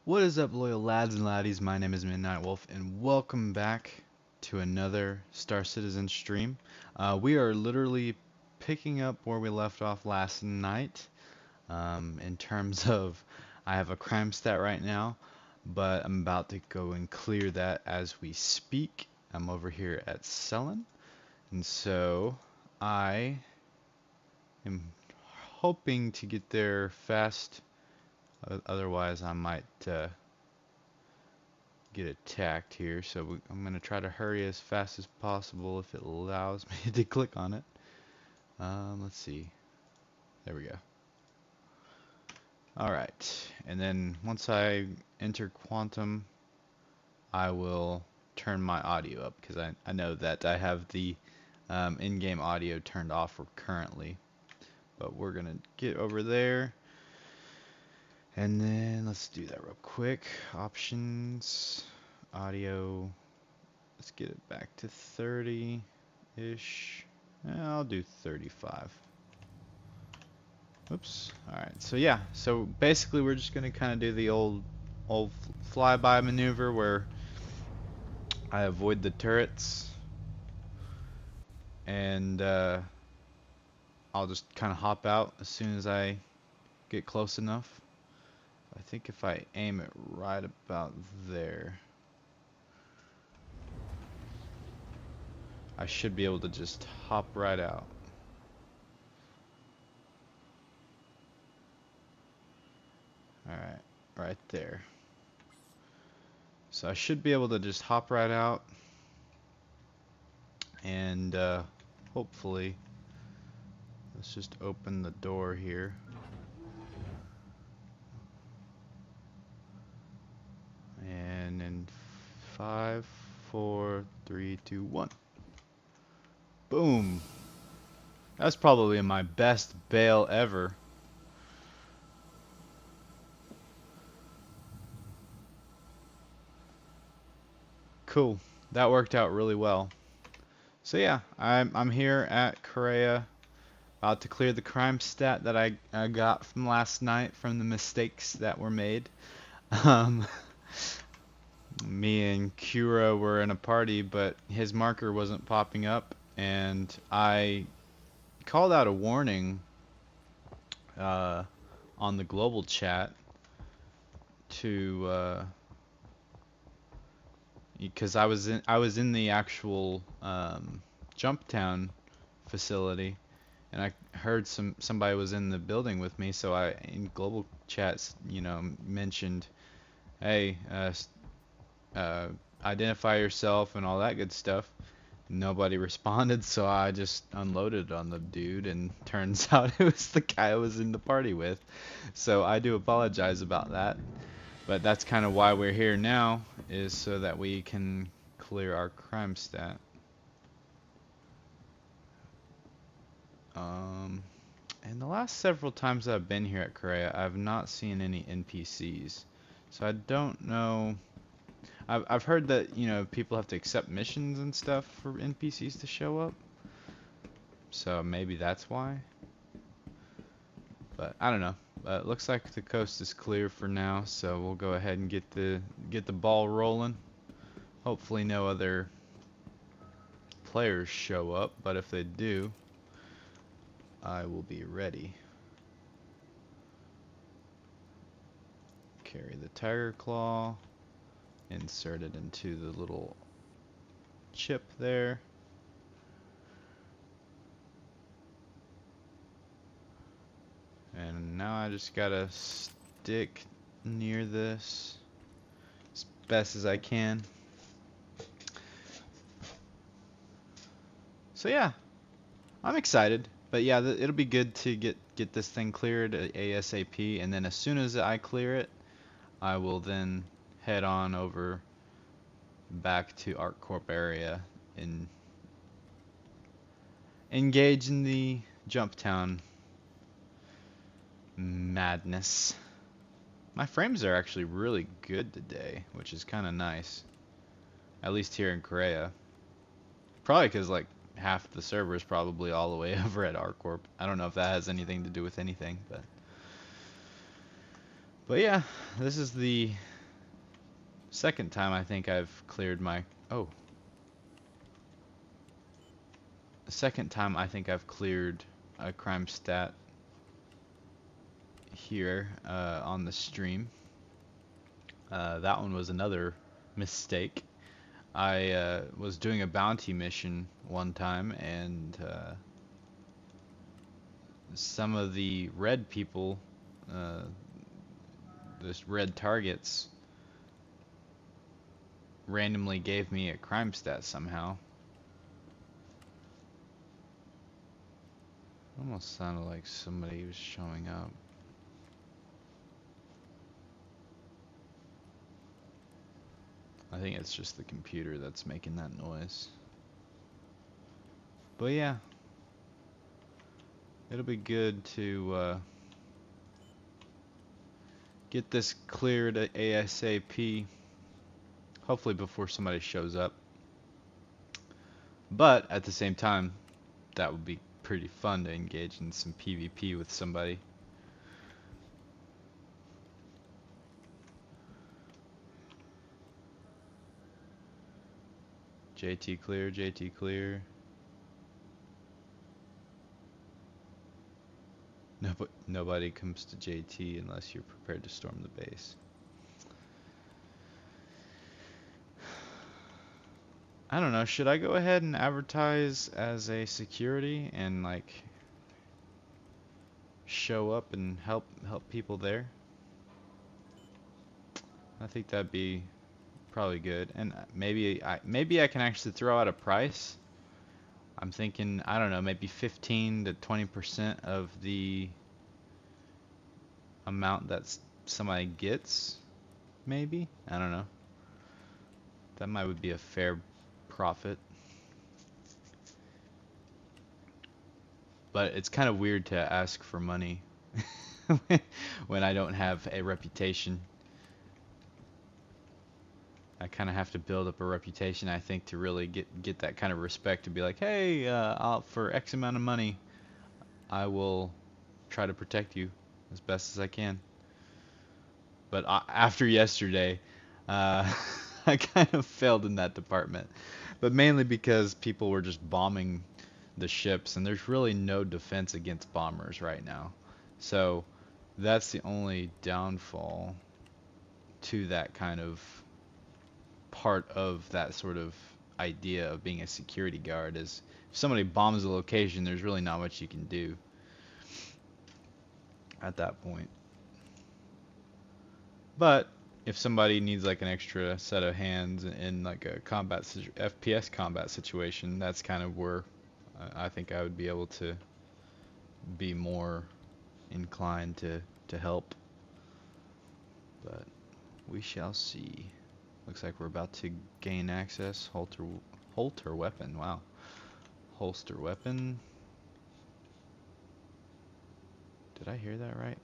What is up, loyal lads and laddies? My name is Midnight Wolf, and welcome back to another Star Citizen stream. We are literally picking up where we left off last night. In terms of, I have a crime stat right now, but I'm about to go and clear that as we speak. I'm over here at Selling, and so I am hoping to get there fast. Otherwise, I might get attacked here, so I'm going to try to hurry as fast as possible if it allows me to click on it. Let's see. There we go. Alright, and then once I enter Quantum, I will turn my audio up, because I know that I have the in-game audio turned off currently. But we're going to get over there. And then let's do that real quick. Options, audio. Let's get it back to 30-ish. I'll do 35. Oops. Alright, so yeah. So basically we're just going to kind of do the old flyby maneuver where I avoid the turrets. And I'll just kind of hop out as soon as I get close enough. I think if I aim it right about there, I should be able to just hop right out. Alright, right there. So I should be able to just hop right out. And hopefully, let's just open the door here. And in 5, 4, 3, 2, 1. Boom. That's probably my best bail ever. Cool. That worked out really well. So yeah, I'm here at Korea, about to clear the crime stat that I got from last night from the mistakes that were made. Me and Kura were in a party, but his marker wasn't popping up, and I called out a warning on the global chat to because I was in the actual Jumptown facility, and I heard somebody was in the building with me, so I in global chats, mentioned, hey, identify yourself and all that good stuff. Nobody responded, so I just unloaded on the dude, and turns out it was the guy I was in the party with. So I do apologize about that. But that's kind of why we're here now, is so that we can clear our crime stat. And the last several times that I've been here at Korea, I've not seen any NPCs. So I don't know. I've heard that, people have to accept missions and stuff for NPCs to show up. So maybe that's why. But I don't know. It looks like the coast is clear for now, so we'll go ahead and get the ball rolling. Hopefully no other players show up, but if they do, I will be ready. Carry the tiger claw, insert it into the little chip there. And now I just gotta stick near this as best as I can. So yeah, I'm excited. But yeah, it'll be good to get this thing cleared ASAP, and then as soon as I clear it, I will then head on over back to ArcCorp area and engage in the Jumptown madness. My frames are actually really good today, which is kind of nice. At least here in Korea. Probably because like half the server is probably all the way over at ArcCorp. I don't know if that has anything to do with anything, but yeah, this is the Second time I think I've cleared my... Oh. The second time I think I've cleared a crime stat here on the stream. That one was another mistake. I was doing a bounty mission one time, and some of the red people, those red targets, randomly gave me a crime stat somehow. Almost sounded like somebody was showing up. I think it's just the computer that's making that noise. But yeah, it'll be good to get this cleared ASAP. Hopefully before somebody shows up. But at the same time, that would be pretty fun to engage in some PvP with somebody. JT clear, JT clear. Nobody comes to JT unless you're prepared to storm the base. I don't know, should I go ahead and advertise as a security and like show up and help people there? I think that'd be probably good, and maybe I can actually throw out a price. I'm thinking, I don't know, maybe 15 to 20% of the amount that somebody gets, maybe? I don't know. That might would be a fair profit. But it's kind of weird to ask for money when I don't have a reputation. I kind of have to build up a reputation, I think, to really get that kind of respect, to be like, hey, for X amount of money, I will try to protect you as best as I can. But after yesterday, I kind of failed in that department. But mainly because people were just bombing the ships, and there's really no defense against bombers right now. So that's the only downfall to that kind of part of that sort of idea of being a security guard, is if somebody bombs a location, there's really not much you can do at that point. But if somebody needs like an extra set of hands in like a FPS combat situation, that's kind of where I think I would be able to be more inclined to help. But we shall see. Looks like we're about to gain access. Holter weapon. Wow. Holster weapon. Did I hear that right?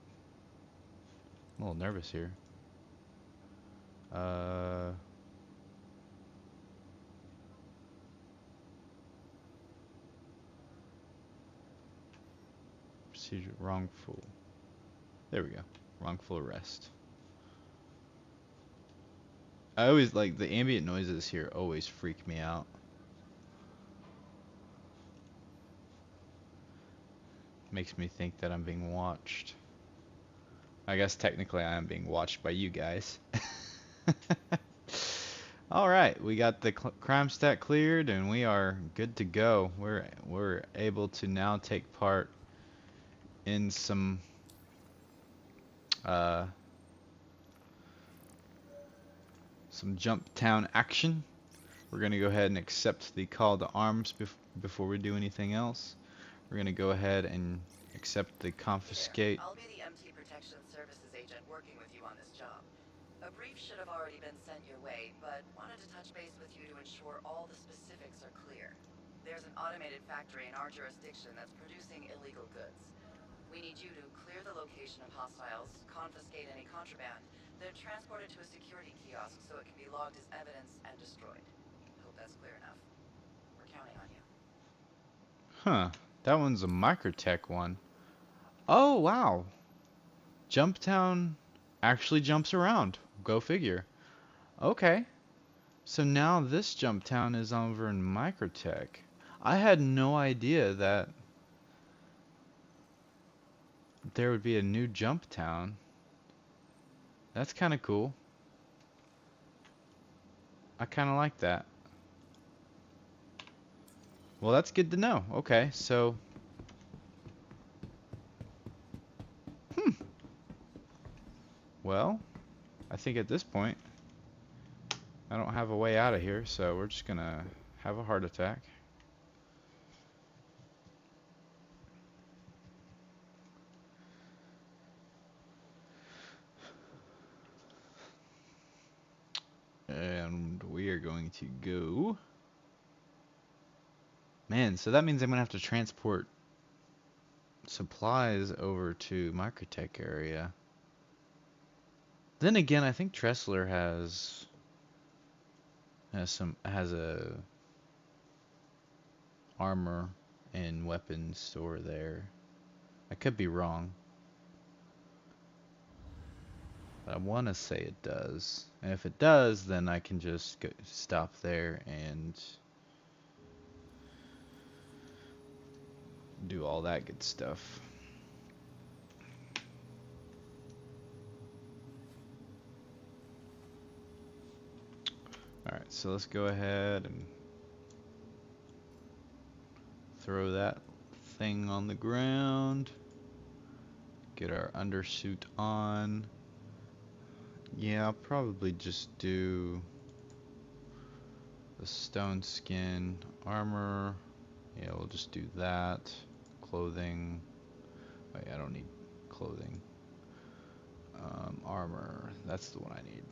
I'm a little nervous here. Procedure wrongful. There we go. Wrongful arrest. I always like the ambient noises here. Always freak me out. Makes me think that I'm being watched. I guess technically I am being watched by you guys. Alright, we got the crime stat cleared and we are good to go. We're able to now take part in some Jumptown action. We're going to go ahead and accept the call to arms before we do anything else. We're going to go ahead and accept the confiscate. I'll be the MT Protection Services agent working with you on this job. A brief should have already been sent your way, but wanted to touch base with you to ensure all the specifics are clear. There's an automated factory in our jurisdiction that's producing illegal goods. We need you to clear the location of hostiles, confiscate any contraband, then transport it to a security kiosk so it can be logged as evidence and destroyed. Hope that's clear enough. We're counting on you. Huh. That one's a microtech one. Oh, wow. Jumptown actually jumps around. Go figure. Okay. So now this Jumptown is over in Microtech. I had no idea that there would be a new Jumptown. That's kind of cool. I kind of like that. Well, that's good to know. Okay, so... Well, I think at this point, I don't have a way out of here, so we're just gonna have a heart attack. And we are going to go... Man, so that means I'm gonna have to transport supplies over to Microtech area. Then again, I think Tressler has a armor and weapons store there. I could be wrong, but I want to say it does. And if it does, then I can just stop there and do all that good stuff. Alright, so let's go ahead and throw that thing on the ground. Get our undersuit on. Yeah, I'll probably just do the stone skin armor. Yeah, we'll just do that. Clothing. Wait, I don't need clothing. Armor. That's the one I need.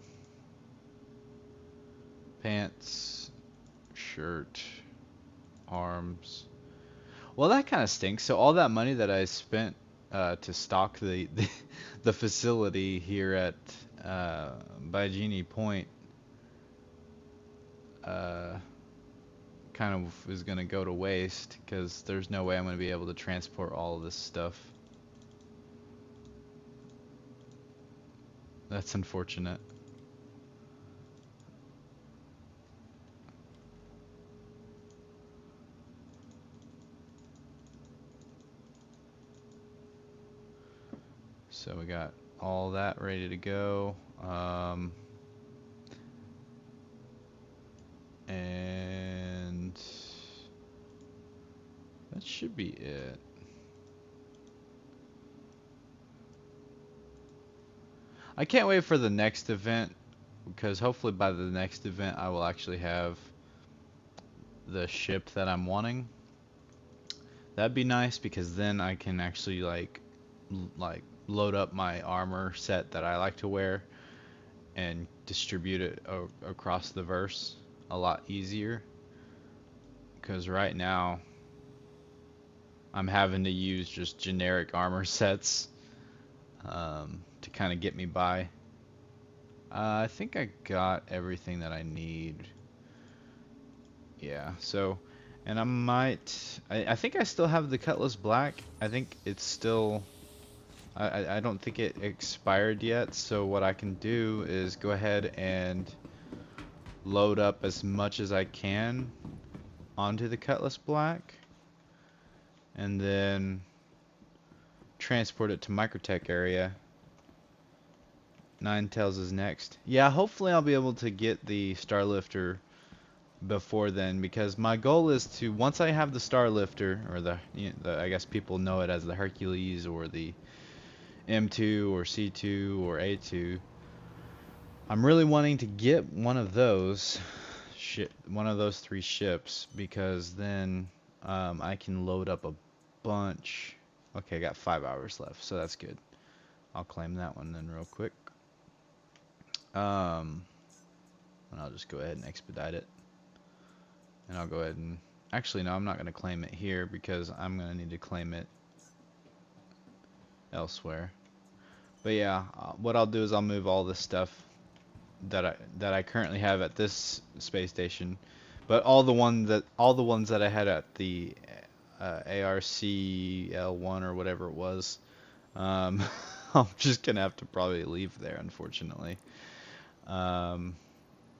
Pants. Shirt. Arms. Well, that kind of stinks. So all that money that I spent to stock the facility here at Baijini Point kind of is going to go to waste because there's no way I'm going to be able to transport all of this stuff. That's unfortunate. So we got all that ready to go. And that should be it. I can't wait for the next event because hopefully by the next event I will actually have the ship that I'm wanting. That'd be nice because then I can actually like load up my armor set that I like to wear and distribute it across the verse a lot easier. Because right now I'm having to use just generic armor sets to kind of get me by. I think I got everything that I need. Yeah, so, and I think I still have the Cutlass Black. I think it's still, I don't think it expired yet, so what I can do is go ahead and load up as much as I can onto the Cutlass Black, and then transport it to Microtech area. Ninetales is next. Yeah, hopefully I'll be able to get the Starlifter before then, because my goal is to, once I have the Starlifter, or I guess people know it as the Hercules or the M2 or C2 or A2. I'm really wanting to get one of those three ships, because then I can load up a bunch. Okay, I got 5 hours left, so that's good. I'll claim that one then real quick. And I'll just go ahead and expedite it. And I'll go ahead and... Actually, no, I'm not going to claim it here because I'm going to need to claim it elsewhere. But yeah, what I'll do is I'll move all this stuff that I currently have at this space station, but all the ones that I had at the ARCL1 or whatever it was, I'm just gonna have to probably leave there, unfortunately.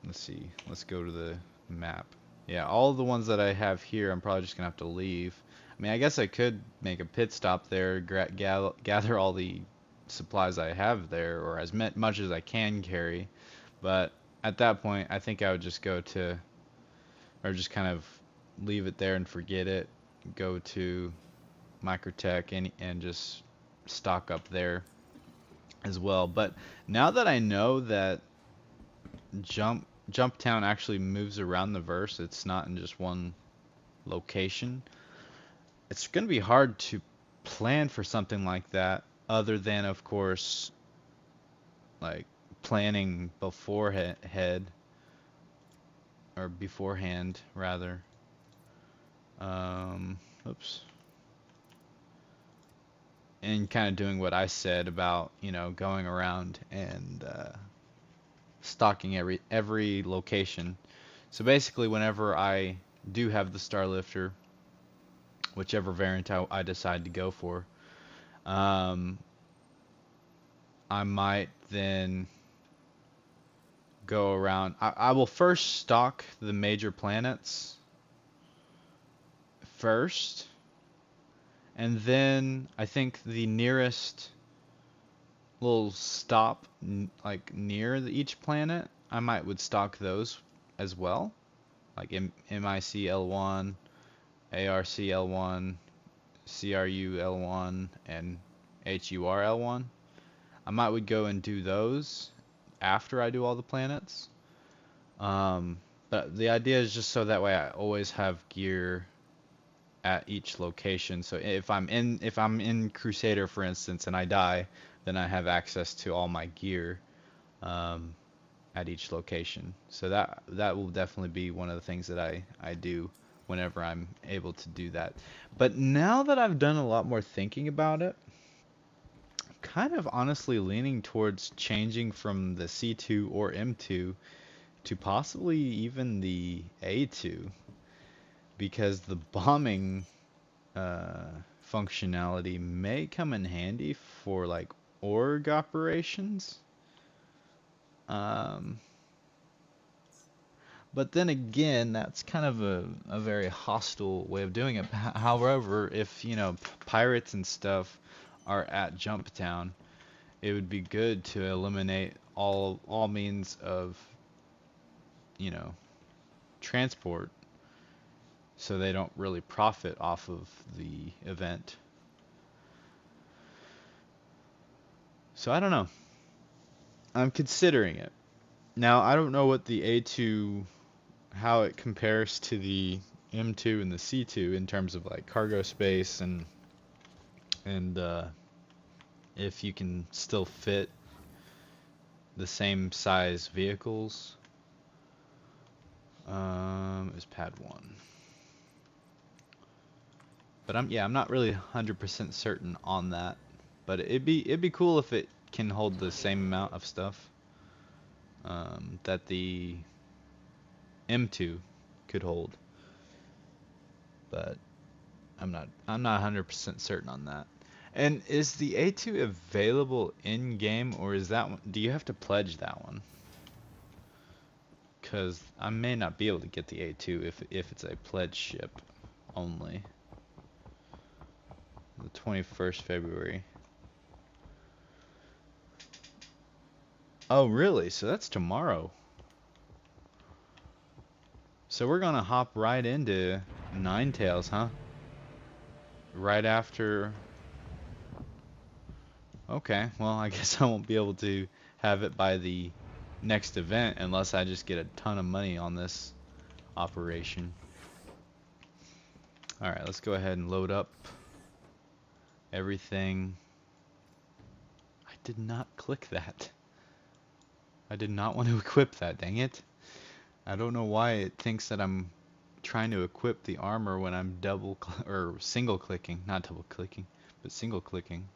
let's see. Let's go to the map. Yeah, all the ones that I have here, I'm probably just gonna have to leave. I mean, I guess I could make a pit stop there, gather all the supplies I have there, or as much as I can carry. But at that point, I think I would just go to, or just kind of leave it there and forget it. Go to Microtech and just stock up there as well. But now that I know that Jumptown actually moves around the verse, it's not in just one location. It's going to be hard to plan for something like that, other than, of course, like planning beforehand, or beforehand rather. Oops. And kind of doing what I said about, going around and stocking every location. So basically, whenever I do have the Starlifter, whichever variant I decide to go for, um, I might then go around. I will first stock the major planets first, and then I think the nearest little stop like near each planet, I would stock those as well, like MIC L1, ARC L1, CRU L1, and HUR L1. I would go and do those after I do all the planets. But the idea is just so that way I always have gear at each location. So if I'm in Crusader, for instance, and I die, then I have access to all my gear um, at each location. So that will definitely be one of the things that I do whenever I'm able to do that. But now that I've done a lot more thinking about it, I'm kind of honestly leaning towards changing from the C2 or M2 to possibly even the A2, because the bombing uh, functionality may come in handy for like org operations. Um, but then again, that's kind of a very hostile way of doing it. However, if pirates and stuff are at Jumptown, it would be good to eliminate all means of you know transport, so they don't really profit off of the event. So I don't know. I'm considering it. Now, I don't know what the A2, how it compares to the M2 and the C2 in terms of like cargo space and if you can still fit the same size vehicles. Is pad 1. But I'm not really 100% certain on that. But it'd be cool if it can hold the same amount of stuff that the M2 could hold. But I'm not 100% certain on that. And is the A2 available in game, or is that one, do you have to pledge that one? Cuz I may not be able to get the A2 if it's a pledge ship only. The 21st February. Oh, really? So that's tomorrow. So we're gonna hop right into Ninetales, huh? Right after. Okay, well, I guess I won't be able to have it by the next event unless I just get a ton of money on this operation. Alright, let's go ahead and load up everything. I did not click that. I did not want to equip that, dang it. I don't know why it thinks that I'm trying to equip the armor when I'm or single clicking, not double clicking, but single clicking.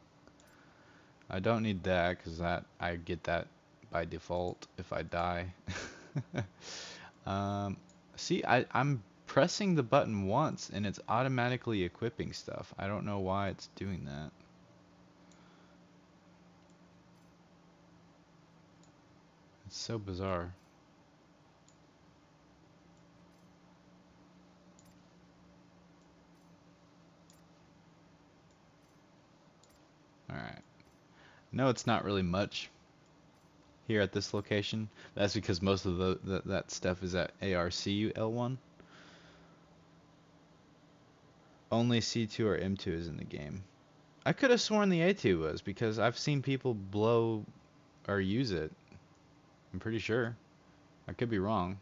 I don't need that because I get that by default if I die. See, I'm pressing the button once and it's automatically equipping stuff. I don't know why it's doing that. It's so bizarre. No, it's not really much here at this location. That's because most of that stuff is at ARCL1. Only C2 or M2 is in the game. I could have sworn the A2 was because I've seen people blow or use it. I'm pretty sure. I could be wrong.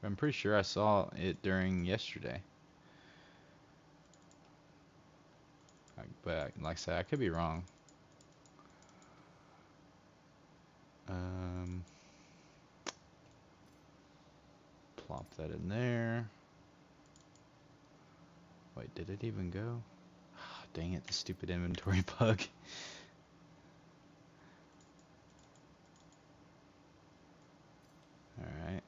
I'm pretty sure I saw it during yesterday. But like I said, I could be wrong. Plop that in there. Wait, did it even go? Oh, dang it, the stupid inventory bug. Alright.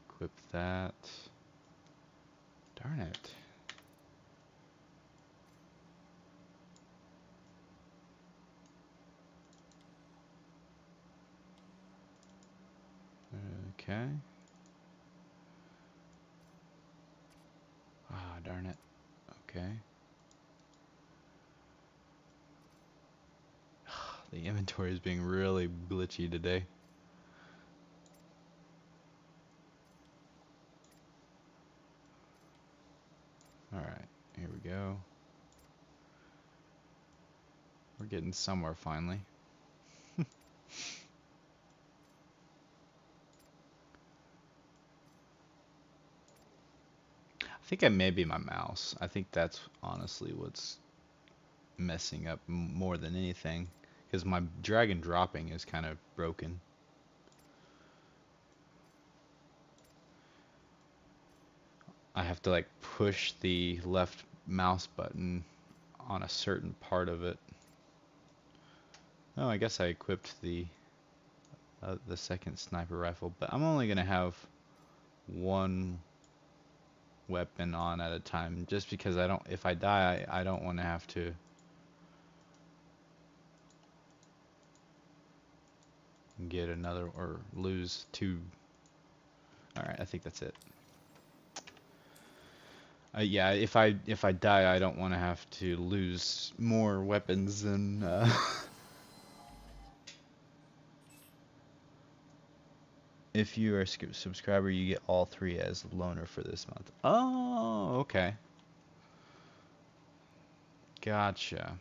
Equip that. Darn it. Okay. Ah, darn it. Okay. The inventory is being really glitchy today. Alright, here we go. We're getting somewhere finally. I think it may be my mouse. I think that's honestly what's messing up more than anything. Because my drag and dropping is kind of broken. I have to like push the left mouse button on a certain part of it. Oh, I guess I equipped the second sniper rifle, but I'm only gonna have one weapon on at a time, just because I don't. If I die, I don't want to have to get another or lose two. All right, I think that's it. Yeah, if I die, I don't want to have to lose more weapons than. If you are a subscriber, you get all three as loaner for this month. Oh, okay. Gotcha.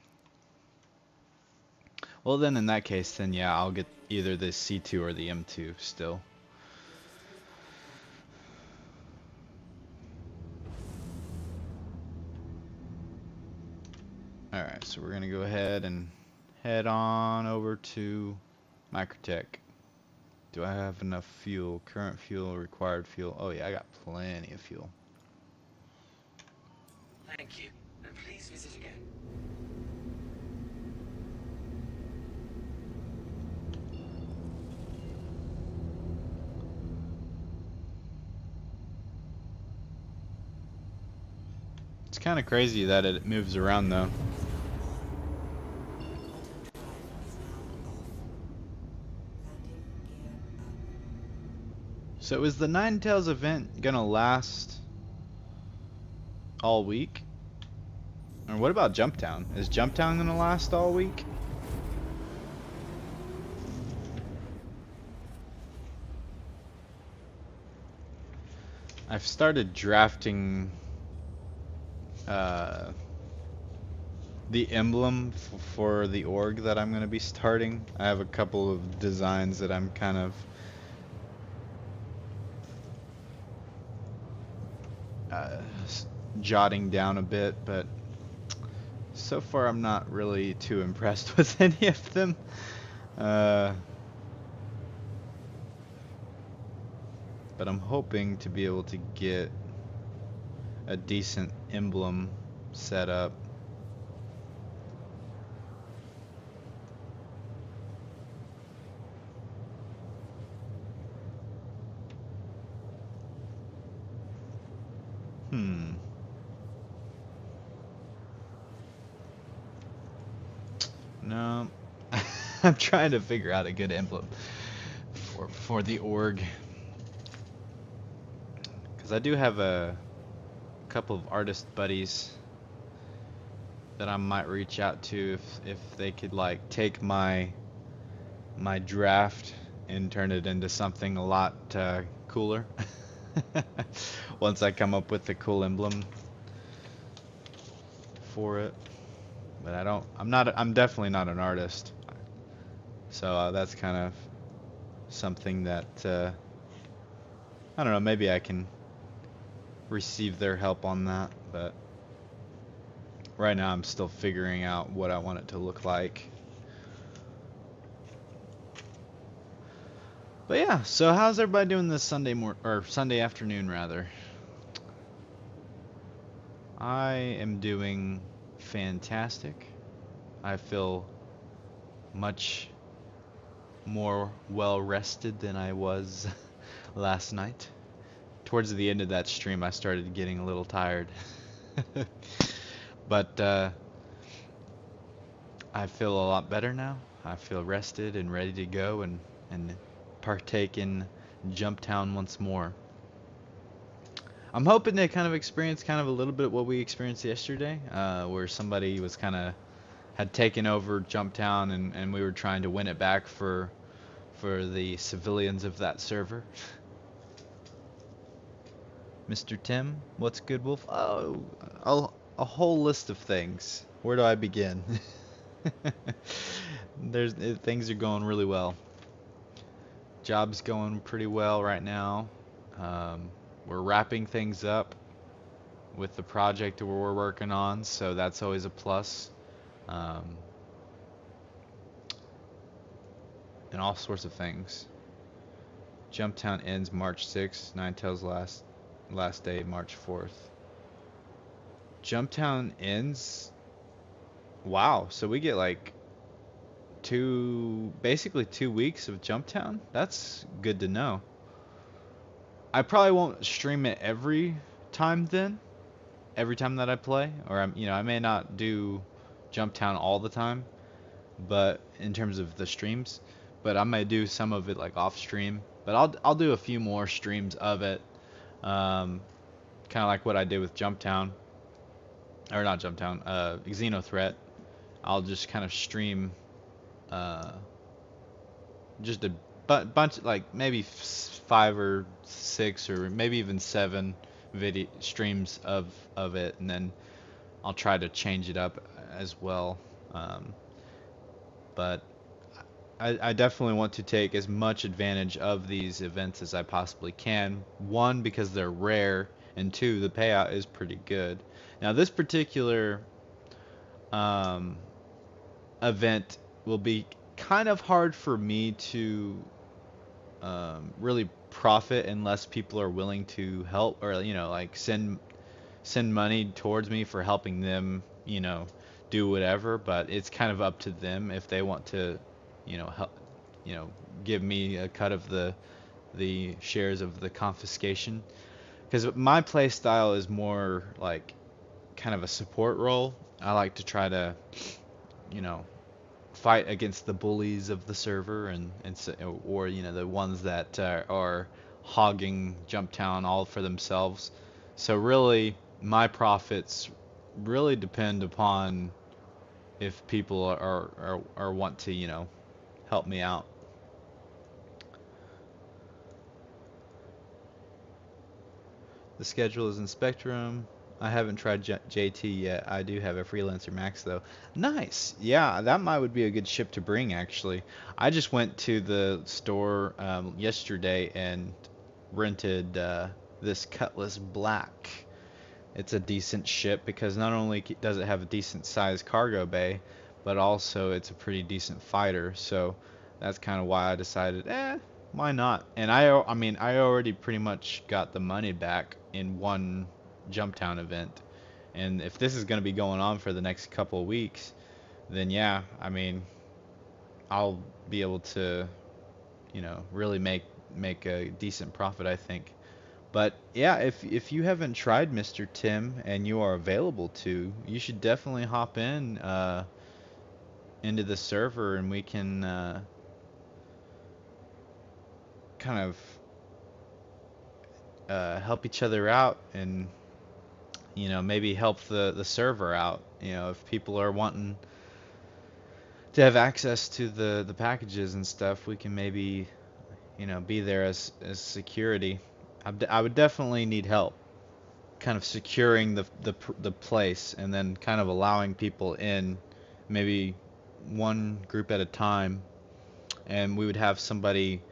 Well, then in that case, then yeah, I'll get either the C2 or the M2 still. Alright, so we're gonna go ahead and head on over to Microtech. Do I have enough fuel? Current fuel, required fuel. Oh yeah, I got plenty of fuel. Thank you, and please visit again. It's kind of crazy that it moves around though. So is the Ninetales event gonna last all week? Or what about Jumptown? Is Jumptown gonna last all week? I've started drafting the emblem for the org that I'm gonna be starting. I have a couple of designs that I'm kind of jotting down a bit, but so far I'm not really too impressed with any of them. But I'm hoping to be able to get a decent emblem set up. No. I'm trying to figure out a good emblem for the org. Because I do have a couple of artist buddies that I might reach out to if they could like take my draft and turn it into something a lot cooler. Once I come up with a cool emblem for it. But I'm definitely not an artist. So that's kind of something that I don't know, maybe I can receive their help on that, but right now I'm still figuring out what I want it to look like. But yeah, so how's everybody doing this Sunday afternoon rather? I am doing fantastic. I feel much more well rested than I was last night. Towards the end of that stream, I started getting a little tired. But I feel a lot better now. I feel rested and ready to go and partake in Jumptown once more. I'm hoping to kind of experience kind of a little bit what we experienced yesterday, where somebody was had taken over Jumptown and we were trying to win it back for the civilians of that server. Mr. Tim, what's good, Wolf? Oh, a whole list of things. Where do I begin? Things are going really well. Job's going pretty well right now. We're wrapping things up with the project that we're working on, so that's always a plus. And all sorts of things. Jumptown ends March 6th. Ninetales last day March 4th. Jumptown ends. Wow, so we get like basically 2 weeks of Jumptown. That's good to know. I probably won't stream it every time that I play, or I may not do Jumptown all the time, but in terms of the streams, but I may do some of it like off stream. But I'll do a few more streams of it, kind of like what I did with Jumptown, or not Jumptown, Xenothreat. I'll just kind of stream just a bunch, like maybe 5 or 6 or maybe even 7 video streams of it, and then I'll try to change it up as well. But I definitely want to take as much advantage of these events as I possibly can. One, because they're rare, and two, the payout is pretty good. Now, this particular event will be kind of hard for me to really profit unless people are willing to help, or like send money towards me for helping them, do whatever. But it's kind of up to them if they want to, help, give me a cut of the shares of the confiscation. Because my play style is more like kind of a support role. I like to try to, you know, fight against the bullies of the server, or the ones that are hogging Jumptown all for themselves. So really, my profits really depend upon if people are want to help me out. The schedule is in Spectrum. I haven't tried JT yet. I do have a Freelancer Max though. Nice. Yeah, that would be a good ship to bring actually. I just went to the store yesterday and rented this Cutlass Black. It's a decent ship because not only does it have a decent sized cargo bay, but also it's a pretty decent fighter. So that's kind of why I decided, why not? And I mean, I already pretty much got the money back in one Jumptown event. And if this is going to be going on for the next couple of weeks, then yeah, I mean, I'll be able to, really make a decent profit, I think. But yeah, if you haven't tried Mr. Tim and you are available to, you should definitely hop into the server and we can kind of help each other out and you know, maybe help the server out. You know, if people are wanting to have access to the packages and stuff, we can maybe, you know, be there as security. I would definitely need help kind of securing the place, and then kind of allowing people in, maybe one group at a time, and we would have somebody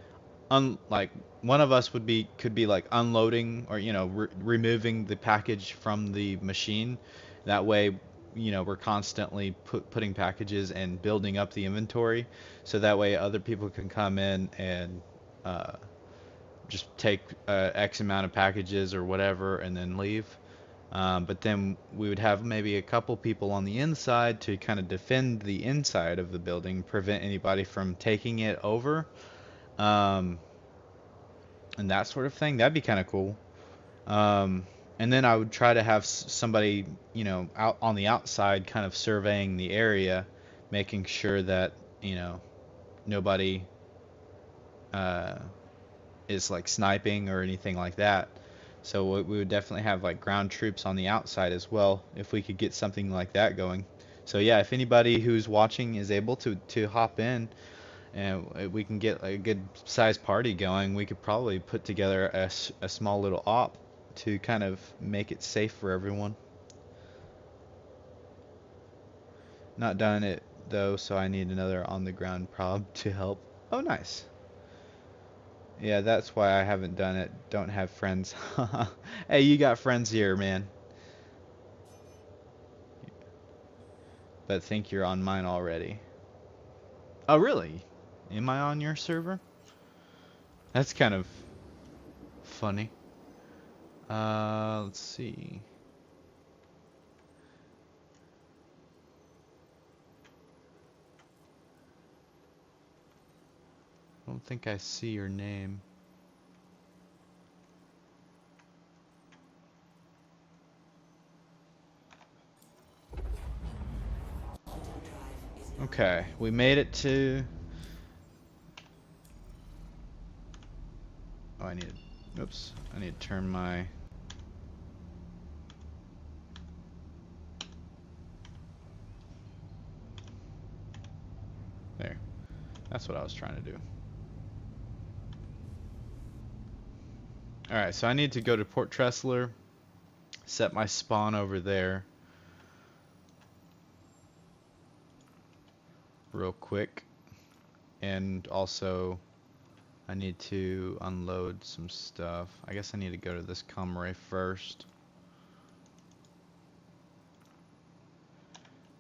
like one of us could be like unloading, or you know, removing the package from the machine. That way, you know, we're constantly putting packages and building up the inventory, so that way other people can come in and uh, just take X amount of packages or whatever and then leave. But then we would have maybe a couple people on the inside to kind of defend the inside of the building, prevent anybody from taking it over, um, and that sort of thing. That'd be kind of cool. Um, and then I would try to have somebody, you know, out on the outside, kind of surveying the area, making sure that, you know, nobody uh, is like sniping or anything like that. So we would definitely have like ground troops on the outside as well, if we could get something like that going. So yeah, if anybody who's watching is able to hop in and we can get a good sized party going, we could probably put together a small little op to kind of make it safe for everyone. Not done it though, so I need another on the ground prob to help. Oh, nice. Yeah, that's why I haven't done it. Don't have friends. Hey, you got friends here, man. But think you're on mine already. Oh, really? Am I on your server? That's kind of funny. Let's see. I don't think I see your name. Okay, we made it to... Oh, oops, I need to turn my... There. That's what I was trying to do. Alright, so I need to go to Port Tressler, set my spawn over there real quick, and also I need to unload some stuff. I guess I need to go to this comray first.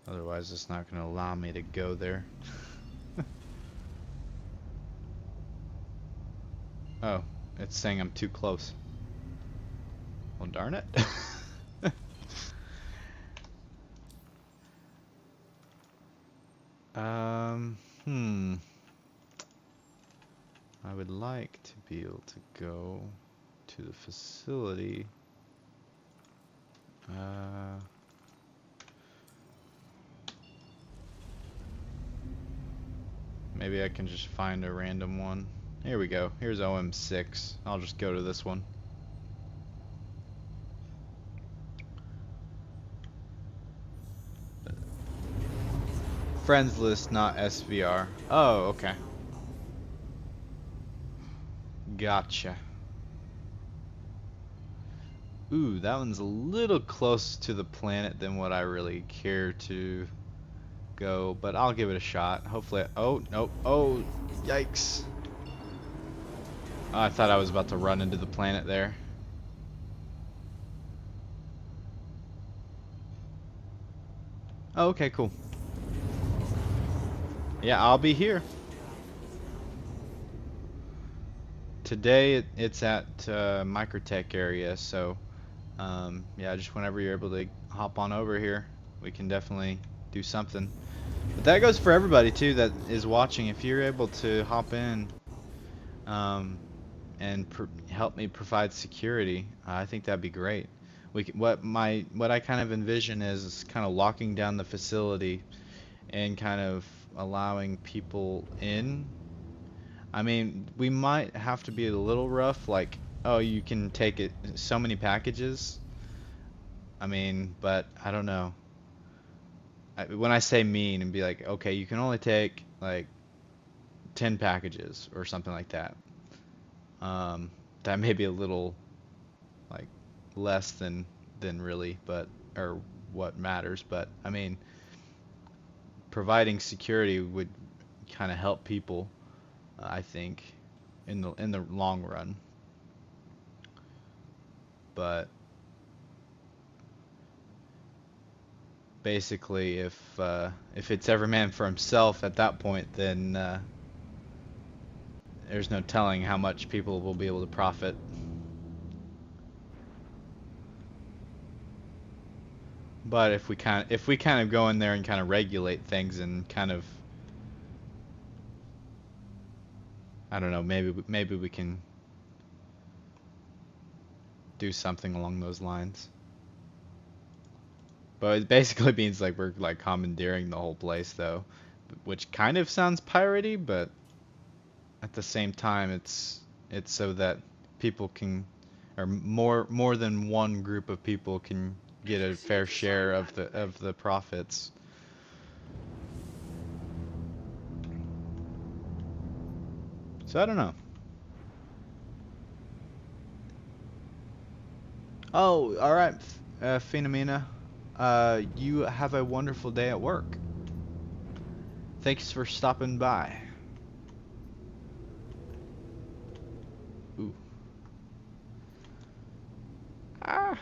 Otherwise it's not going to allow me to go there. Oh, it's saying I'm too close. Well, darn it. I would like to be able to go to the facility. Maybe I can just find a random one. Here we go. Here's OM6. I'll just go to this one. Friends list, not SVR. Oh, okay. Gotcha. Ooh, that one's a little closer to the planet than what I really care to go, but I'll give it a shot. Hopefully, oh, nope. Oh, yikes. Oh, I thought I was about to run into the planet there. Oh, okay, cool. Yeah, I'll be here. Today it's at Microtech area, so yeah, just whenever you're able to hop on over here, we can definitely do something. But that goes for everybody too that is watching. If you're able to hop in and help me provide security, I think that'd be great. What I kind of envision is kind of locking down the facility and kind of allowing people in. I mean, we might have to be a little rough, like, oh, you can take it so many packages, I mean, but I don't know. When I say mean and be like, okay, you can only take like 10 packages or something like that. Um, that may be a little like less than really, but or what matters. But I mean, providing security would kind of help people, I think, in the long run. But basically, if it's every man for himself at that point, then there's no telling how much people will be able to profit. But if we kind of go in there and kind of regulate things and kind of, I don't know, maybe we can do something along those lines. But it basically means like we're like commandeering the whole place though, which kind of sounds piratey, but at the same time it's so that people can, or more than one group of people can get a fair share of the profits. So I don't know. Oh, all right, Phenomena. You have a wonderful day at work. Thanks for stopping by. Ooh. Ah.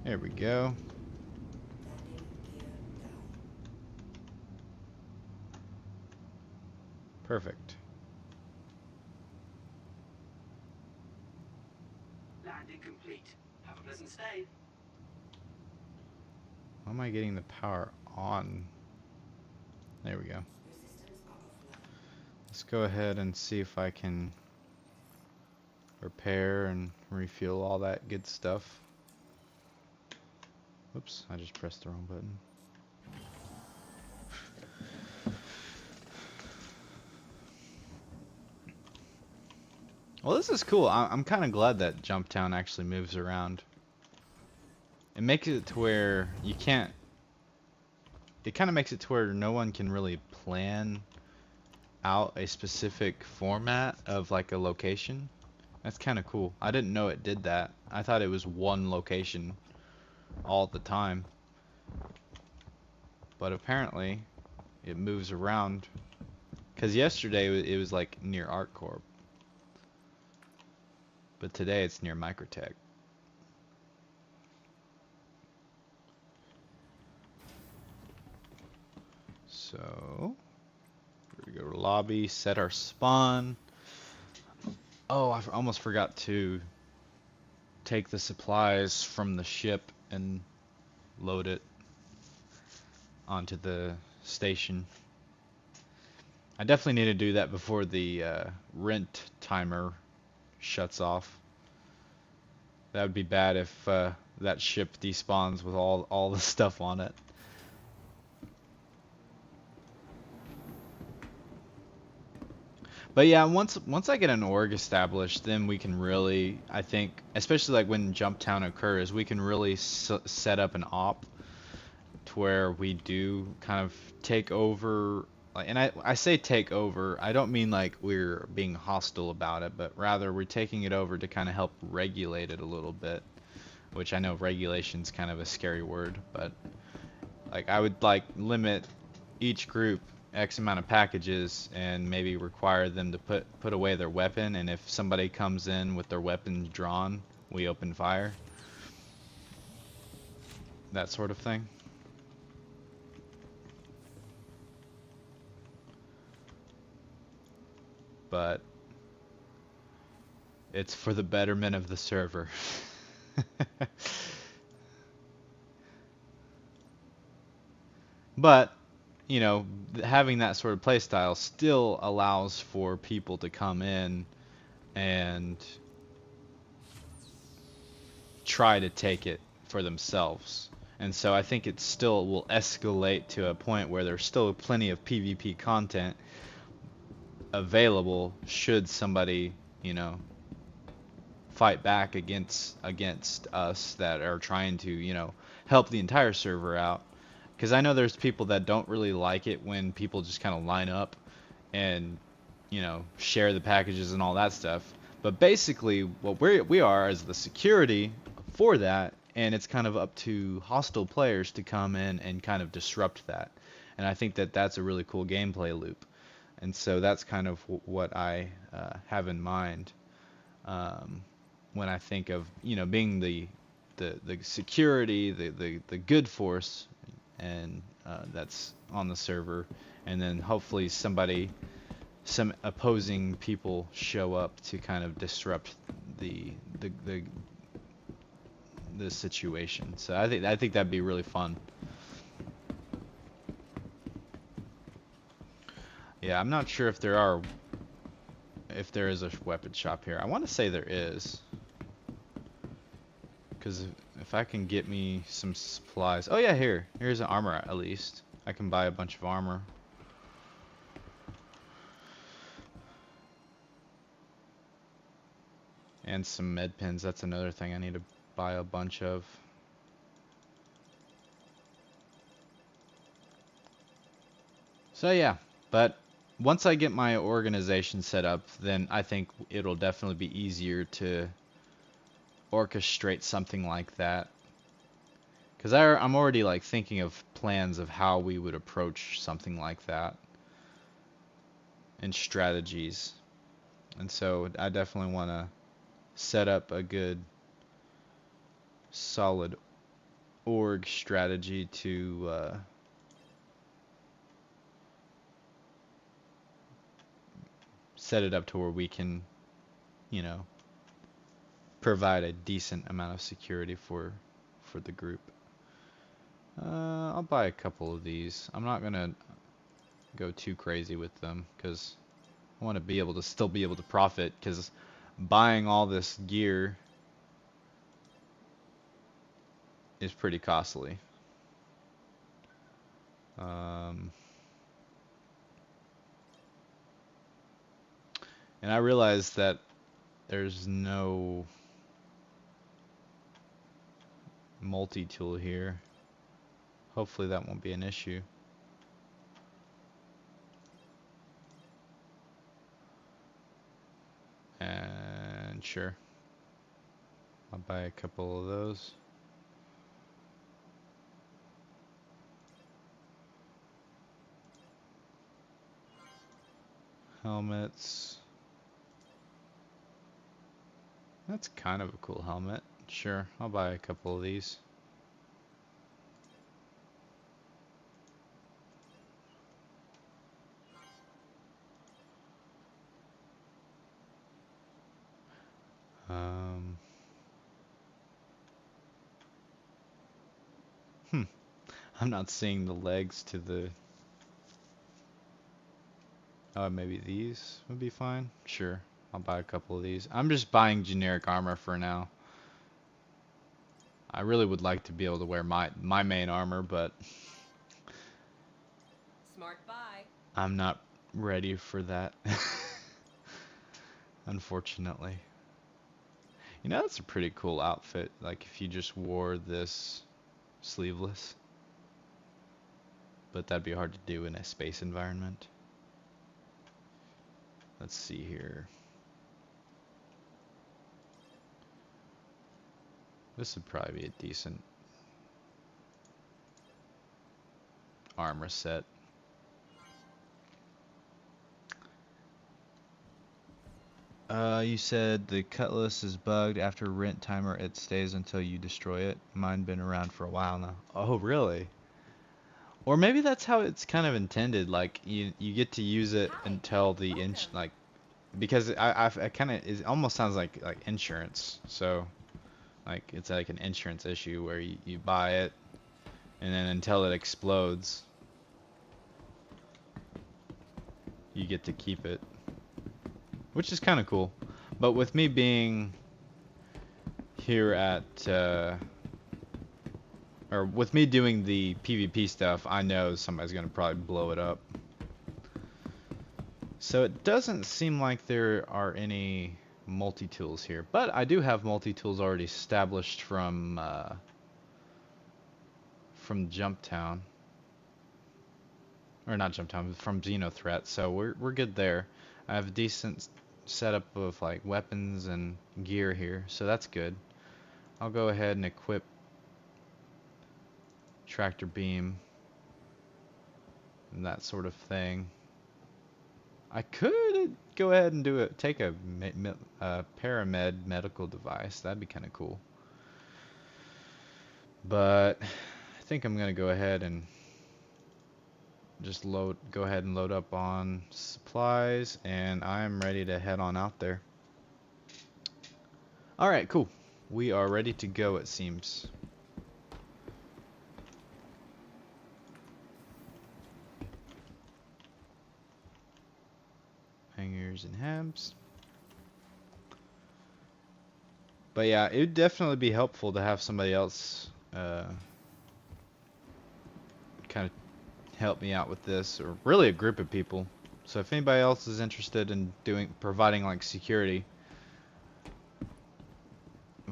There we go. Perfect. Landing complete. Have a pleasant stay. How am I getting the power on? There we go. Let's go ahead and see if I can repair and refuel all that good stuff. Oops, I just pressed the wrong button. Well, this is cool. I'm kind of glad that Jumptown actually moves around. It makes it to where you can't... It kind of makes it to where no one can really plan out a specific format of like a location. That's kind of cool. I didn't know it did that. I thought it was one location all the time. But apparently it moves around. Because yesterday it was like near ArtCorp. But today it's near Microtech. So, we go to lobby, set our spawn. Oh, I almost forgot to take the supplies from the ship and load it onto the station. I definitely need to do that before the rent timer shuts off. That would be bad if that ship despawns with all the stuff on it. But yeah, once I get an org established, then we can really, I think, especially like when Jumptown occurs, we can really set up an op to where we do kind of take over. And I say take over, I don't mean like we're being hostile about it, but rather we're taking it over to kind of help regulate it a little bit, which I know regulation's kind of a scary word, but like I would like limit each group X amount of packages and maybe require them to put away their weapon, and if somebody comes in with their weapon drawn, we open fire. That sort of thing. But it's for the betterment of the server. But, you know, having that sort of playstyle still allows for people to come in and try to take it for themselves. And so I think it still will escalate to a point where there's still plenty of PvP content, available should somebody, fight back against us that are trying to, help the entire server out. Because I know there's people that don't really like it when people just kind of line up and, share the packages and all that stuff. But basically, what we are is the security for that, and it's kind of up to hostile players to come in and kind of disrupt that. And I think that that's a really cool gameplay loop. And so that's kind of what I have in mind when I think of being the security, the good force, and that's on the server, and then hopefully some opposing people show up to kind of disrupt the situation. So I think that'd be really fun. Yeah, I'm not sure if there is a weapon shop here. I want to say there is. Because if I can get me some supplies. Oh yeah, here's an armor at least. I can buy a bunch of armor. And some med pens. That's another thing I need to buy a bunch of. So yeah, but once I get my organization set up, then I think it'll definitely be easier to orchestrate something like that. Because I'm already like thinking of plans of how we would approach something like that. And strategies. And so I definitely want to set up a good solid org strategy to set it up to where we can, provide a decent amount of security for the group. I'll buy a couple of these. I'm not gonna go too crazy with them because I want to be able to still be able to profit, because buying all this gear is pretty costly. And I realize that there's no multi-tool here. Hopefully that won't be an issue. And sure, I'll buy a couple of those. Helmets. That's kind of a cool helmet. Sure, I'll buy a couple of these. I'm not seeing the legs to the... Oh, maybe these would be fine. Sure, I'll buy a couple of these. I'm just buying generic armor for now. I really would like to be able to wear my main armor, but Smart buy. I'm not ready for that. Unfortunately. That's a pretty cool outfit. Like if you just wore this sleeveless. But that'd be hard to do in a space environment. Let's see here. This would probably be a decent armor set. You said the cutlass is bugged. After rent timer, it stays until you destroy it. Mine been around for a while now. Oh, really? Or maybe that's how it's kind of intended. Like you get to use it until the like, because I kind of, it almost sounds like insurance. So like it's like an insurance issue where you buy it and then until it explodes, you get to keep it, which is kind of cool. But with me being here at or with me doing the PvP stuff, I know somebody's gonna probably blow it up. So it doesn't seem like there are any multi-tools here, but I do have multi-tools already established from Jumptown, or not Jumptown, from Xenothreat. So we're good there. I have a decent setup of like weapons and gear here, so that's good. I'll go ahead and equip tractor beam and that sort of thing. I could go ahead and do it. Take a paramed medical device. That'd be kind of cool. But I think I'm gonna go ahead and just go ahead and load up on supplies, and I'm ready to head on out there. All right, cool. We are ready to go, it seems. Hangers and habs. But yeah, it would definitely be helpful to have somebody else kind of help me out with this, or really a group of people. So if anybody else is interested in providing like security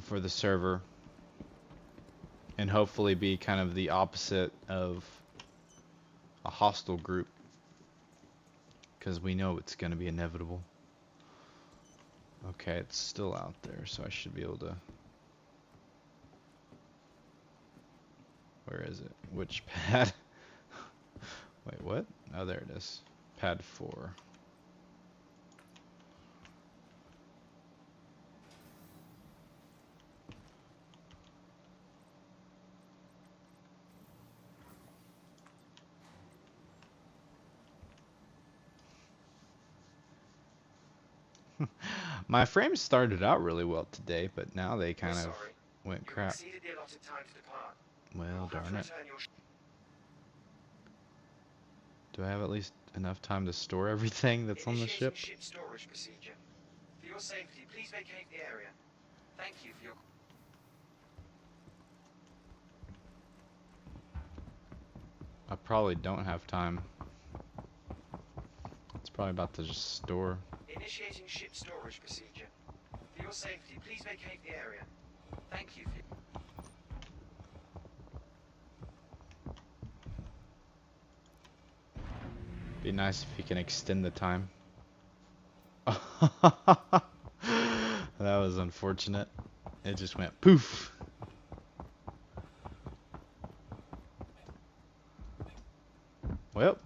for the server, and hopefully be kind of the opposite of a hostile group, because we know it's going to be inevitable. Okay, it's still out there, so I should be able to... Where is it? Which pad? Wait, what? Oh, there it is. Pad 4. My frames started out really well today, but now they kind of went crap. Well, darn it. Do I have at least enough time to store everything that's on the ship? Ship storage procedure. For your safety, please vacate the area. Thank you for your... I probably don't have time. It's probably about to just store. Initiating ship storage procedure. For your safety, please vacate the area. Thank you for your... Be nice if you can extend the time. That was unfortunate. It just went poof. Well,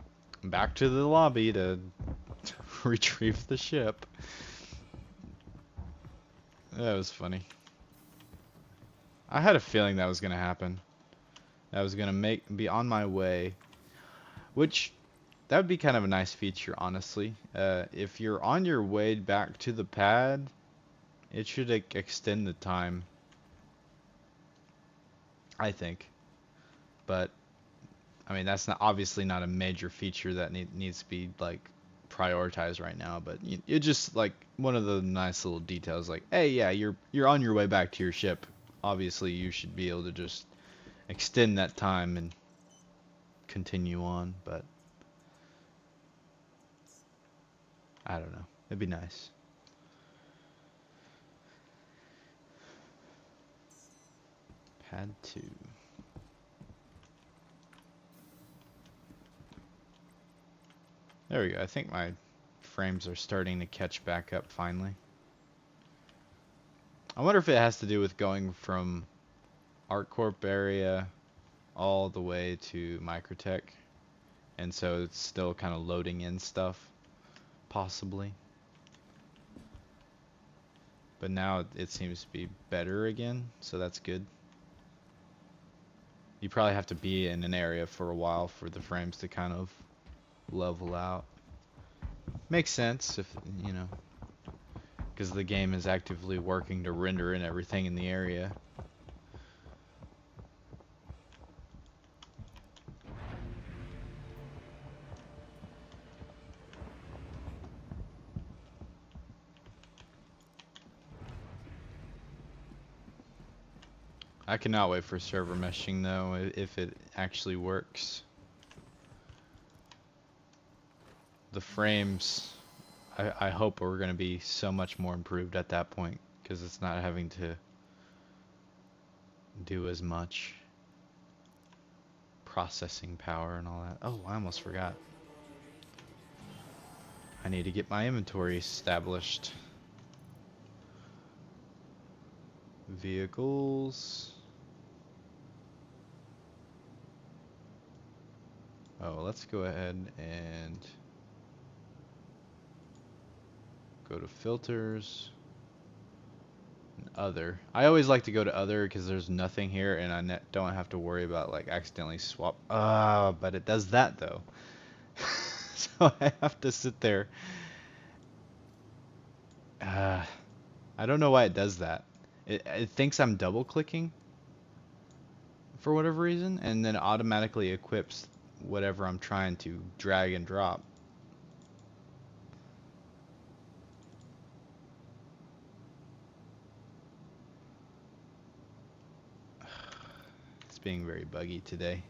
back to the lobby to retrieve the ship. That was funny. I had a feeling that was gonna happen. I was gonna be on my way, which that would be kind of a nice feature, honestly. If you're on your way back to the pad, it should extend the time, I think. But I mean, that's obviously not a major feature that needs to be like prioritized right now. But it's just like one of the nice little details. Like, hey, yeah, you're on your way back to your ship. Obviously, you should be able to just extend that time and continue on. But I don't know. It'd be nice. Pad 2. There we go. I think my frames are starting to catch back up finally. I wonder if it has to do with going from ArcCorp area all the way to Microtech, and so it's still kind of loading in stuff, possibly. But now it seems to be better again, so that's good. You probably have to be in an area for a while for the frames to kind of level out. Makes sense if, you know, because the game is actively working to render in everything in the area. I cannot wait for server meshing though, if it actually works. The frames I hope we're gonna be so much more improved at that point because it's not having to do as much processing power and all that. Oh, I almost forgot. I need to get my inventory established. Vehicles. Oh, let's go ahead and go to filters. And other. I always like to go to other because there's nothing here and I don't have to worry about like accidentally swap. But it does that though. So I have to sit there. I don't know why it does that. It thinks I'm double clicking for whatever reason, and then automatically equips whatever I'm trying to drag and drop. It's being very buggy today.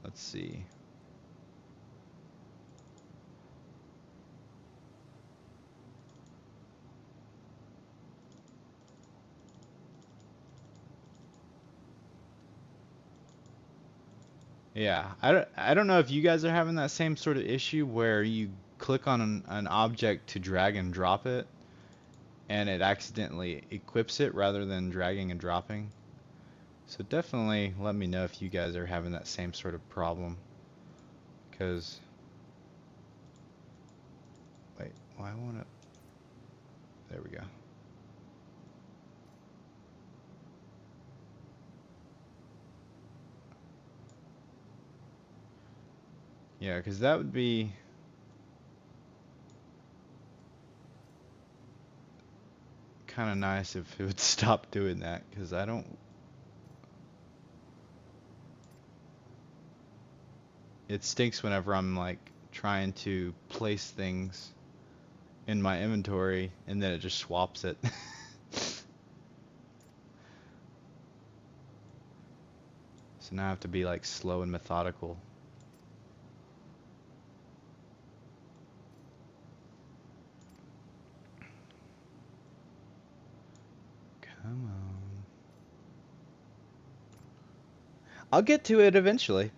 Let's see. Yeah, I don't know if you guys are having that same sort of issue where you click on an object to drag and drop it and it accidentally equips it rather than dragging and dropping. So definitely let me know if you guys are having that same sort of problem. Because, wait, why won't it? There we go. Yeah, because that would be kind of nice if it would stop doing that, because I don't. It stinks whenever I'm like trying to place things in my inventory and then it just swaps it. So now I have to be like slow and methodical. Come on. I'll get to it eventually.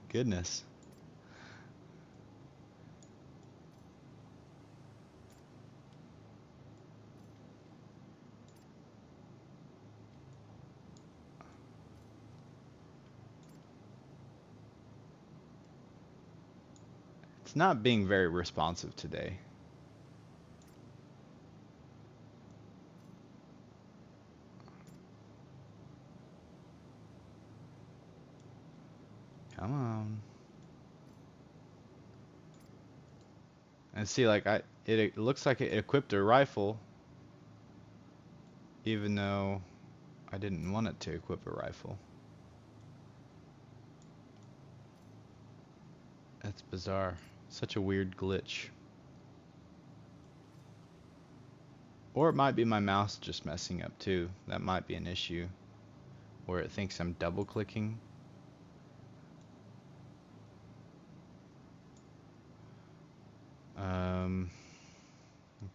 Goodness. It's not being very responsive today. Come on. And see, like it looks like it equipped a rifle, even though I didn't want it to equip a rifle. That's bizarre. Such a weird glitch. Or it might be my mouse just messing up too. That might be an issue. Where it thinks I'm double clicking.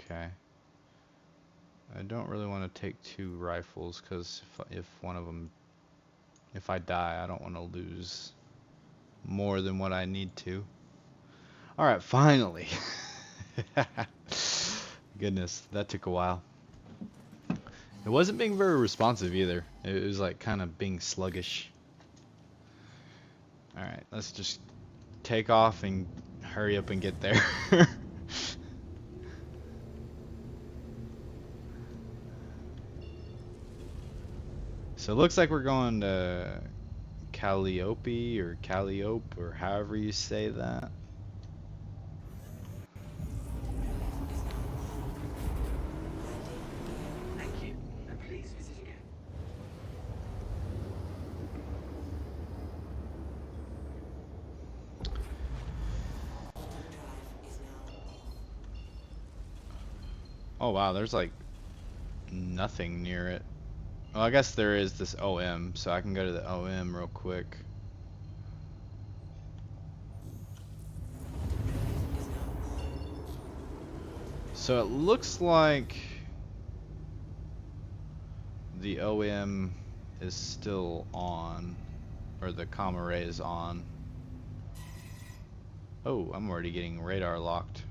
Okay. I don't really want to take two rifles because if one of them, if I die, I don't want to lose more than what I need to. Alright, finally. Goodness, that took a while. It wasn't being very responsive either. It was like kind of being sluggish. Alright, let's just take off and hurry up and get there. So it looks like we're going to Calliope or Calliope or however you say that. Thank you, and please visit again. Oh wow, there's like nothing near it. Well, I guess there is this OM, so I can go to the OM real quick. So it looks like the OM is still on, or the comm array is on. Oh, I'm already getting radar locked.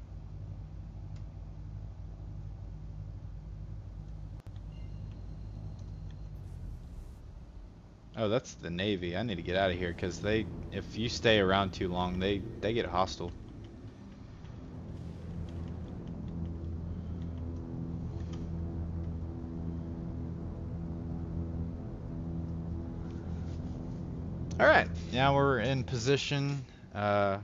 Oh, that's the Navy. I need to get out of here because if you stay around too long, they get hostile. All right, now we're in position. I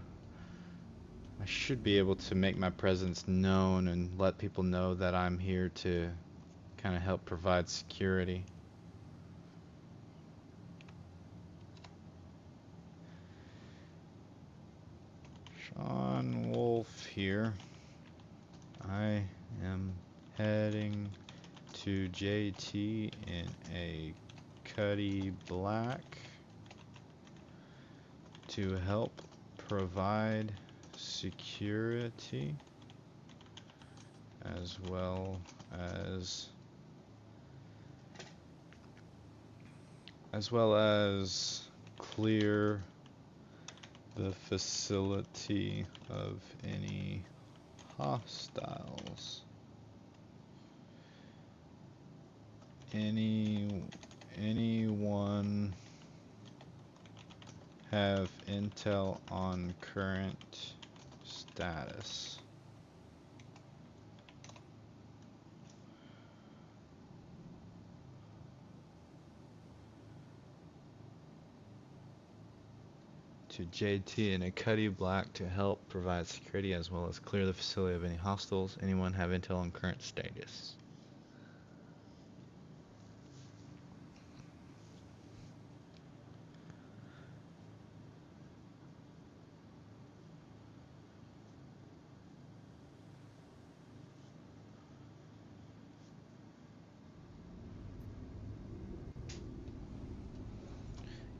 should be able to make my presence known and let people know that I'm here to kind of help provide security. Sean Wolf here. I am heading to JT in a Cuddy Black to help provide security as well as clear the facility of any hostiles. Anyone have intel on current status? To JT in a Cuddy Black to help provide security as well as clear the facility of any hostiles. Anyone have intel on current status?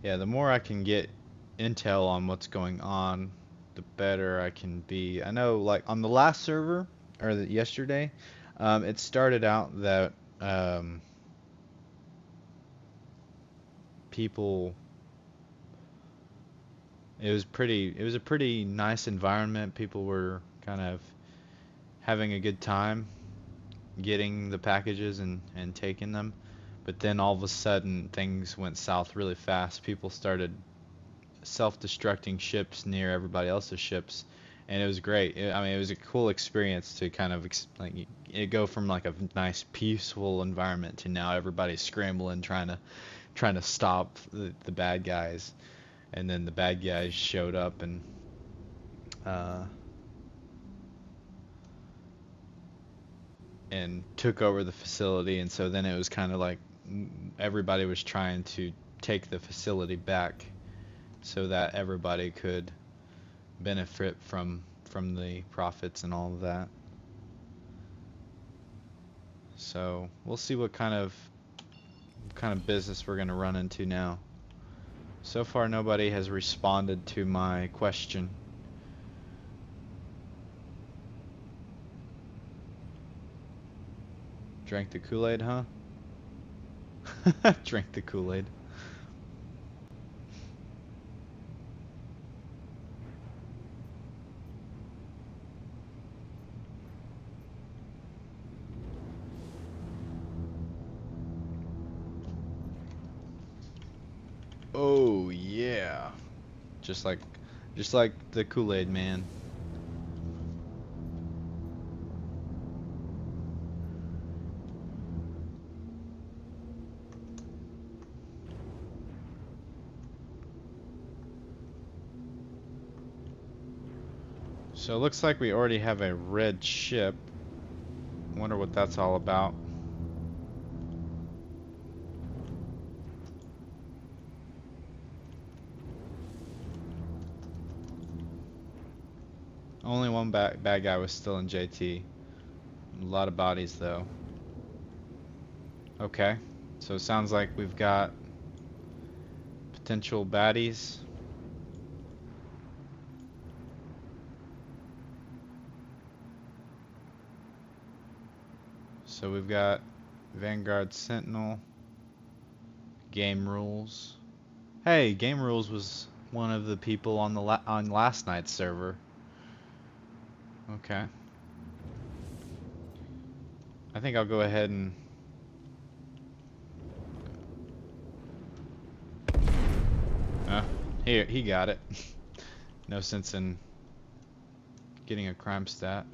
Yeah, the more I can get intel on what's going on, the better I can be. I know, like, on the last server, or yesterday, it started out that people, it was a pretty nice environment. People were kind of having a good time getting the packages and taking them. But then all of a sudden things went south really fast. People started self-destructing ships near everybody else's ships, and it was great. I mean, it was a cool experience to kind of like it go from like a nice peaceful environment to now everybody's scrambling trying to stop the bad guys, and then the bad guys showed up and took over the facility, and so then it was kind of like everybody was trying to take the facility back so that everybody could benefit from the profits and all of that. So we'll see what kind of business we're going to run into now. So far nobody has responded to my question. Drank the Kool-Aid, huh? Drank the Kool-Aid. Oh yeah. Just like the Kool-Aid man. So it looks like we already have a red ship. Wonder what that's all about. Only one bad guy was still in JT. A lot of bodies though. Okay. So it sounds like we've got potential baddies. So we've got Vanguard Sentinel, Game Rules. Hey, Game Rules was one of the people on the on last night's server. Okay. I think I'll go ahead and here he got it. No sense in getting a crime stat.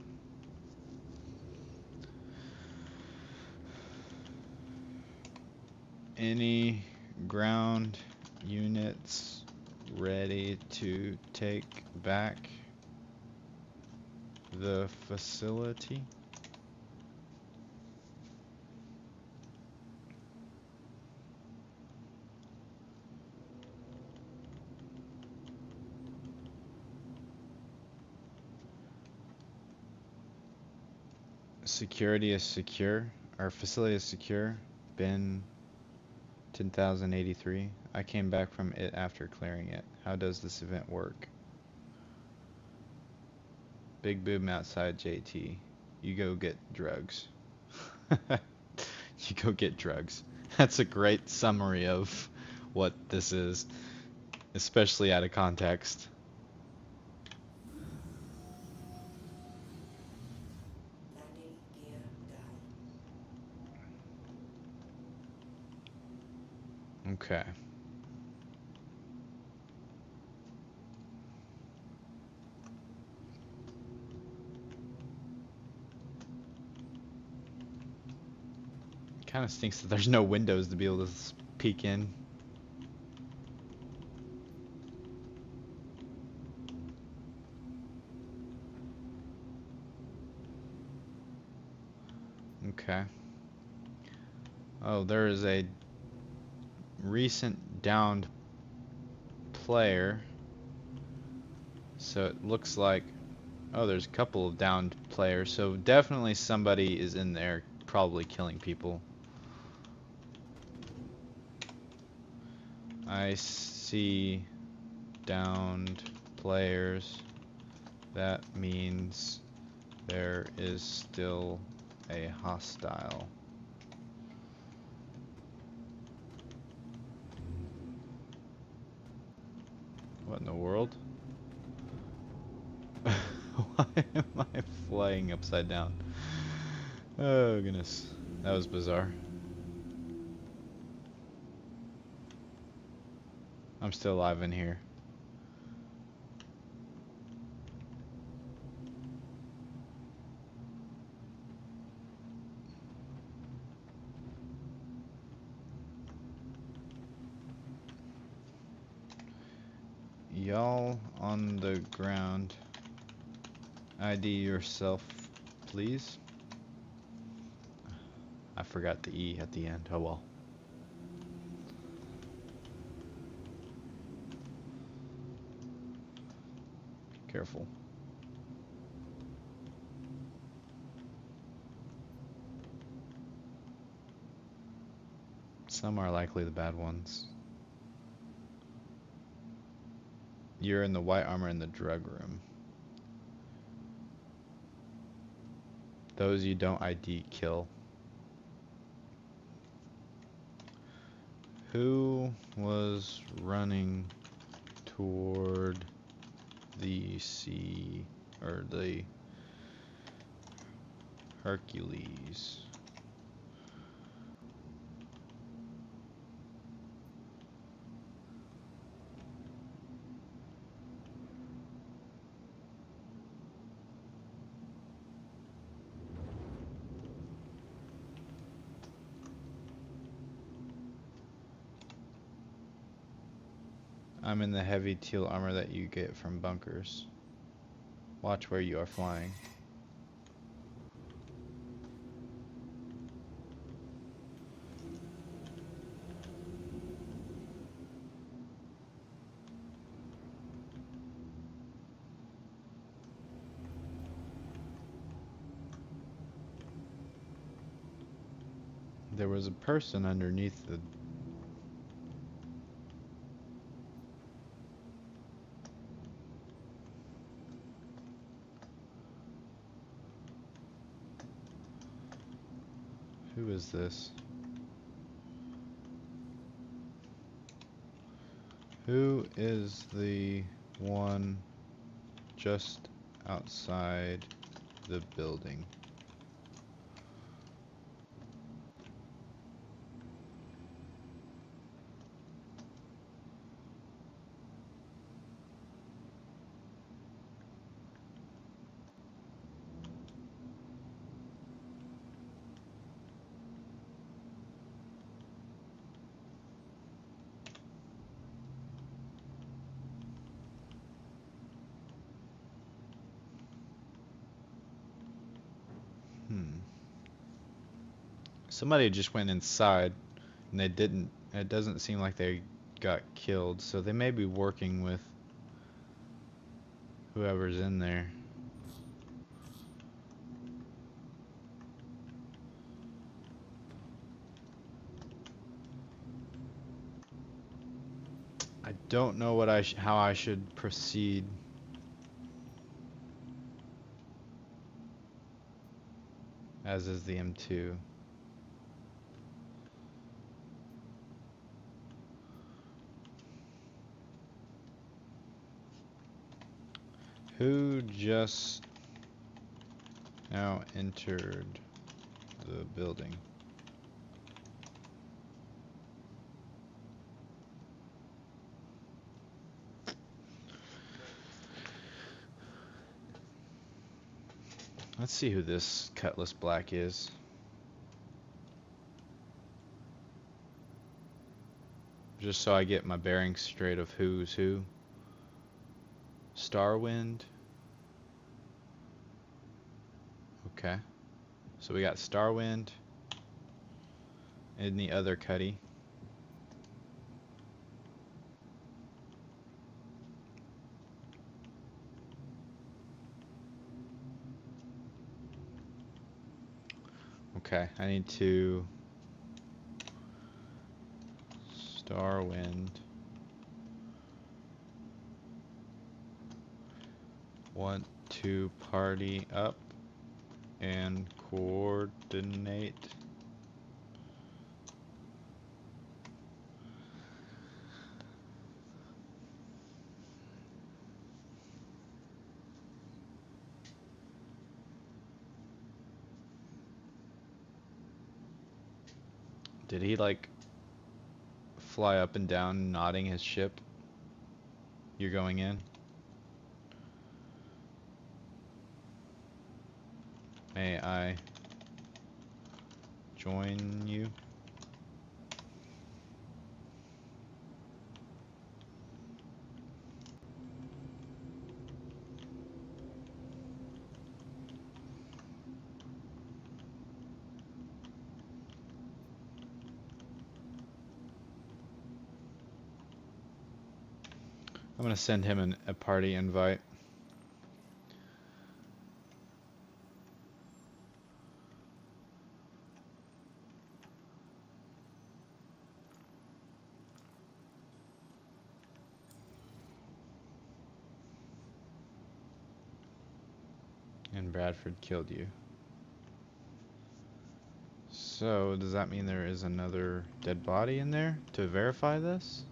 Any ground units ready to take back the facility? Security is secure. Our facility is secure. Bin 10,083. I came back from it after clearing it. How does this event work? Big boom outside JT. You go get drugs. You go get drugs. That's a great summary of what this is, especially out of context. Landing gear down. Okay. Kind of stinks that there's no windows to be able to peek in. Okay. Oh, there is a recent downed player. So it looks like, oh, there's a couple of downed players. So definitely somebody is in there probably killing people. I see downed players. That means there is still a hostile. What in the world? Why am I flying upside down? Oh goodness, that was bizarre. I'm still alive in here. Y'all on the ground, ID yourself, please. I forgot the E at the end. Oh well. Careful. Some are likely the bad ones. You're in the white armor in the drug room. Those you don't ID, kill. Who was running toward the sea, or the Hercules? I'm in the heavy teal armor that you get from bunkers. Watch where you are flying. there was a person underneath the... Who is this? Who is the one just outside the building? Somebody just went inside and they didn't, it doesn't seem like they got killed, so they may be working with whoever's in there. I don't know what how I should proceed. As is the M2. Who just now entered the building? Let's see who this Cutlass Black is. Just so I get my bearings straight of who's who. Starwind. Okay. So we got Starwind and the other Cuddy. Okay, I need to Starwind. Want to party up and coordinate. Did he like fly up and down nodding his ship? You're going in? May I join you? I'm gonna send him a party invite. And Bradford killed you. So, does that mean there is another dead body in there to verify this?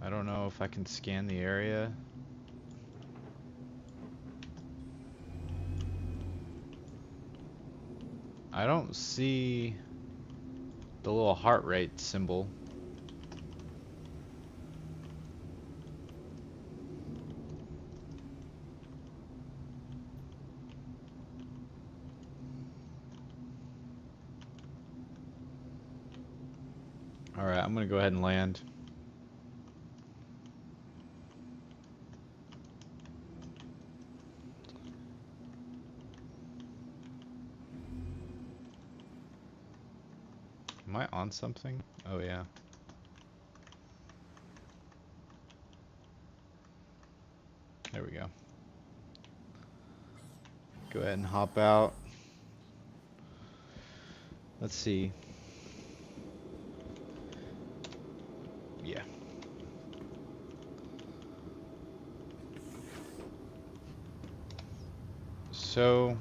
I don't know if I can scan the area. I don't see the little heart rate symbol. Alright, I'm gonna go ahead and land. Am I on something? Oh yeah. There we go. Go ahead and hop out. Let's see. Yeah. So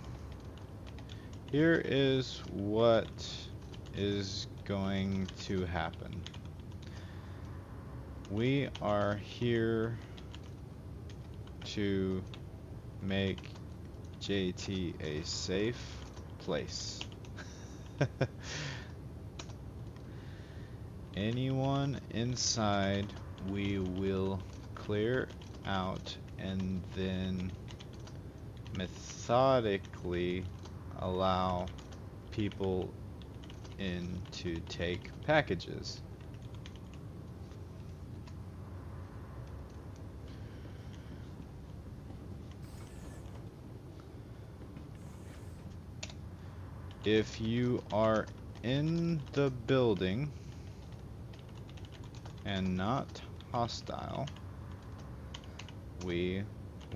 here is what is going to happen. We are here to make JT a safe place. Anyone inside we will clear out and then methodically allow people in to take packages. If you are in the building and not hostile, we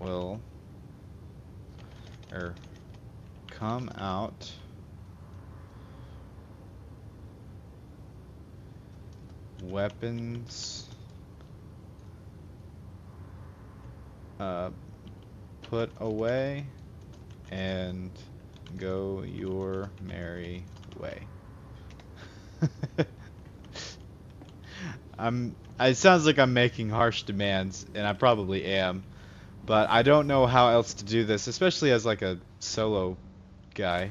will come out weapons put away and go your merry way. It sounds like I'm making harsh demands, and I probably am, but I don't know how else to do this, especially as like a solo guy.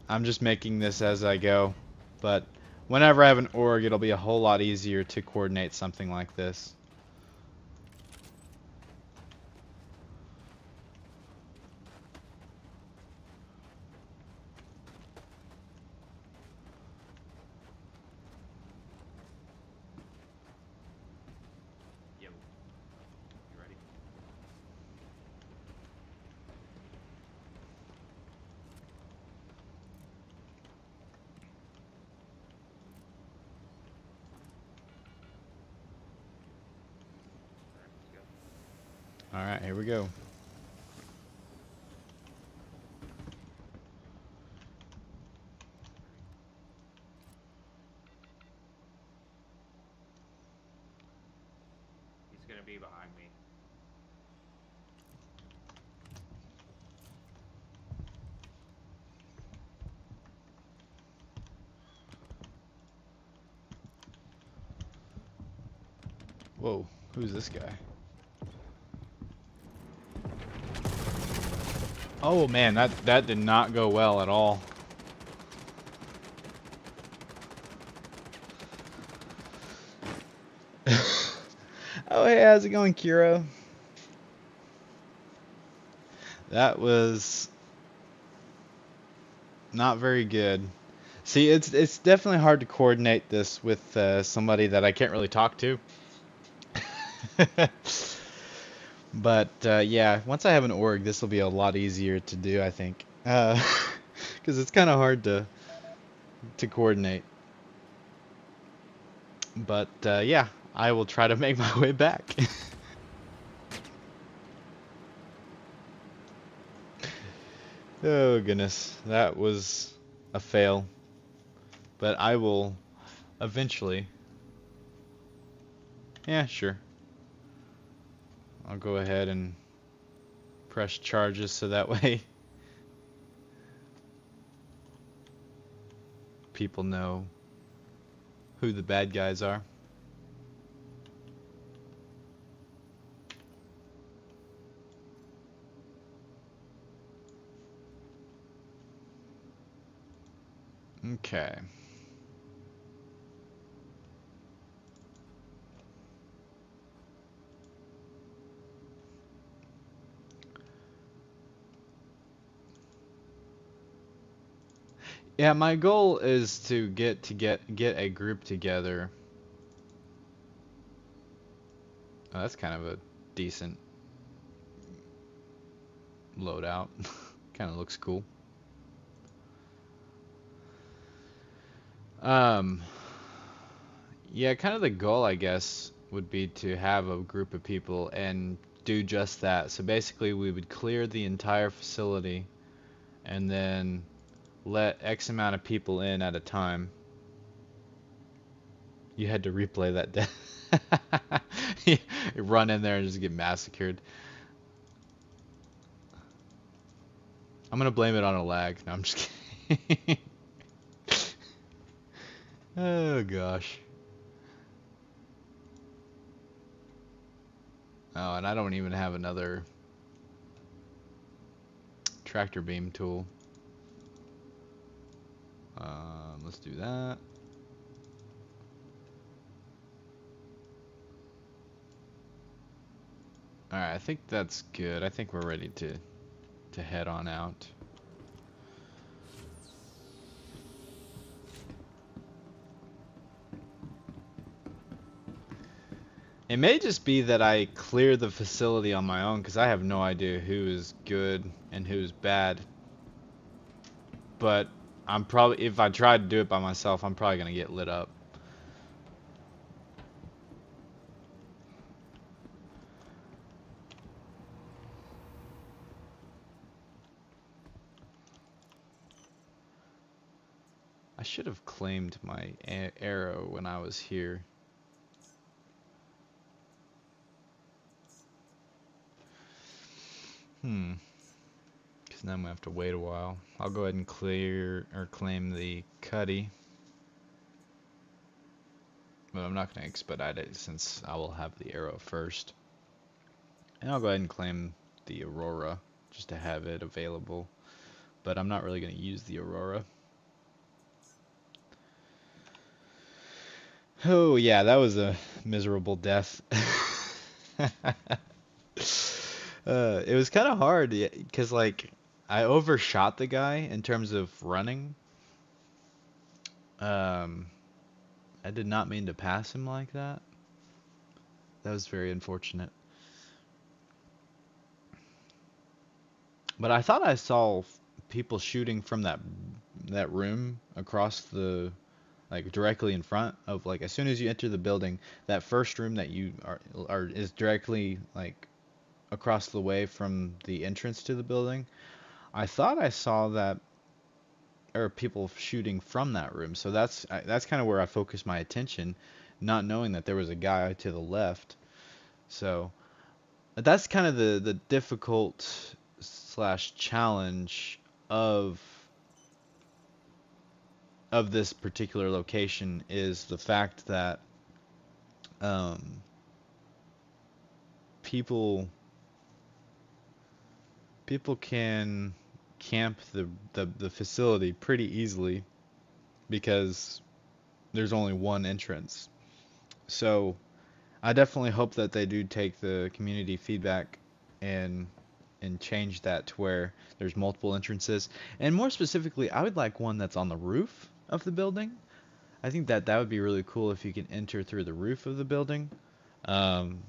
I'm just making this as I go, but whenever I have an org, it'll be a whole lot easier to coordinate something like this. Alright, here we go. He's gonna be behind me. Whoa, who's this guy? Oh man, that did not go well at all. Oh hey, how's it going, Kiro? That was not very good. See, it's definitely hard to coordinate this with somebody that I can't really talk to. But yeah, once I have an org, this will be a lot easier to do, I think, because it's kind of hard to coordinate. But yeah, I will try to make my way back. Oh goodness, that was a fail. But I will eventually. Yeah, sure. I'll go ahead and press charges so that way people know who the bad guys are. Okay. Yeah, my goal is to get a group together. Oh, that's kind of a decent loadout. Kind of looks cool. Yeah, kind of the goal, I guess, would be to have a group of people and do just that. So basically we would clear the entire facility and then let X amount of people in at a time. You had to replay that death. You run in there and just get massacred. I'm gonna blame it on a lag. No, I'm just kidding. Oh gosh. Oh, and I don't even have another tractor beam tool. Let's do that. Alright, I think that's good. I think we're ready to head on out. It may just be that I clear the facility on my own because I have no idea who is good and who's bad. But I'm probably, if I try to do it by myself, I'm probably gonna get lit up. I should have claimed my arrow when I was here. Because now I'm gonna have to wait a while. I'll go ahead and clear or claim the cuddy. But I'm not gonna expedite it since I will have the arrow first. And I'll go ahead and claim the Aurora just to have it available. But I'm not really gonna use the Aurora. Oh yeah, that was a miserable death. It was kind of hard because like I overshot the guy in terms of running. I did not mean to pass him like that. That was very unfortunate. But I thought I saw people shooting from that room across the, like directly in front of, like as soon as you enter the building, that first room that you are is directly like across the way from the entrance to the building. I thought I saw that, or people shooting from that room. So that's kind of where I focused my attention, not knowing that there was a guy to the left. So that's kind of the difficult slash challenge of this particular location, is the fact that um, people can camp the facility pretty easily because there's only one entrance. So I definitely hope that they do take the community feedback and change that to where there's multiple entrances. And more specifically, I would like one that's on the roof of the building. I think that would be really cool if you can enter through the roof of the building, um,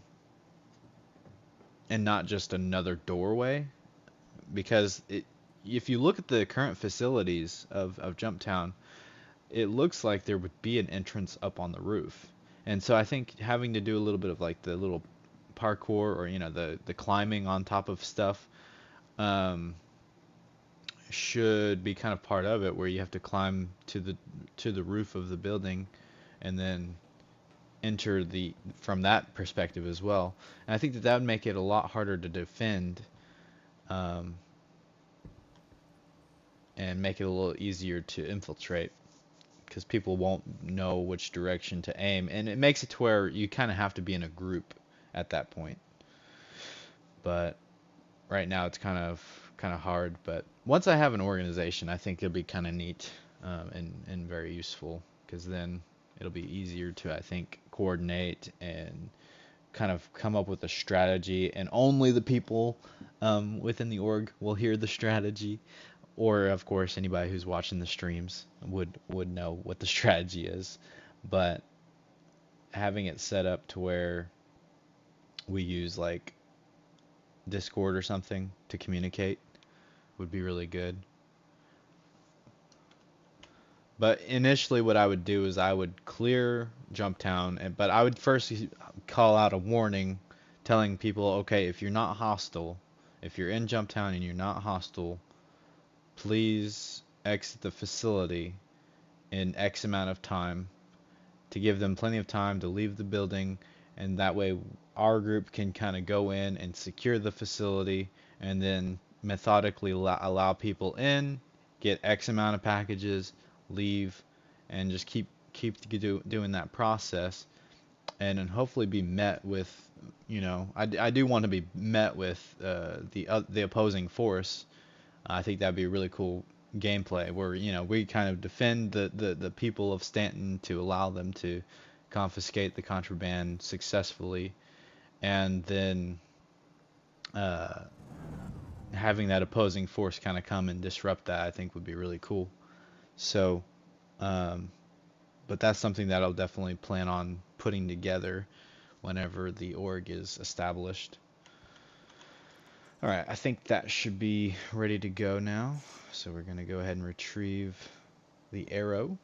and not just another doorway. Because if you look at the current facilities of Jumptown, it looks like there would be an entrance up on the roof. And so I think having to do a little bit of like the little parkour, or the climbing on top of stuff, um, should be kind of part of it, where you have to climb to the roof of the building and then enter from that perspective as well. And I think that would make it a lot harder to defend, um, and make it a little easier to infiltrate, because people won't know which direction to aim, and it makes it to where you kind of have to be in a group at that point. But right now it's kind of hard. But once I have an organization, I think it'll be kind of neat, and very useful, because then it'll be easier to, I think, coordinate and kind of come up with a strategy, and only the people within the org will hear the strategy. Or of course anybody who's watching the streams would know what the strategy is. But having it set up to where we use like Discord or something to communicate would be really good. But initially, what I would do is I would clear Jumptown, but I would first call out a warning telling people, okay, if you're not hostile, if you're in Jumptown and you're not hostile, please exit the facility in X amount of time, to give them plenty of time to leave the building, and that way our group can kind of go in and secure the facility and then methodically allow people in, get X amount of packages, leave, and just keep doing that process, and then hopefully be met with, I do want to be met with the opposing force. I think that'd be a really cool gameplay where, we kind of defend the people of Stanton to allow them to confiscate the contraband successfully, and then uh, having that opposing force kind of come and disrupt that, I think would be really cool. So, um, but that's something that I'll definitely plan on putting together whenever the org is established. Alright, I think that should be ready to go now. So we're going to go ahead and retrieve the arrow,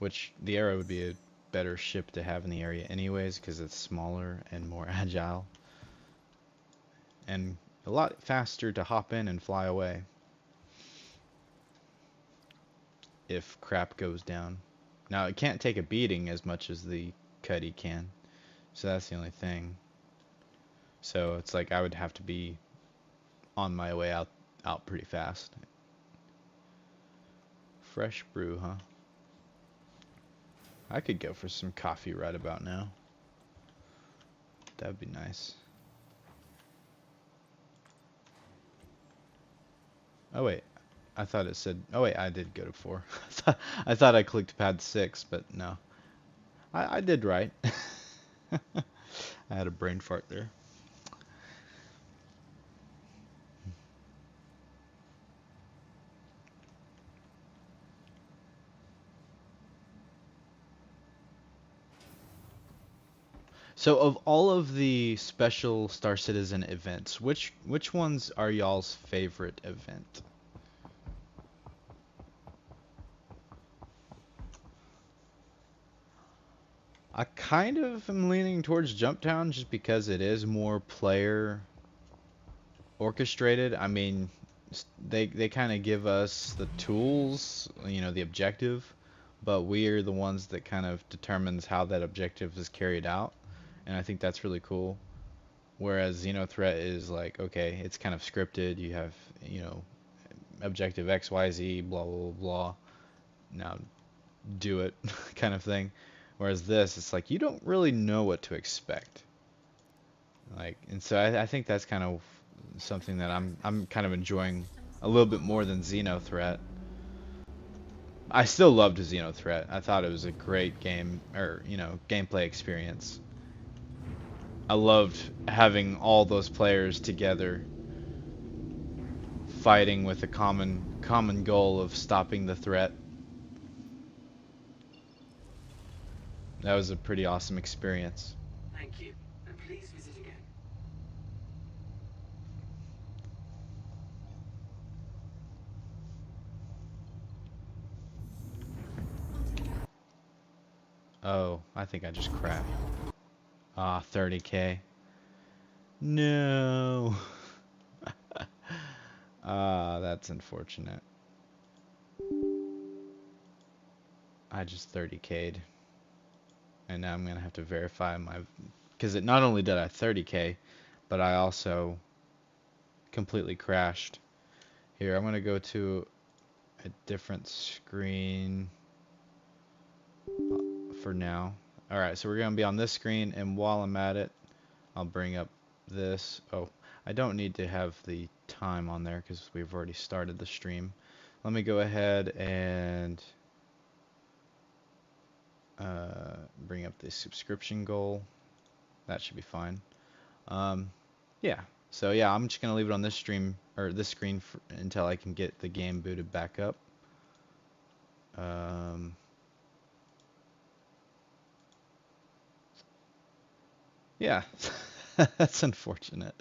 which the arrow would be a better ship to have in the area anyways, because it's smaller and more agile, and a lot faster to hop in and fly away if crap goes down. Now, it can't take a beating as much as the Cuddy can, so that's the only thing. So it's like I would have to be on my way out pretty fast. Fresh brew, huh? I could go for some coffee right about now. That'd be nice. Oh wait, I thought it said, oh wait, I did go to 4. I thought I clicked pad 6, but no. I did right. I had a brain fart there. So of all of the special Star Citizen events, which ones are y'all's favorite event? I kind of am leaning towards Jumptown just because it is more player orchestrated. I mean, they kind of give us the tools, the objective, but we're the ones that kind of determines how that objective is carried out, and I think that's really cool. Whereas Threat is like, okay, it's kind of scripted. You have, objective XYZ, blah blah blah. Now do it, kind of thing. Whereas this, it's like you don't really know what to expect. Like, and so I think that's kind of something that I'm kind of enjoying a little bit more than Xenothreat. I still loved Xenothreat. I thought it was a great game, or gameplay experience. I loved having all those players together, fighting with a common goal of stopping the threat. That was a pretty awesome experience. Thank you, and please visit again. Oh, I think I just crashed. Ah, 30K. No. Ah, that's unfortunate. I just 30K'd. And now I'm going to have to verify my... Because it not only did I 30K, but I also completely crashed. Here, I'm going to go to a different screen for now. Alright, so we're going to be on this screen, and while I'm at it, I'll bring up this. Oh, I don't need to have the time on there because we've already started the stream. Let me go ahead and bring up the subscription goal. That should be fine. Yeah. So yeah, I'm just gonna leave it on this stream or this screen until I can get the game booted back up. Yeah, that's unfortunate.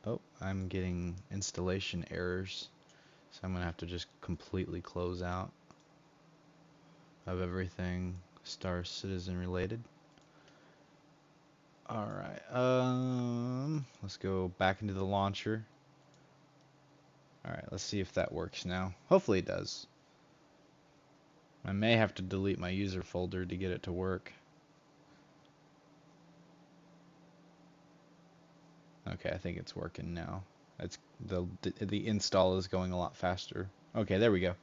Oh, I'm getting installation errors. So I'm gonna have to just completely close out of everything Star Citizen related. Alright, let's go back into the launcher. Alright, let's see if that works now. Hopefully it does. I may have to delete my user folder to get it to work. Okay, I think it's working now. It's the install is going a lot faster. Okay, there we go.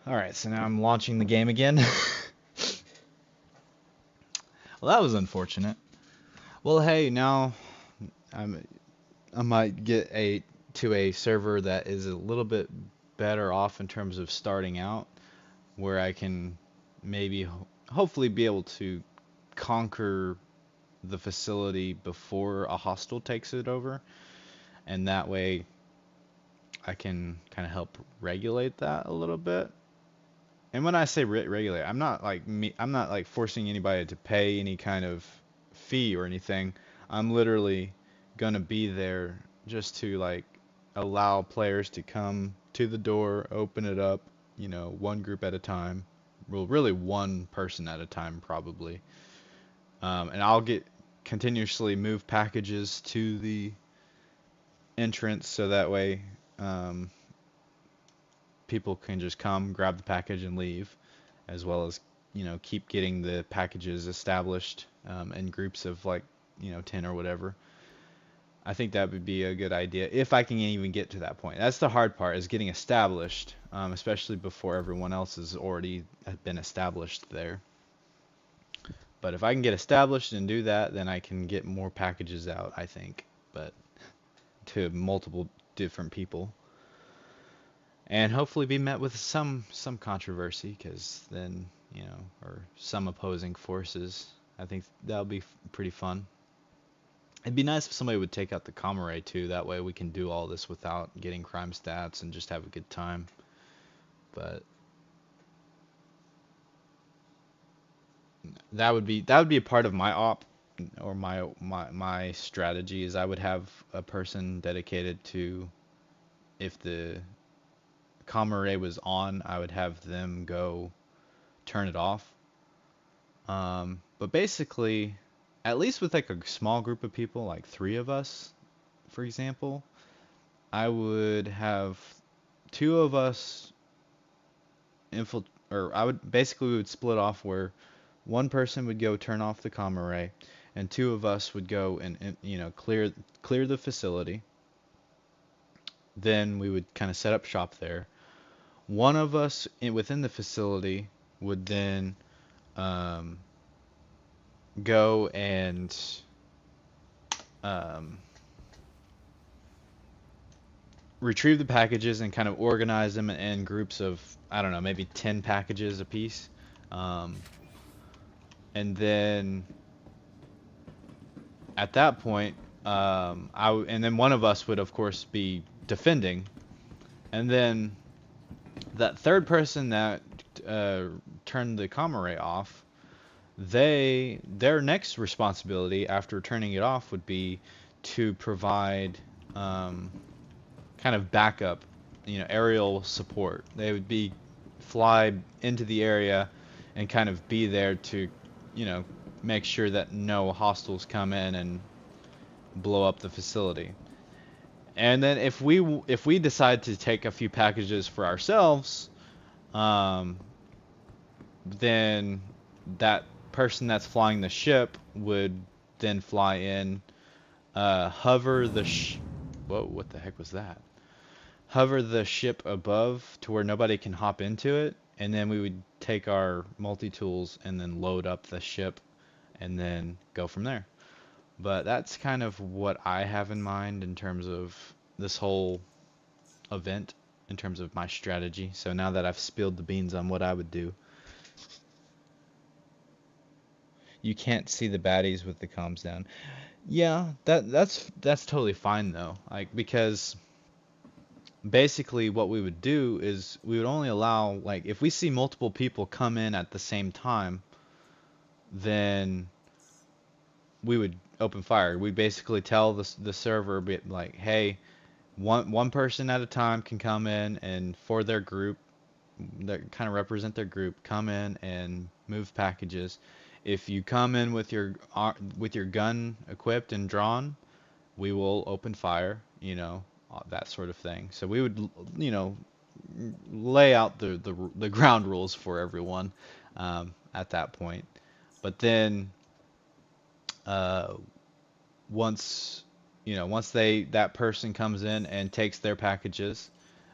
Alright, so now I'm launching the game again. Well, that was unfortunate. Well, hey, now I might get to a server that is a little bit better off in terms of starting out, where I can maybe hopefully be able to conquer the facility before a hostile takes it over, and that way I can kind of help regulate that a little bit. And when I say regulate, I'm not like forcing anybody to pay any kind of fee or anything. I'm literally gonna be there just to like allow players to come to the door, open it up, one group at a time. Well, really one person at a time probably. And I'll continuously move packages to the entrance so that way people can just come, grab the package, and leave, as well as keep getting the packages established in groups of like 10 or whatever. I think that would be a good idea if I can even get to that point. That's the hard part, is getting established, especially before everyone else has already been established there. But if I can get established and do that, then I can get more packages out, I think, but to multiple different people. And hopefully be met with some controversy, because then, or some opposing forces. I think that'll be pretty fun. It'd be nice if somebody would take out the comm array too. That way we can do all this without getting crime stats and just have a good time. But that would be a part of my op, or my strategy, is I would have a person dedicated to, if the comm array was on, I would have them go turn it off. But basically, at least with like a small group of people, like 3 of us, for example, I would have 2 of us or I would basically, we would split off where one person would go turn off the comm array, and 2 of us would go and clear the facility. Then we would kind of set up shop there. One of us within the facility would then go and retrieve the packages and kind of organize them in groups of, I don't know, maybe 10 packages a piece. And then at that point, and then one of us would of course be defending, and then that third person that turned the comm array off, their next responsibility after turning it off would be to provide kind of backup, aerial support. They would fly into the area and kind of be there to, make sure that no hostiles come in and blow up the facility. And then if we decide to take a few packages for ourselves, then that person that's flying the ship would then fly in, hover the whoa, what the heck was that? Hover the ship above to where nobody can hop into it, and then we would take our multi-tools and then load up the ship and then go from there. But that's kind of what I have in mind in terms of this whole event, in terms of my strategy. So now that I've spilled the beans on what I would do. You can't see the baddies with the comms down. Yeah, that's totally fine though. Like, because basically what we would do is we would only allow, like, if we see multiple people come in at the same time, then we would open fire. We basically tell the server, like, hey, one person at a time can come in, and for their group, that kind of represent their group, come in and move packages. If you come in with your gun equipped and drawn, we will open fire, that sort of thing. So we would, lay out the ground rules for everyone at that point. But then uh, once that person comes in and takes their packages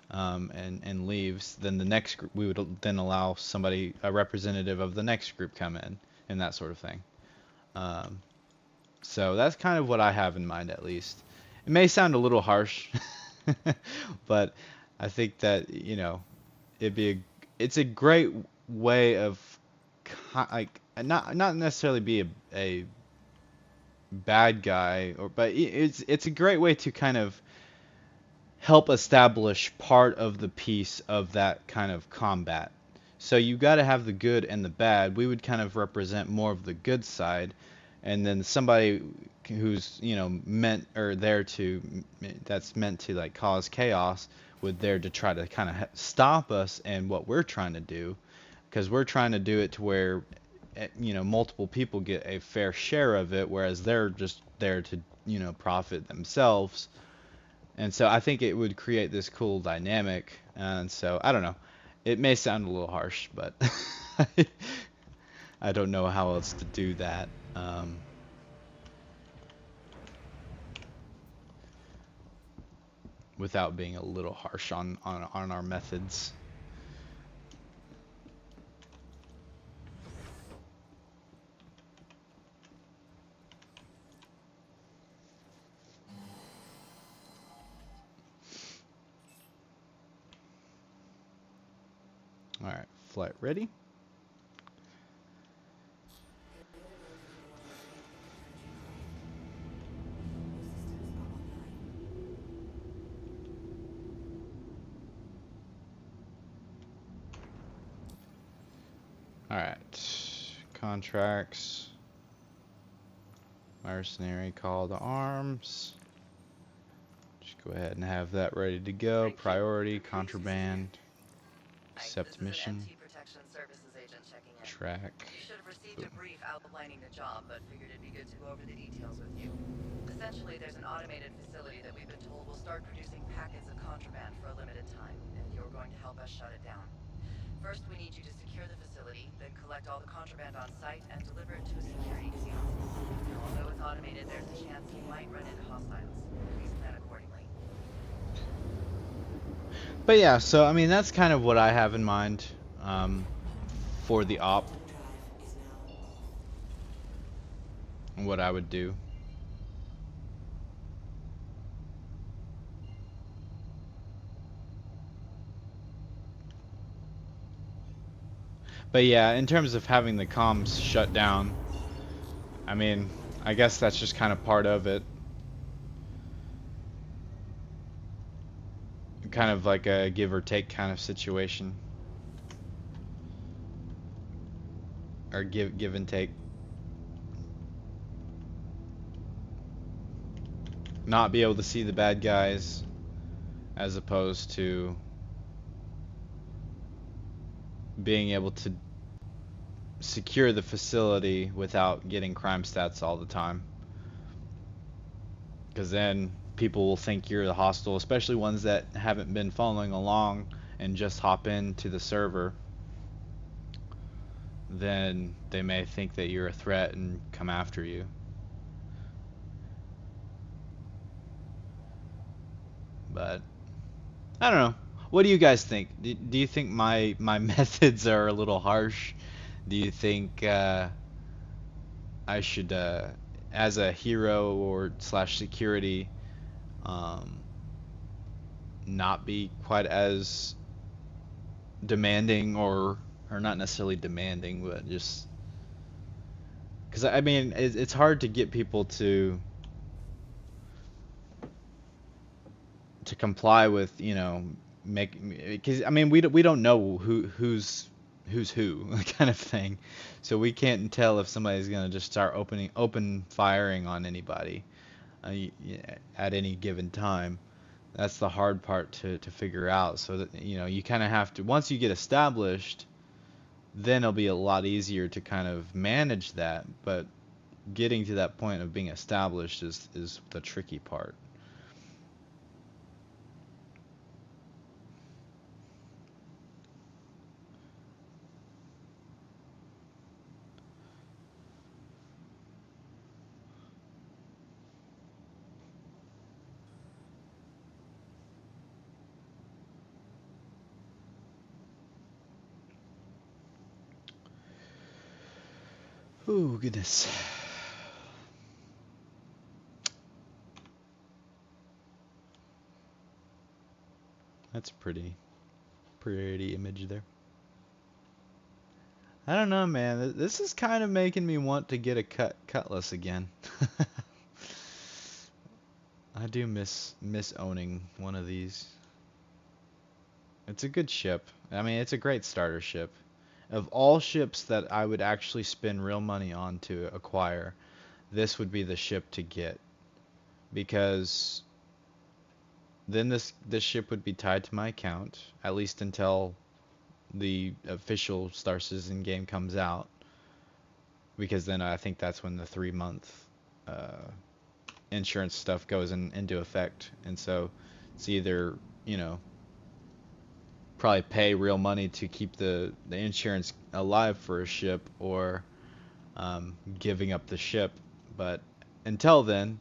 and leaves, then we would then allow a representative of the next group come in and that sort of thing. Um, so that's kind of what I have in mind, at least. It may sound a little harsh, but I think that it'd be it's a great way of like not necessarily be a bad guy, but it's a great way to kind of help establish part of the piece of that kind of combat. So you got to have the good and the bad. We would kind of represent more of the good side, and then somebody who's meant or there to that's meant to like cause chaos would there to try to kind of stop us and what we're trying to do, because we're trying to do it to where multiple people get a fair share of it, whereas they're just there to profit themselves. And so I think it would create this cool dynamic. And so I don't know. It may sound a little harsh, but I don't know how else to do that. Without being a little harsh on our methods. Alright, flight ready. Alright, contracts, Mercenary, call to arms. Just go ahead and have that ready to go. Priority, Contraband, accept mission, track. You should have received a brief outlining the job, but figured it'd be good to go over the details with you. Essentially, there's an automated facility that we've been told will start producing packets of contraband for a limited time, and you're going to help us shut it down. First, we need you to secure the facility, then collect all the contraband on site and deliver it to a security kiosk. Now, although it's automated, there's a chance you might run into hostiles. Please plan accordingly. But yeah, so I mean that's kind of what I have in mind for the op. And what I would do. But yeah, in terms of having the comms shut down, I mean, I guess that's just kind of part of it. Kind of like a give or take kind of situation. Or give and take. Not be able to see the bad guys as opposed to being able to secure the facility without getting crime stats all the time. Because then people will think you're the hostile, especially ones that haven't been following along and just hop into the server. Then they may think that you're a threat and come after you. But I don't know. What do you guys think? Do you think my methods are a little harsh? Do you think I should, as a hero or slash security, not be quite as demanding, or not necessarily demanding, but just because I mean it's hard to get people to comply with, make, because I mean we don't know who's who's who kind of thing. So we can't tell if somebody's gonna just start open firing on anybody at any given time. That's the hard part to figure out. So that you kind of have to, once you get established, then it'll be a lot easier to kind of manage that. But getting to that point of being established is the tricky part. Oh goodness. That's pretty image there. I don't know, man. This is kind of making me want to get a cutlass again. I do miss owning one of these. It's a good ship. I mean, it's a great starter ship. Of all ships that I would actually spend real money on to acquire, this would be the ship to get, because then this ship would be tied to my account at least until the official Star Citizen game comes out, because then I think that's when the 3-month insurance stuff goes into effect. And so it's either, probably pay real money to keep the insurance alive for a ship, or giving up the ship. But until then,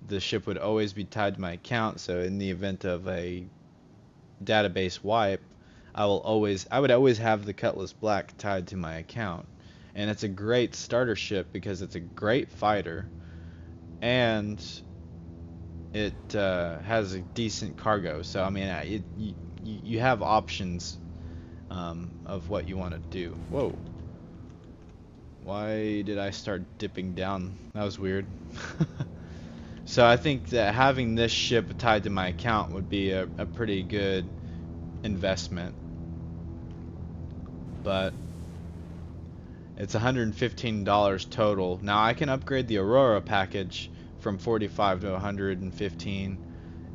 the ship would always be tied to my account. So in the event of a database wipe, I would always have the Cutlass Black tied to my account. And it's a great starter ship because it's a great fighter, and it has a decent cargo. So I mean, you have options of what you want to do. Whoa. Why did I start dipping down? That was weird. So I think that having this ship tied to my account would be a pretty good investment. But it's $115 total. Now I can upgrade the Aurora package from 45 to 115,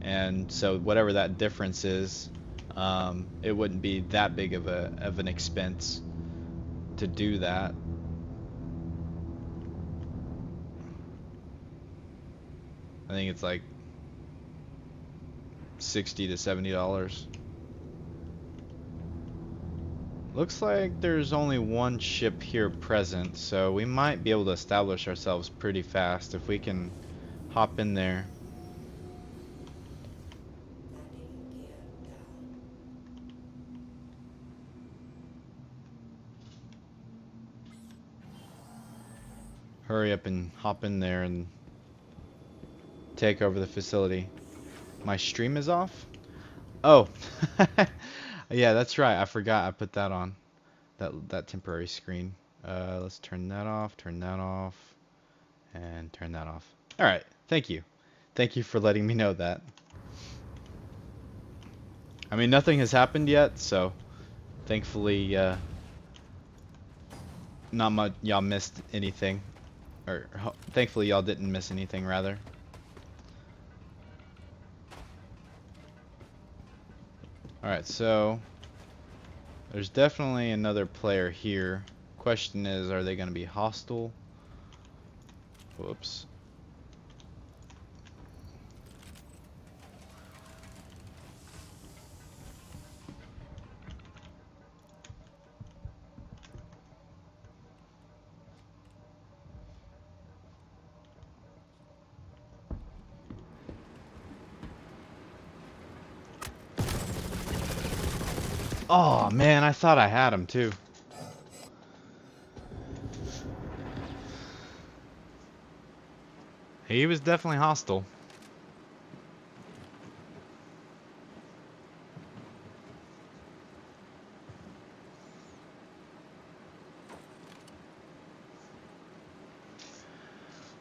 and so whatever that difference is, it wouldn't be that big of an expense to do that. I think it's like $60 to $70. Looks like there's only one ship here present, so we might be able to establish ourselves pretty fast if we can hop in there. Hurry up and hop in there and take over the facility. My stream is off? Oh. Yeah, that's right. I forgot I put that on. That temporary screen. Let's turn that off, and turn that off. Alright, thank you. Thank you for letting me know that. I mean, nothing has happened yet, so thankfully, not much y'all missed anything. Or thankfully y'all didn't miss anything, rather. Alright, so there's definitely another player here. Question is, are they going to be hostile? Whoops. Oh man, I thought I had him too. He was definitely hostile.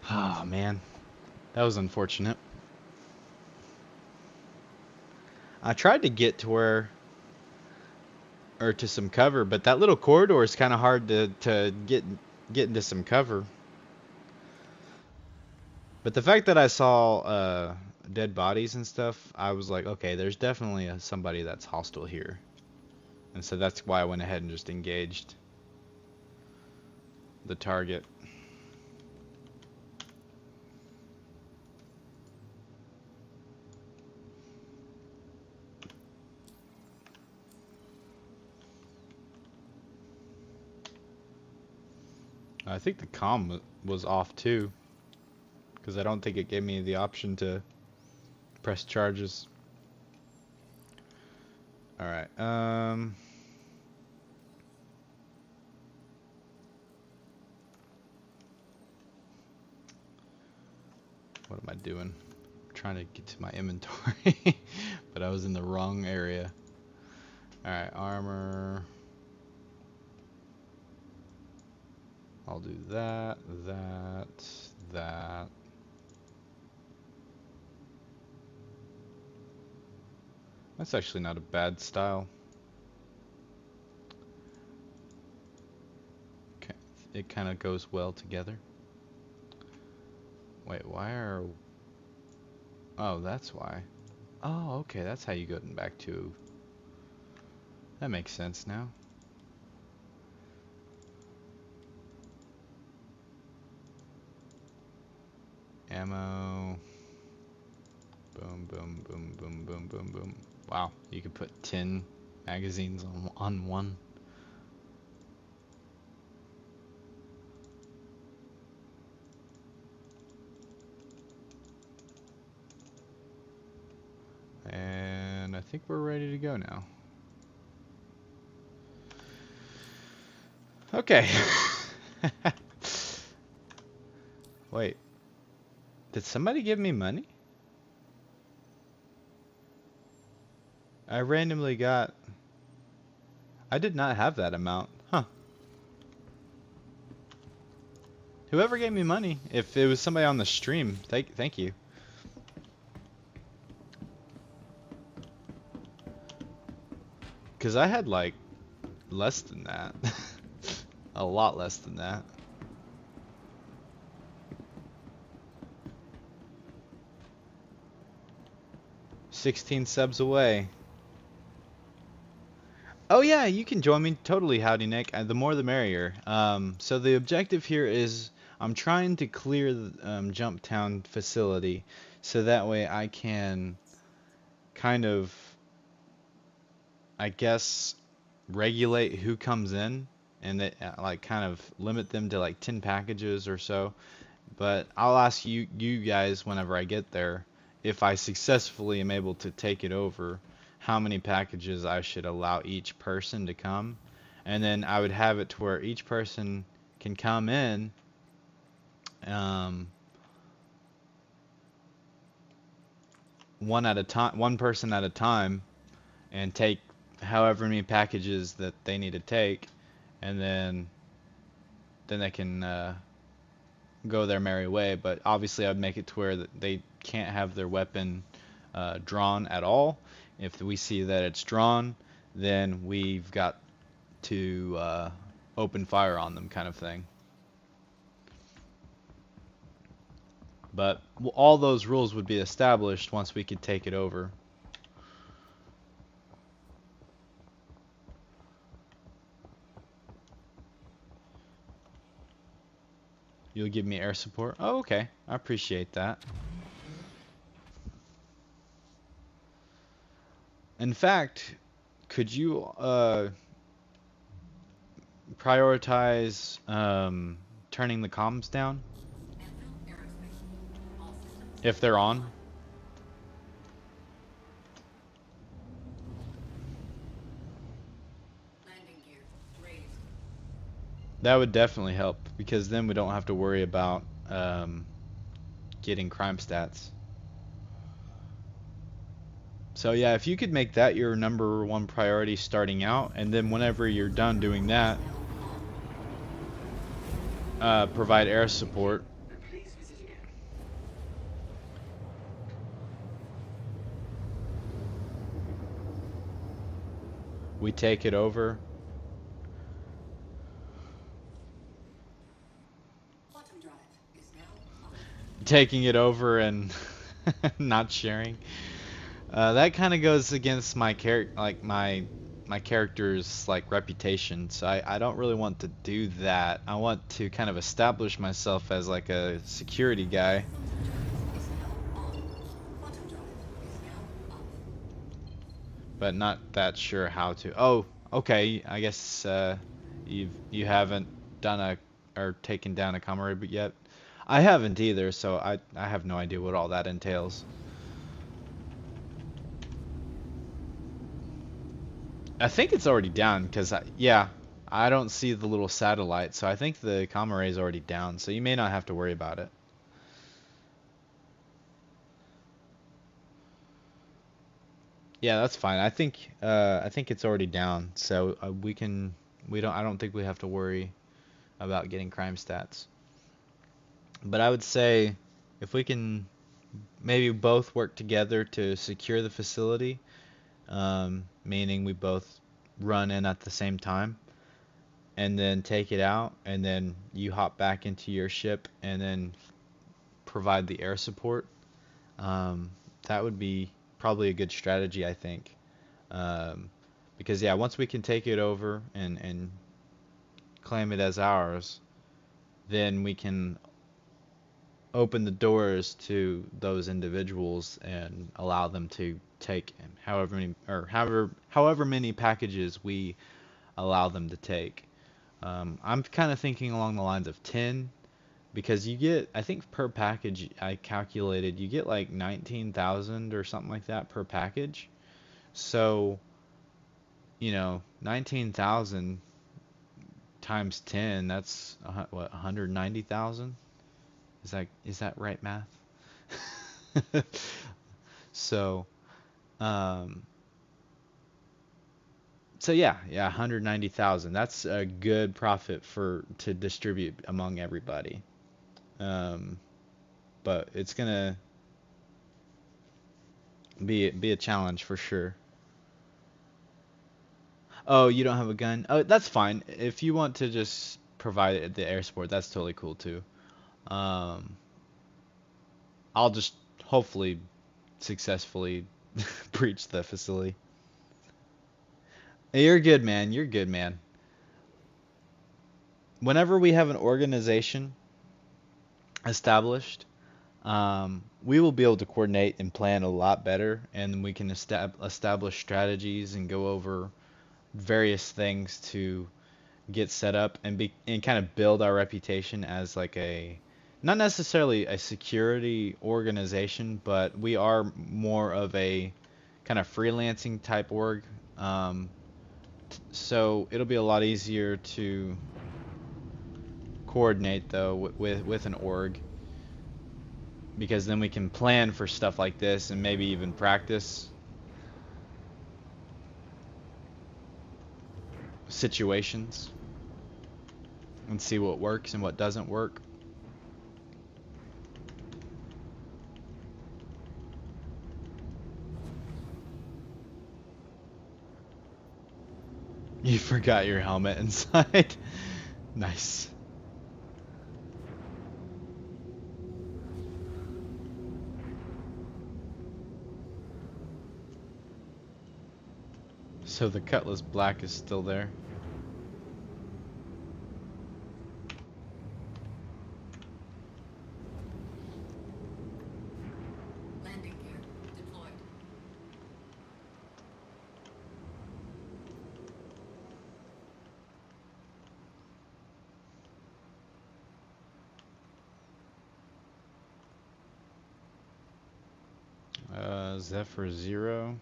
Oh man, that was unfortunate. I tried to get to where or to some cover, but that little corridor is kind of hard to get into some cover. But the fact that I saw dead bodies and stuff, I was like, okay, there's definitely somebody that's hostile here. And so that's why I went ahead and just engaged the target. I think the comm was off too, because I don't think it gave me the option to press charges. Alright, what am I doing? I'm trying to get to my inventory, but I was in the wrong area. Alright, armor. I'll do that. That's actually not a bad style. Okay, it kind of goes well together. Wait, why are... Oh, that's why. Oh, okay, that's how you go back to... That makes sense now. Ammo. Boom, boom, boom, boom, boom, boom, boom. Wow, you could put 10 magazines on one. And I think we're ready to go now. Okay. Wait. Did somebody give me money? I randomly got... I did not have that amount. Huh. Whoever gave me money, if it was somebody on the stream, thank you. Because I had like less than that. A lot less than that. $16 subs away. Oh yeah, you can join me. Totally, howdy Nick. The more the merrier. So the objective here is I'm trying to clear the Jumptown facility so that way I can kind of, I guess, regulate who comes in and that, like kind of limit them to like 10 packages or so. But I'll ask you guys whenever I get there, if I successfully am able to take it over, how many packages I should allow each person to come. And then I would have it to where each person can come in one person at a time, and take however many packages that they need to take, and then they can go their merry way. But obviously I'd make it to where that they can't have their weapon drawn at all. If we see that it's drawn, then we've got to open fire on them, kind of thing. But all those rules would be established once we could take it over. You'll give me air support? Oh, okay. I appreciate that. In fact, could you prioritize turning the comms down? If they're on? That would definitely help, because then we don't have to worry about getting crime stats. So yeah, if you could make that your #1 priority starting out, and then whenever you're done doing that, provide air support. we take it over. Quantum drive is now on. Taking it over and not sharing. That kind of goes against my my character's like reputation. So I don't really want to do that. I want to kind of establish myself as like a security guy. Is now on. Quantum drive is now off. But not that sure how to. Oh, okay. I guess you haven't done a or taken down a comrade yet. I haven't either, so I have no idea what all that entails. I think it's already down because yeah, I don't see the little satellite, so I think the comm array is already down. So you may not have to worry about it. Yeah, that's fine. I think it's already down, so I don't think we have to worry about getting crime stats. But I would say if we can maybe both work together to secure the facility, meaning we both run in at the same time and then take it out, and then you hop back into your ship and then provide the air support. That would be probably a good strategy, I think. Um, because yeah, once we can take it over and claim it as ours, then we can open the doors to those individuals and allow them to take however many packages we allow them to take. I'm kind of thinking along the lines of 10 because you get, I think per package I calculated you get like 19,000 or something like that per package. So, 19,000 times 10, that's what, 190,000? Is that right math? So, um, so yeah, 190,000. That's a good profit to distribute among everybody. Um, but it's gonna be a challenge for sure. Oh, you don't have a gun? Oh, that's fine. If you want to just provide the air support, that's totally cool too. Um, I'll just hopefully successfully breach the facility. You're good, man. You're good, man. Whenever we have an organization established, we will be able to coordinate and plan a lot better, and we can establish strategies and go over various things to get set up and kind of build our reputation as like a not necessarily a security organization, but we are more of a kind of freelancing type org. Um, so it'll be a lot easier to coordinate though with an org because then we can plan for stuff like this and maybe even practice situations and see what works and what doesn't work. You forgot your helmet inside. Nice. So the Cutlass Black is still there. Landing gear deployed. Zephyr 0.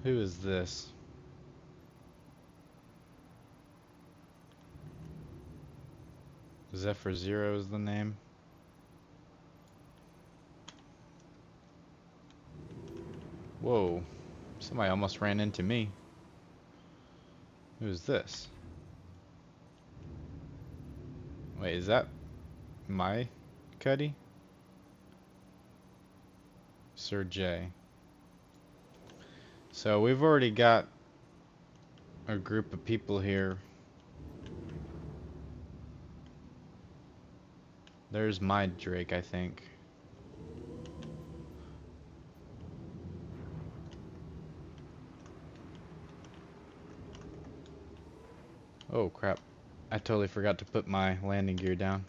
Who is this? Zephyr 0 is the name. Whoa. Somebody almost ran into me. Who is this? Wait, is that my Cuddy? Sir J. So we've already got a group of people here. There's my Drake, I think. Oh crap. I totally forgot to put my landing gear down.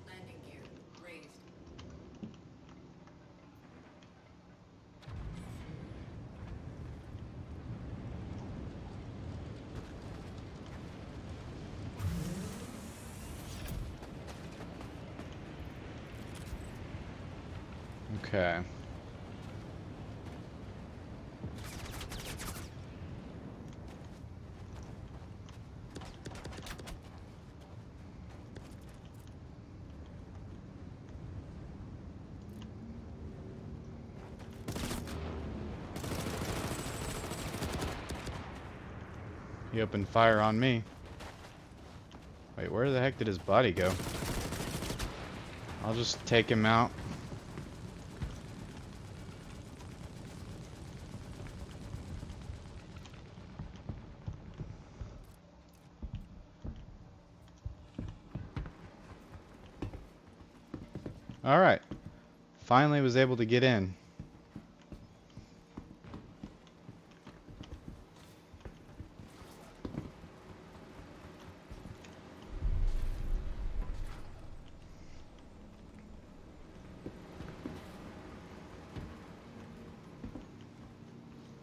Landing gear raised. Okay. He opened fire on me. Wait, where the heck did his body go? I'll just take him out. Alright. Finally was able to get in.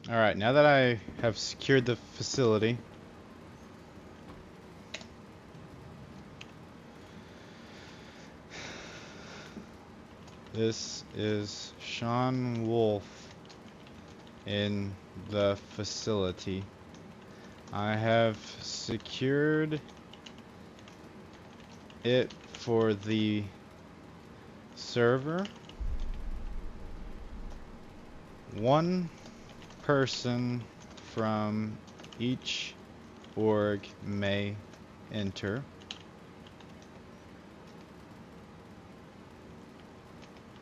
Alright, now that I have secured the facility, this is Sean Wolf in the facility. I have secured it for the server. One person from each org may enter.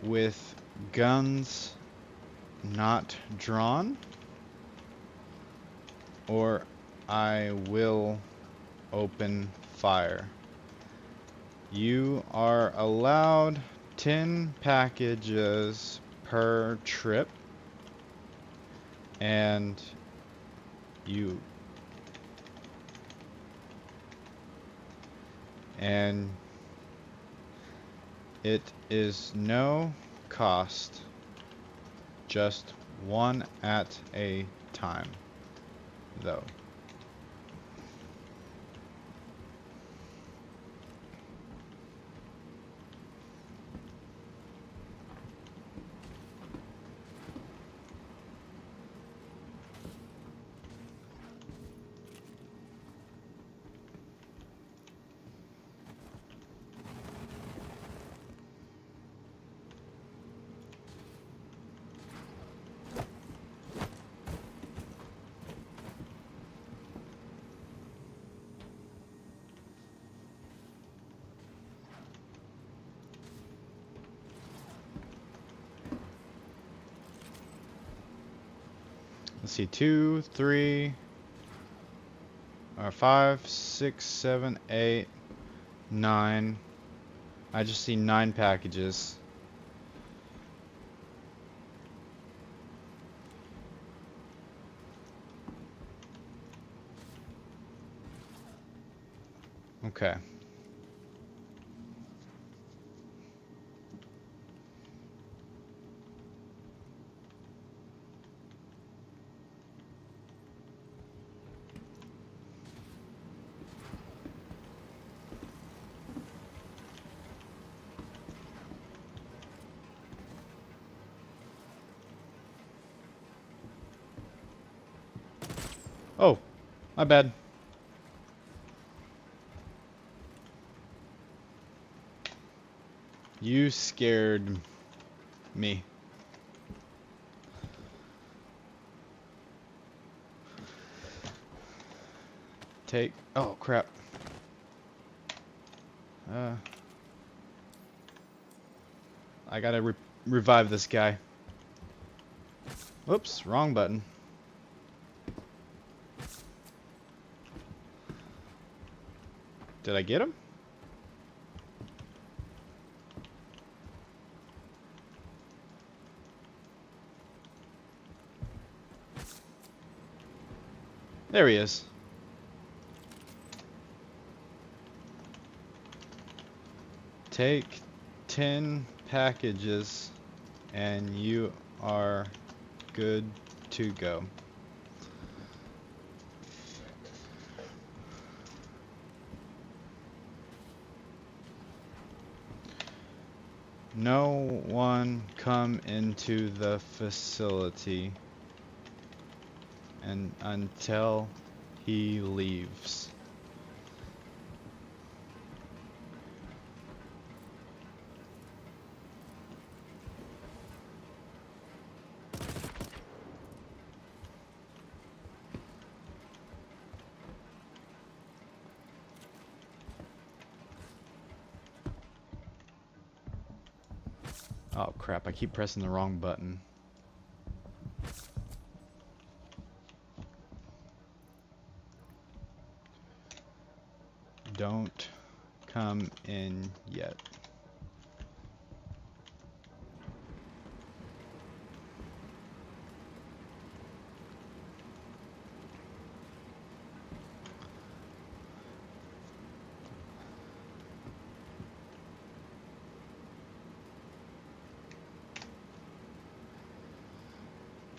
With guns not drawn, or I will open fire. You are allowed 10 packages per trip, and it is no cost, just one at a time, though. Let's see, 2, 3, 5, 6, 7, 8, 9. I just see 9 packages. Okay. Oh, my bad. You scared me. Oh crap. I gotta revive this guy. Whoops, wrong button. Did I get him? There he is. Take 10 packages and you are good to go. No one come into the facility and until he leaves. Oh crap, I keep pressing the wrong button. Don't come in yet.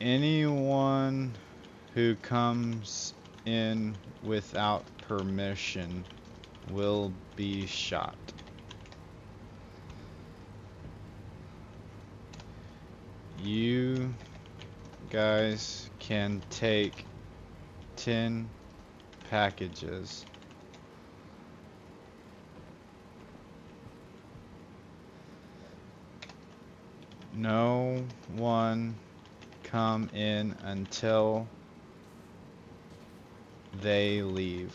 Anyone who comes in without permission will be shot. You guys can take 10 packages. No one come in until they leave.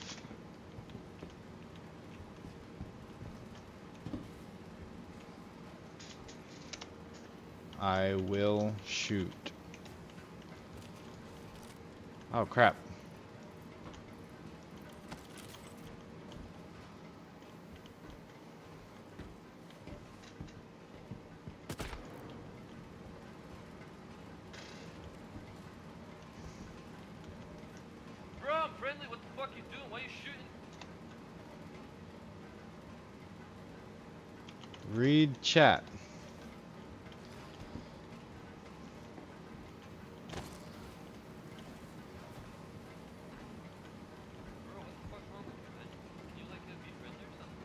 I will shoot. Oh crap. Bro, I'm friendly. What the fuck you doing? Why you shooting? Read chat. Bro, what the fuck's wrong with you, man? Can you like be friendly or something?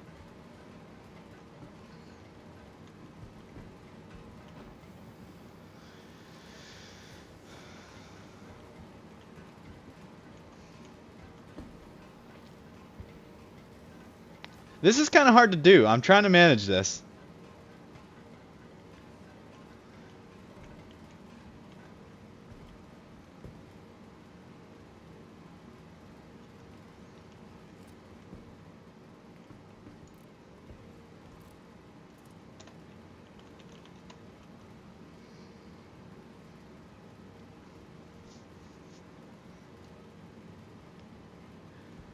This is kind of hard to do. I'm trying to manage this.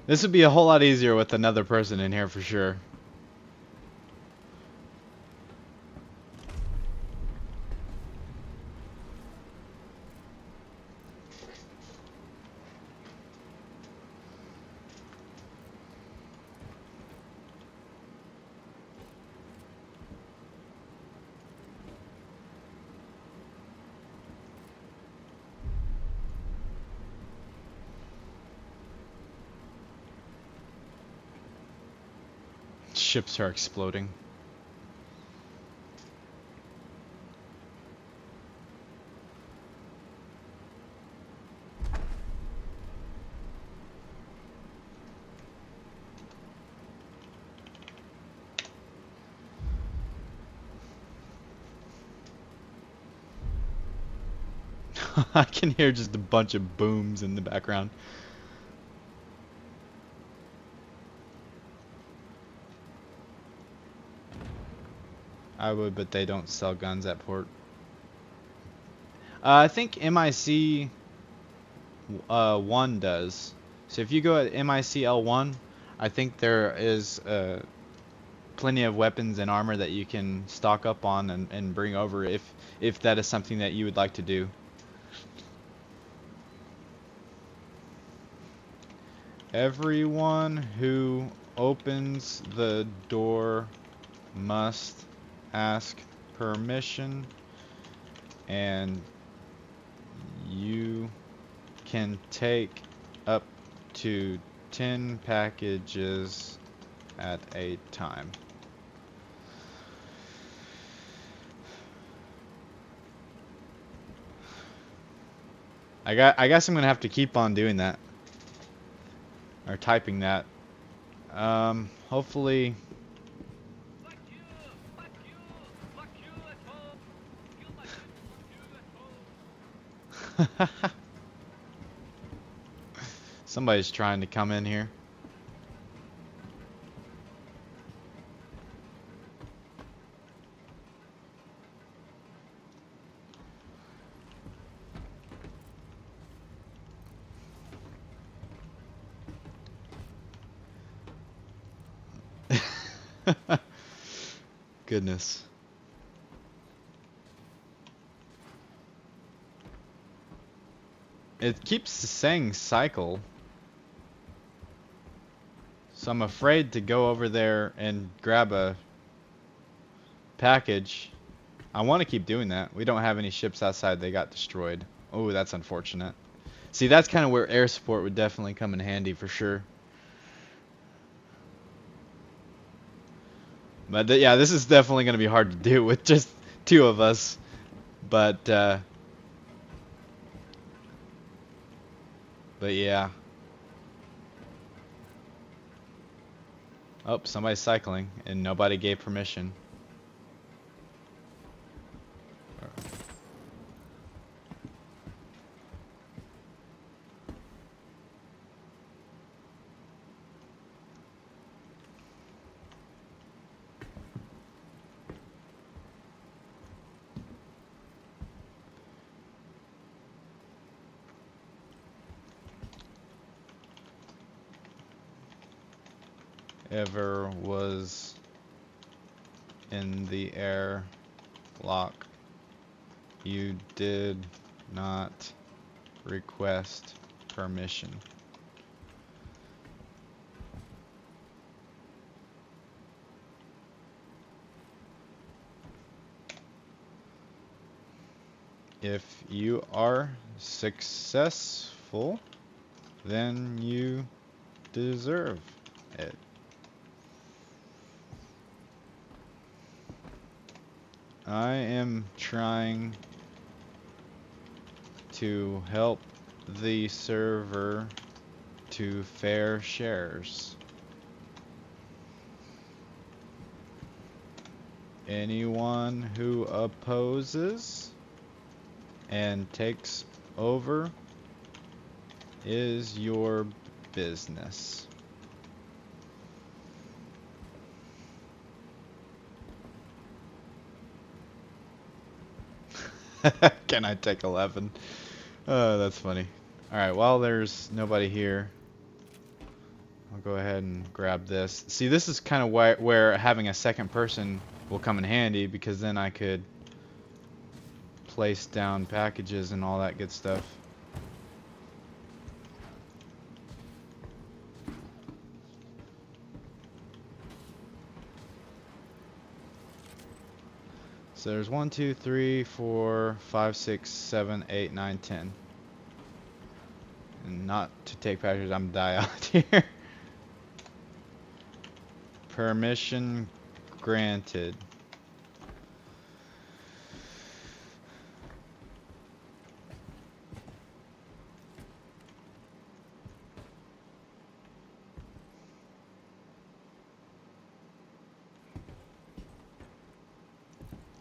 This would be a whole lot easier with another person in here for sure. Ships are exploding. I can hear just a bunch of booms in the background. I would, but they don't sell guns at port. I think MIC 1 does. So if you go at MICL1, I think there is plenty of weapons and armor that you can stock up on and bring over if that is something that you would like to do. Everyone who opens the door must ask permission, and you can take up to 10 packages at a time. I guess I'm gonna have to keep on doing that. Or typing that. Hopefully. Fuck you! Fuck you! Fuck you at home! Kill my people! Fuck you at home! Somebody's trying to come in here. Goodness. It keeps saying cycle. So I'm afraid to go over there and grab a package. I want to keep doing that. We don't have any ships outside. They got destroyed. Oh, that's unfortunate. See, that's kind of where air support would definitely come in handy for sure. But yeah, this is definitely going to be hard to do with just 2 of us. But yeah. Oh, somebody's cycling and nobody gave permission. Ever was in the air lock, you did not request permission. If you are successful, then you deserve it. I am trying to help the server to fair shares. Anyone who opposes and takes over is your business. Can I take 11? Oh, that's funny. Alright, while there's nobody here, I'll go ahead and grab this. See, this is kind of where having a second person will come in handy, because then I could place down packages and all that good stuff. So there's 1, 2, 3, 4, 5, 6, 7, 8, 9, 10. And not to take packages, I'm die out here. Permission granted.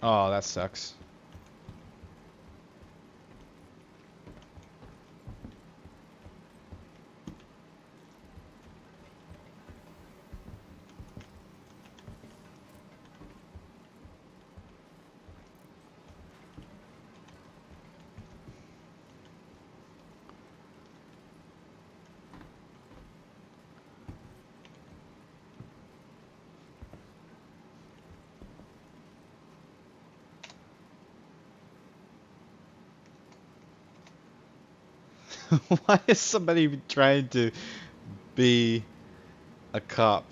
Oh, that sucks. Why is somebody trying to be a cop?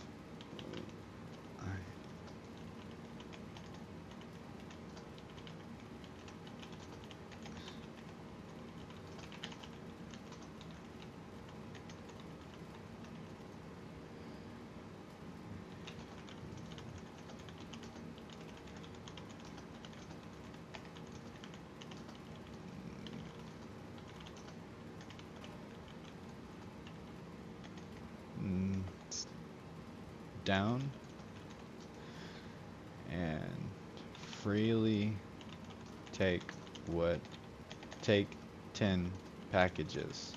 It's down and freely take what take 10 packages.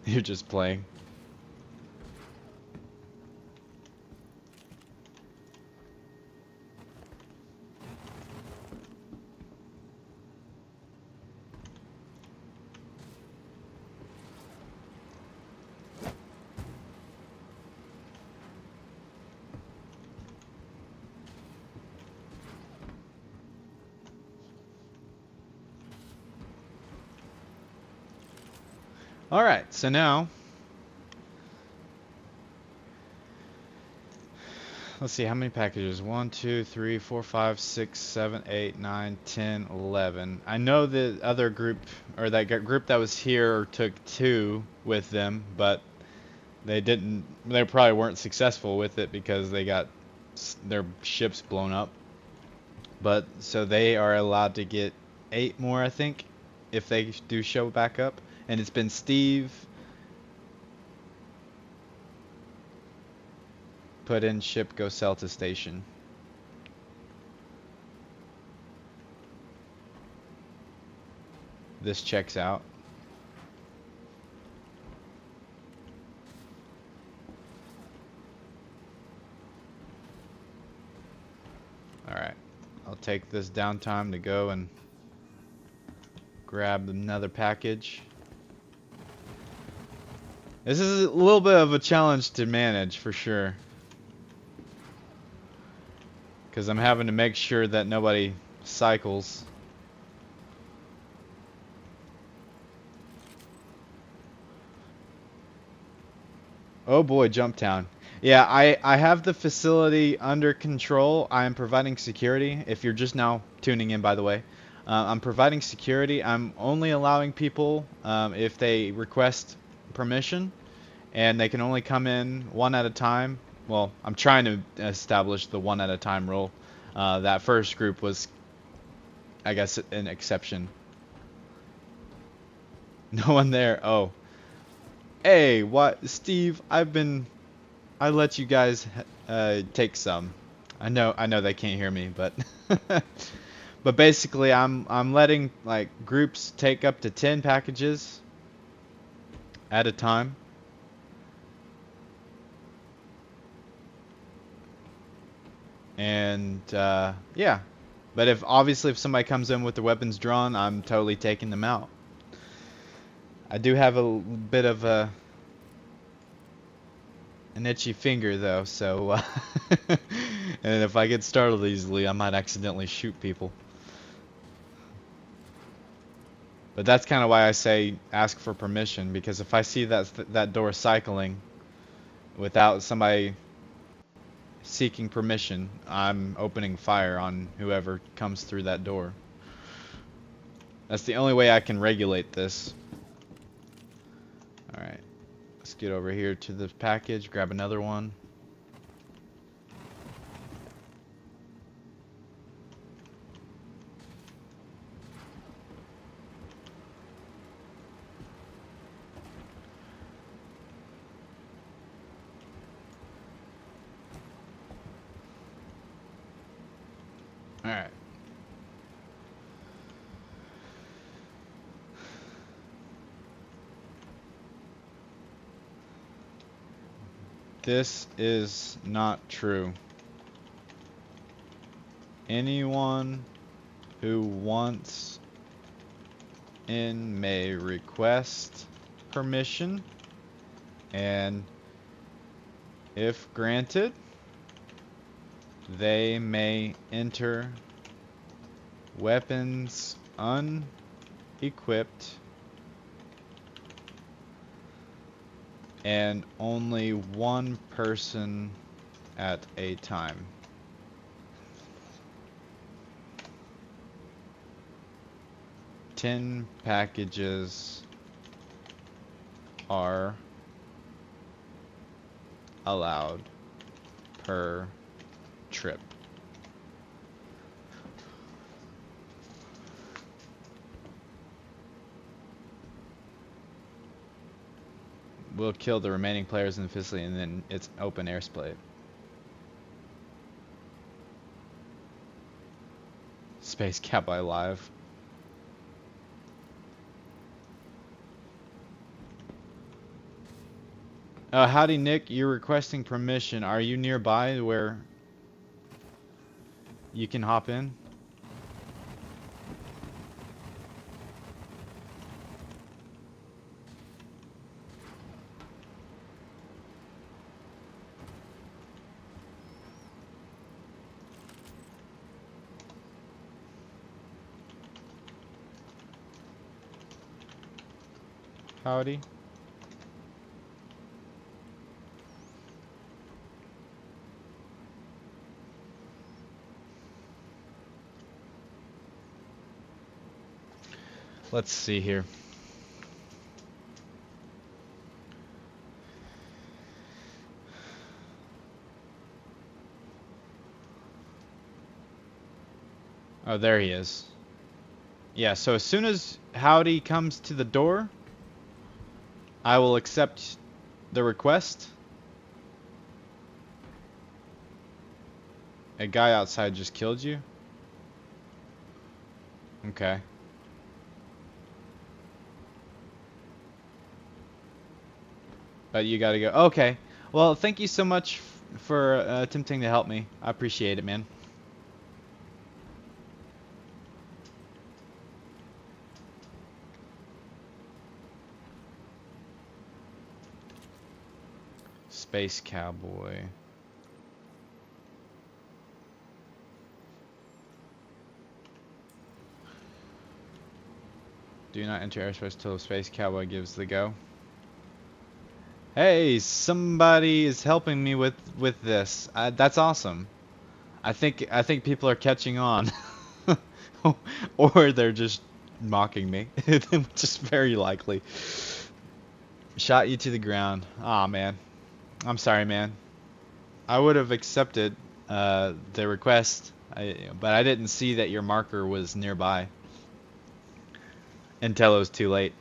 You're just playing. All right, so now let's see how many packages. 1, 2, 3, 4, 5, 6, 7, 8, 9, 10, 11. I know the other group, or that group that was here, took 2 with them, but they didn't. They probably weren't successful with it because they got their ships blown up. But so they are allowed to get 8 more, I think, if they do show back up. And it's been Steve, put in ship, go sell to station. This checks out. Alright, I'll take this downtime to go and grab another package. This is a little bit of a challenge to manage for sure, because I'm having to make sure that nobody cycles. Oh boy, Jumptown. Yeah, I have the facility under control. I am providing security. If you're just now tuning in, by the way, I'm providing security. I'm only allowing people if they request permission, and they can only come in one at a time. Well, I'm trying to establish the one at a time rule. That first group was, I guess, an exception. No one there. Oh. Hey, what, Steve? I let you guys take some. I know they can't hear me, but but basically I'm letting like groups take up to 10 packages at a time. And yeah, but if somebody comes in with their weapons drawn, I'm totally taking them out. I do have a bit of an itchy finger though, so and if I get startled easily, I might accidentally shoot people. But that's kind of why I say ask for permission, because if I see that door cycling without somebody seeking permission, I'm opening fire on whoever comes through that door. That's the only way I can regulate this. Alright, let's get over here to the package, grab another one. Alright. This is not true. Anyone who wants in may request permission, and if granted, they may enter weapons unequipped and only one person at a time. Ten packages are allowed per trip. We'll kill the remaining players in the facility, and then it's open airspace. Space Cowboy Live. Howdy, Nick. You're requesting permission. Are you nearby where you can hop in? Howdy. Let's see here. Oh, there he is. Yeah, so as soon as Howdy comes to the door, I will accept the request. A guy outside just killed you? Okay. But you gotta go. Okay. Well, thank you so much for attempting to help me. I appreciate it, man. Space Cowboy. Do not enter airspace till Space Cowboy gives the go. Hey, somebody is helping me with this. That's awesome. I think people are catching on, or they're just mocking me, which is very likely. Shot you to the ground. Aw, man. I'm sorry, man. I would have accepted the request, but I didn't see that your marker was nearby until it was too late.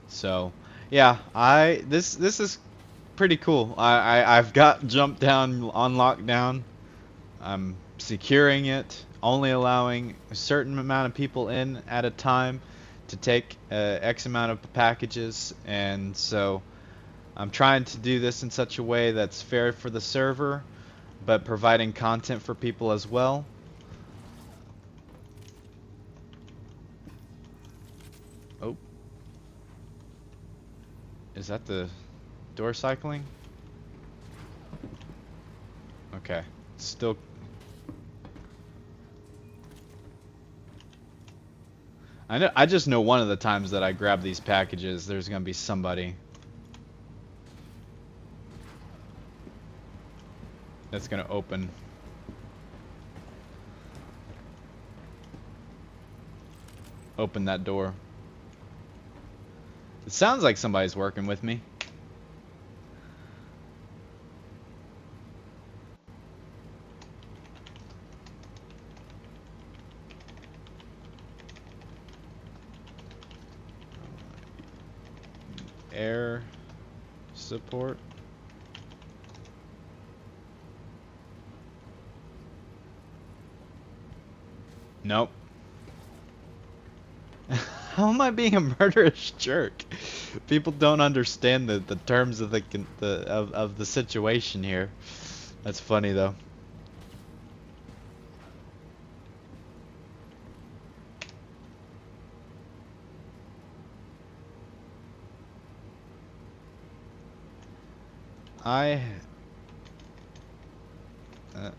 So, yeah, this is pretty cool. I've got Jumptown on lockdown. I'm securing it, only allowing a certain amount of people in at a time to take X amount of packages, and so I'm trying to do this in such a way that's fair for the server, but providing content for people as well. Oh. Is that the door cycling? Okay. Still. I just know one of the times that I grab these packages, there's gonna be somebody that's gonna open that door. It sounds like somebody's working with me. Air support. Nope. How am I being a murderous jerk? People don't understand the terms of of the situation here. That's funny though. I uh,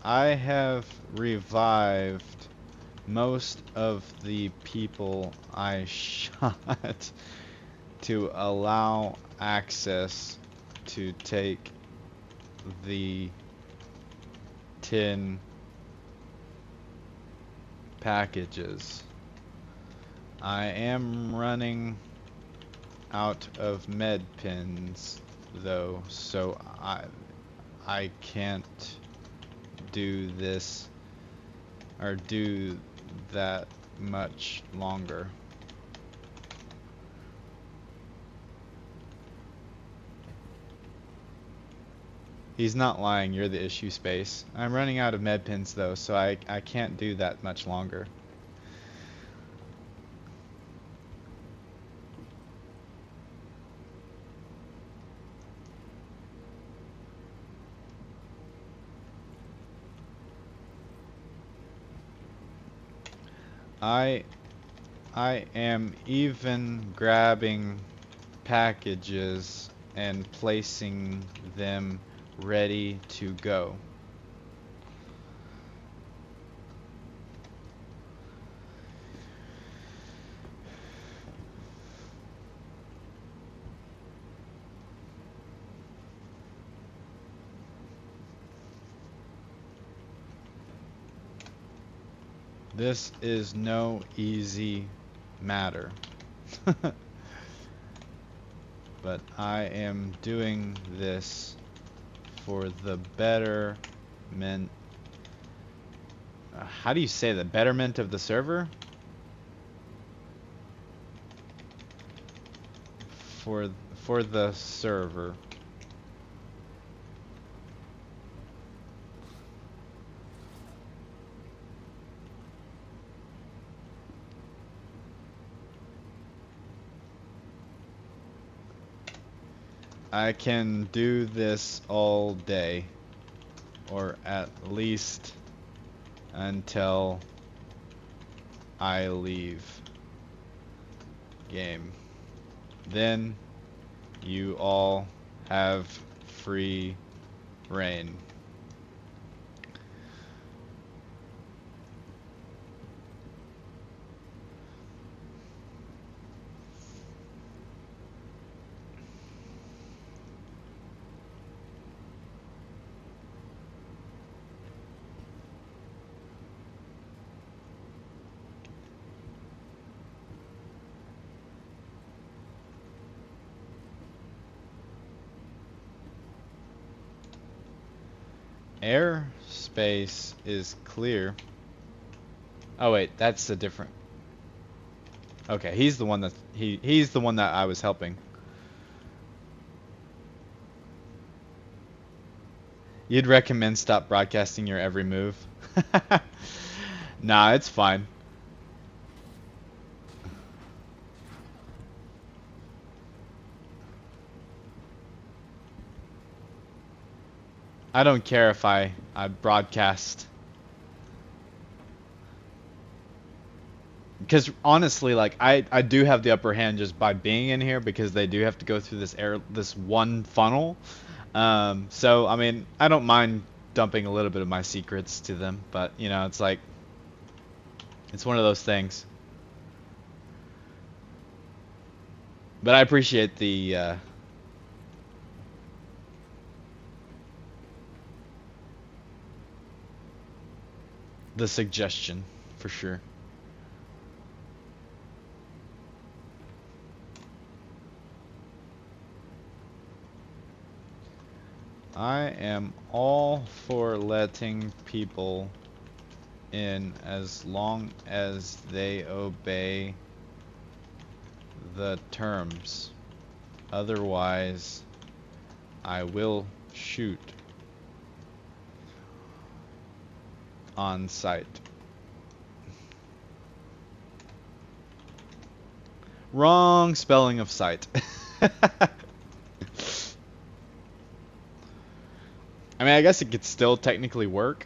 I have revived most of the people I shot to allow access to take the 10 packages. I am running out of med pins though, so I can't do this or do that much longer. He's not lying, you're the issue, Space. I'm running out of med pins though, so I can't do that much longer. I am even grabbing packages and placing them ready to go. This is no easy matter. But I am doing this for the betterment. How do you say the betterment of the server? For the server. I can do this all day, or at least until I leave game. Then you all have free reign. Airspace is clear. Oh wait, that's a different. Okay, he's the one that he's the one that I was helping. You'd recommend stop broadcasting your every move? Nah, it's fine. I don't care if I broadcast. Because honestly, like I do have the upper hand just by being in here because they do have to go through this one funnel. So I mean, I don't mind dumping a little bit of my secrets to them, but you know, it's like it's one of those things. But I appreciate the suggestion for sure. I am all for letting people in as long as they obey the terms. Otherwise, I will shoot on sight. Wrong spelling of sight. I mean, I guess it could still technically work.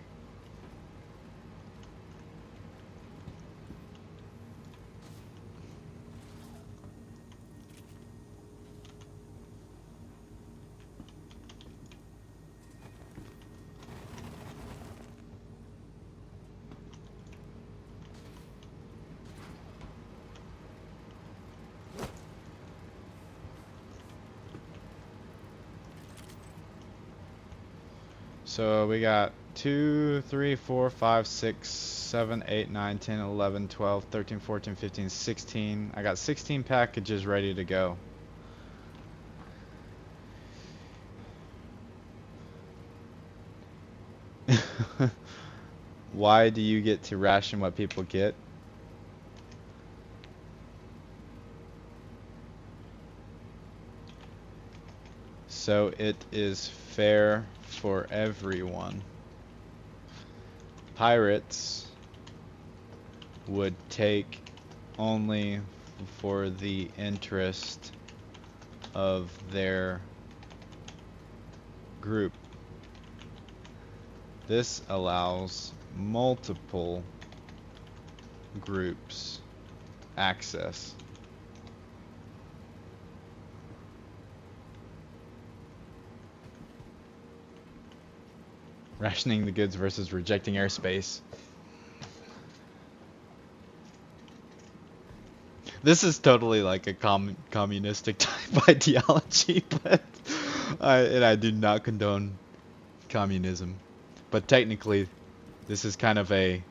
So we got 2, 3, 4, 5, 6, 7, 8, 9, 10, 11, 12, 13, 14, 15, 16. I got 16 packages ready to go. Why do you get to ration what people get? So it is fair for everyone. Pirates would take only for the interest of their group. This allows multiple groups access. Rationing the goods versus rejecting airspace. This is totally like a communistic type ideology, but I do not condone communism. But technically, this is kind of a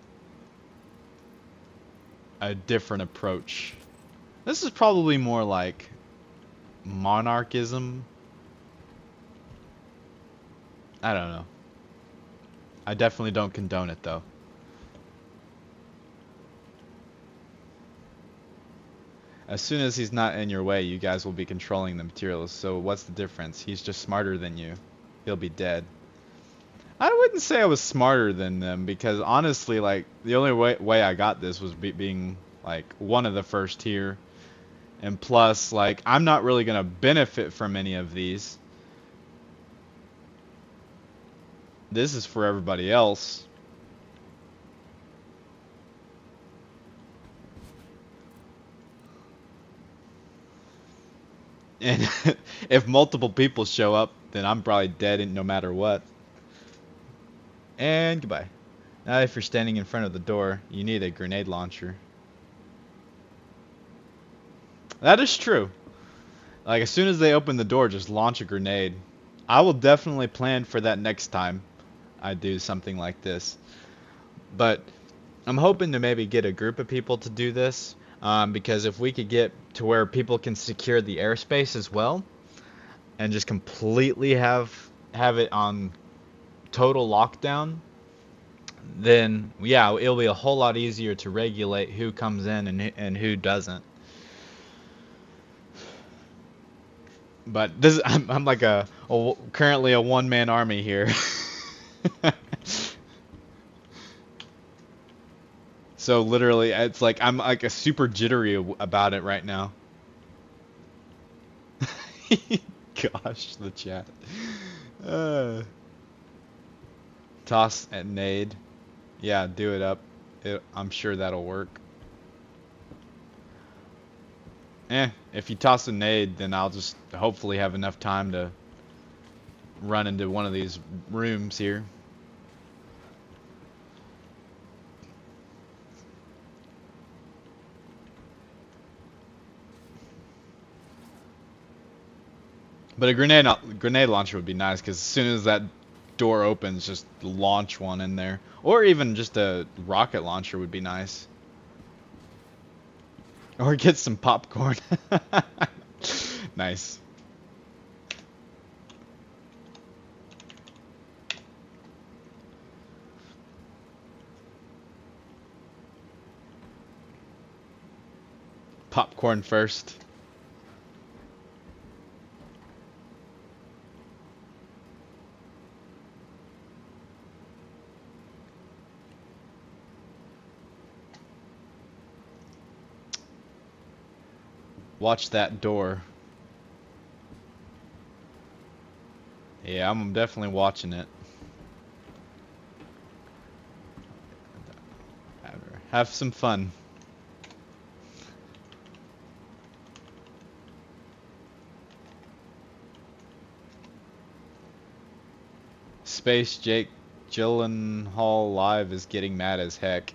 different approach. This is probably more like monarchism. I don't know. I definitely don't condone it though. As soon as he's not in your way, you guys will be controlling the materials. So what's the difference? He's just smarter than you. He'll be dead. I wouldn't say I was smarter than them, because honestly, like, the only way I got this was being like one of the first here. And plus, like, I'm not really gonna benefit from any of these. This is for everybody else. And if multiple people show up, then I'm probably dead no matter what. And goodbye. Now if you're standing in front of the door, you need a grenade launcher. That is true. Like, as soon as they open the door, just launch a grenade. I will definitely plan for that next time I do something like this. But I'm hoping to maybe get a group of people to do this, because if we could get to where people can secure the airspace as well, and just completely have it on total lockdown, then yeah, it'll be a whole lot easier to regulate who comes in and who doesn't. But this, I'm like currently a one-man army here. So literally, it's like I'm like a super jittery about it right now. Gosh, the chat. Toss at nade. Yeah, do it up. I'm sure that'll work. If you toss a nade, then I'll just hopefully have enough time to run into one of these rooms here. But a grenade launcher would be nice, because as soon as that door opens, just launch one in there. Or even just a rocket launcher would be nice. Or get some popcorn. Nice. Popcorn first. Watch that door. Yeah, I'm definitely watching it. Have some fun. Space Jake Gyllenhaal live is getting mad as heck.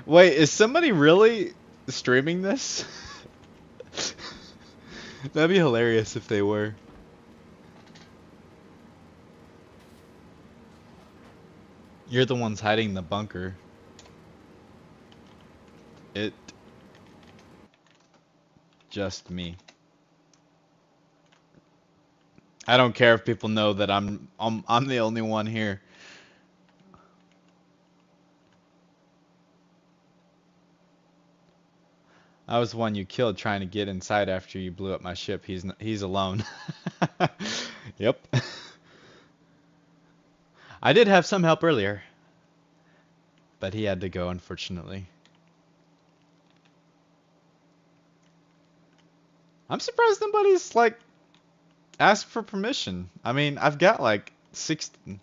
Wait, is somebody really streaming this? That'd be hilarious if they were. You're the ones hiding the bunker. It just me. I don't care if people know that I'm the only one here. I was the one you killed trying to get inside after you blew up my ship. He's alone. Yep. I did have some help earlier, but he had to go, unfortunately. I'm surprised nobody's like asked for permission. I mean, I've got like 16.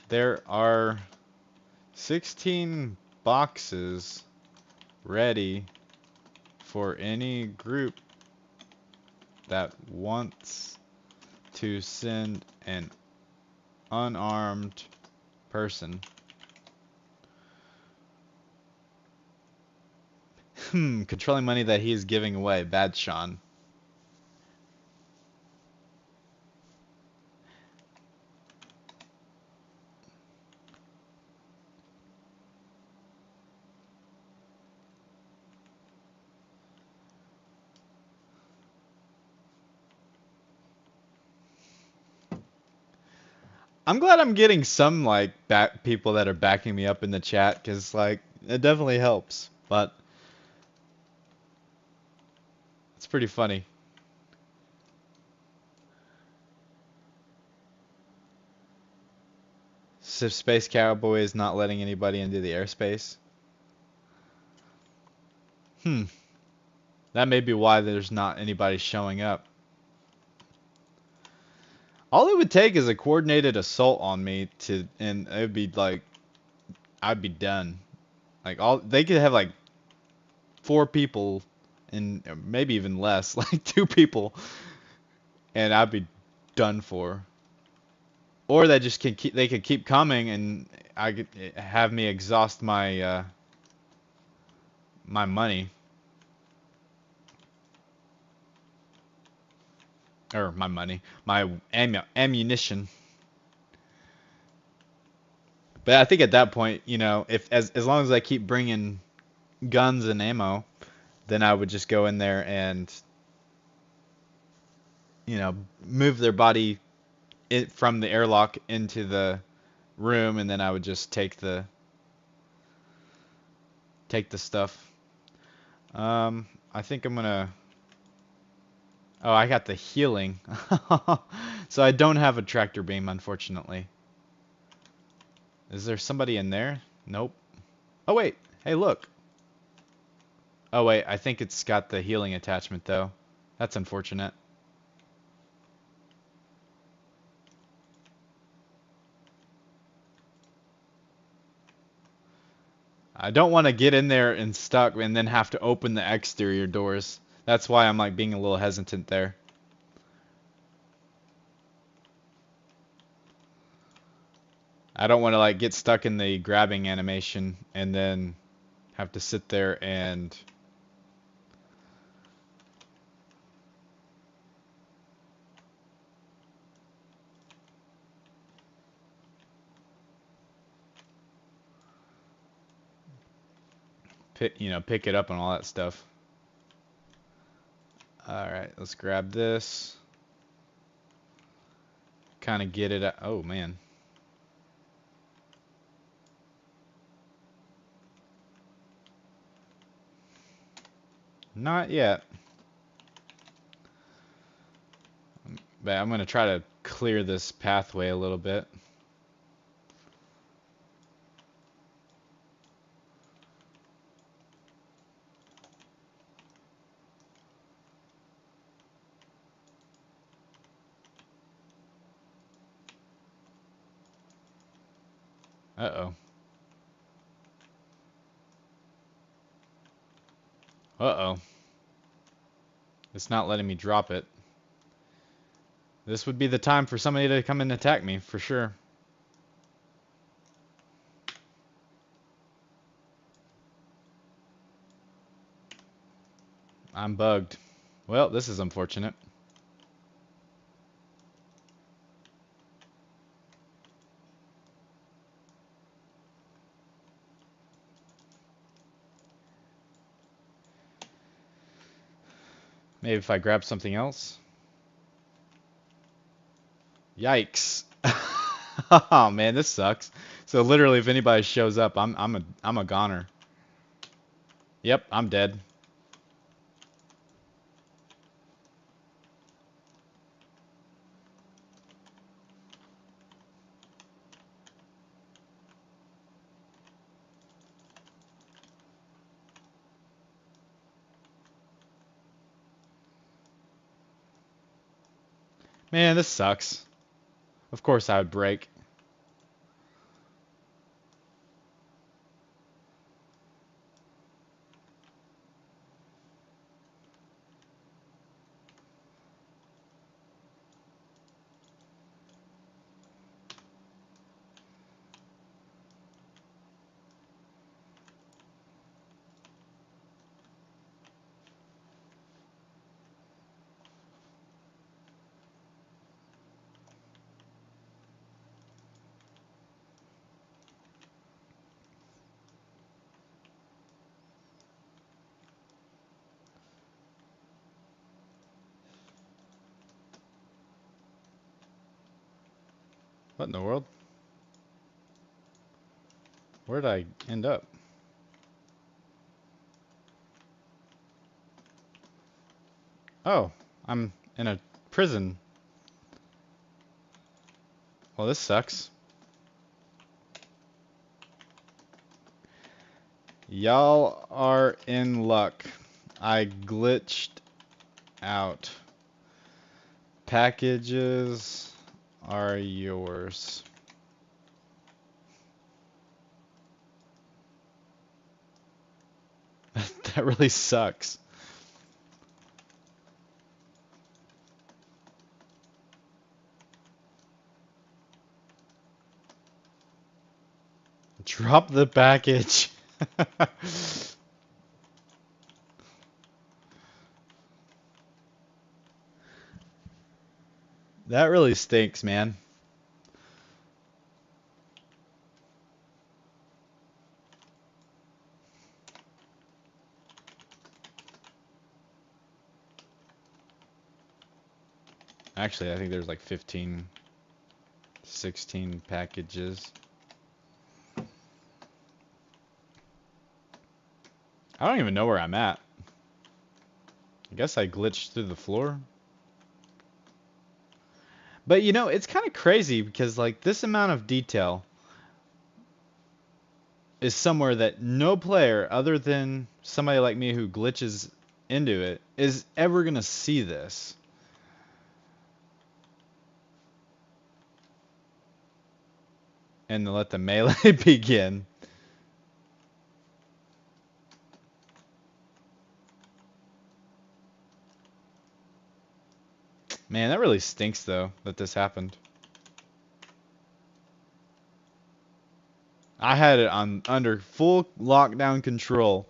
There are 16 boxes ready for any group that wants to send an unarmed person. Controlling money that he is giving away. Bad Sean. I'm glad I'm getting some like people that are backing me up in the chat, because like it definitely helps. But it's pretty funny. So Space Cowboy is not letting anybody into the airspace. That may be why there's not anybody showing up. All it would take is a coordinated assault on me and it would be like, I'd be done. Like they could have like 4 people, and maybe even less, like 2 people, and I'd be done for. Or they just they could keep coming, and I could have me exhaust my my money. Or my money, my ammunition. But I think at that point, you know, if as long as I keep bringing guns and ammo, then I would just go in there and, you know, move their body from the airlock into the room, and then I would just take the stuff. I think I'm gonna. Oh, I got the healing. So I don't have a tractor beam, unfortunately. Is there somebody in there? Nope. Oh wait, hey look. Oh wait, I think it's got the healing attachment though. That's unfortunate. I don't want to get in there and stuck and then have to open the exterior doors. That's why I'm like being a little hesitant there. I don't want to like get stuck in the grabbing animation and then have to sit there and pick it up and all that stuff. Alright, let's grab this. Kind of get it out. Oh man. Not yet. But I'm going to try to clear this pathway a little bit. Uh-oh. Uh-oh. It's not letting me drop it. This would be the time for somebody to come and attack me, for sure. I'm bugged. Well, this is unfortunate. Maybe if I grab something else. Yikes. Oh man, this sucks. So literally if anybody shows up, I'm a goner. Yep, I'm dead. Man, this sucks. Of course I would break. What in the world? Where did I end up? Oh, I'm in a prison. Well, this sucks. Y'all are in luck. I glitched out. Packages are yours. That really sucks. Drop the package. That really stinks, man. Actually, I think there's like 15, 16 packages. I don't even know where I'm at. I guess I glitched through the floor. But you know, it's kind of crazy because like this amount of detail is somewhere that no player other than somebody like me who glitches into it is ever gonna see this. And to let the melee begin. Man, that really stinks though that this happened. I had it on under full lockdown control.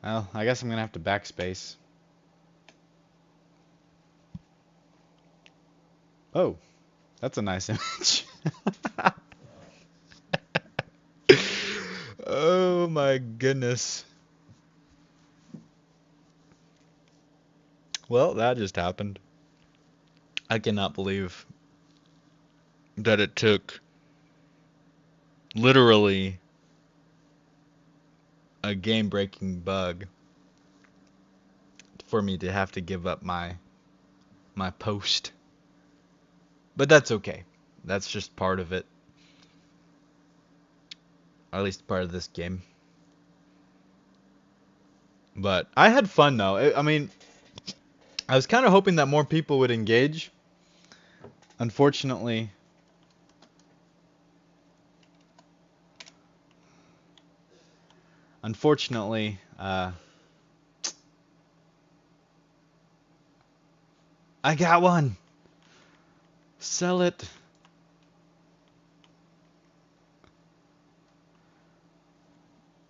Well, I guess I'm gonna have to backspace. Oh, that's a nice image. Oh my goodness. Well, that just happened. I cannot believe that it took literally a game-breaking bug for me to have to give up my post. But that's okay. That's just part of it. Or at least part of this game. But I had fun though. I mean, I was kind of hoping that more people would engage. Unfortunately, unfortunately, I got one. Sell it.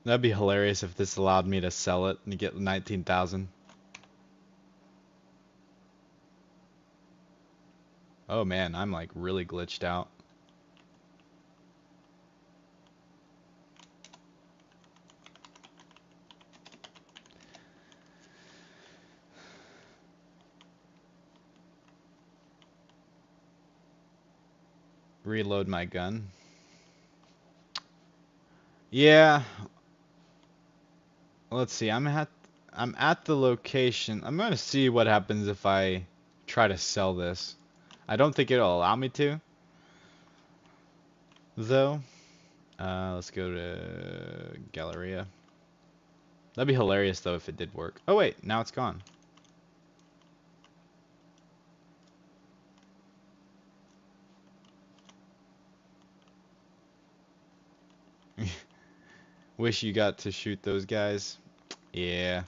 That'd be hilarious if this allowed me to sell it and get 19,000. Oh man, I'm like really glitched out. Reload my gun. Yeah. Let's see. I'm at the location. I'm gonna see what happens if I try to sell this. I don't think it'll allow me to, though. Let's go to Galleria. That'd be hilarious though if it did work. Oh wait, now it's gone. Wish you got to shoot those guys. Yeah.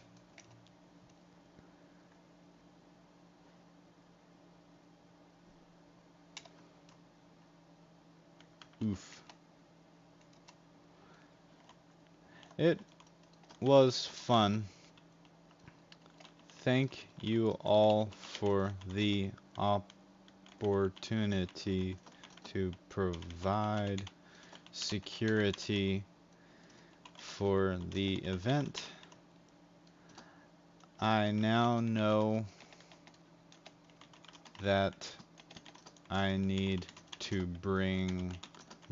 Oof. It was fun. Thank you all for the opportunity to provide security for the event. I now know that I need to bring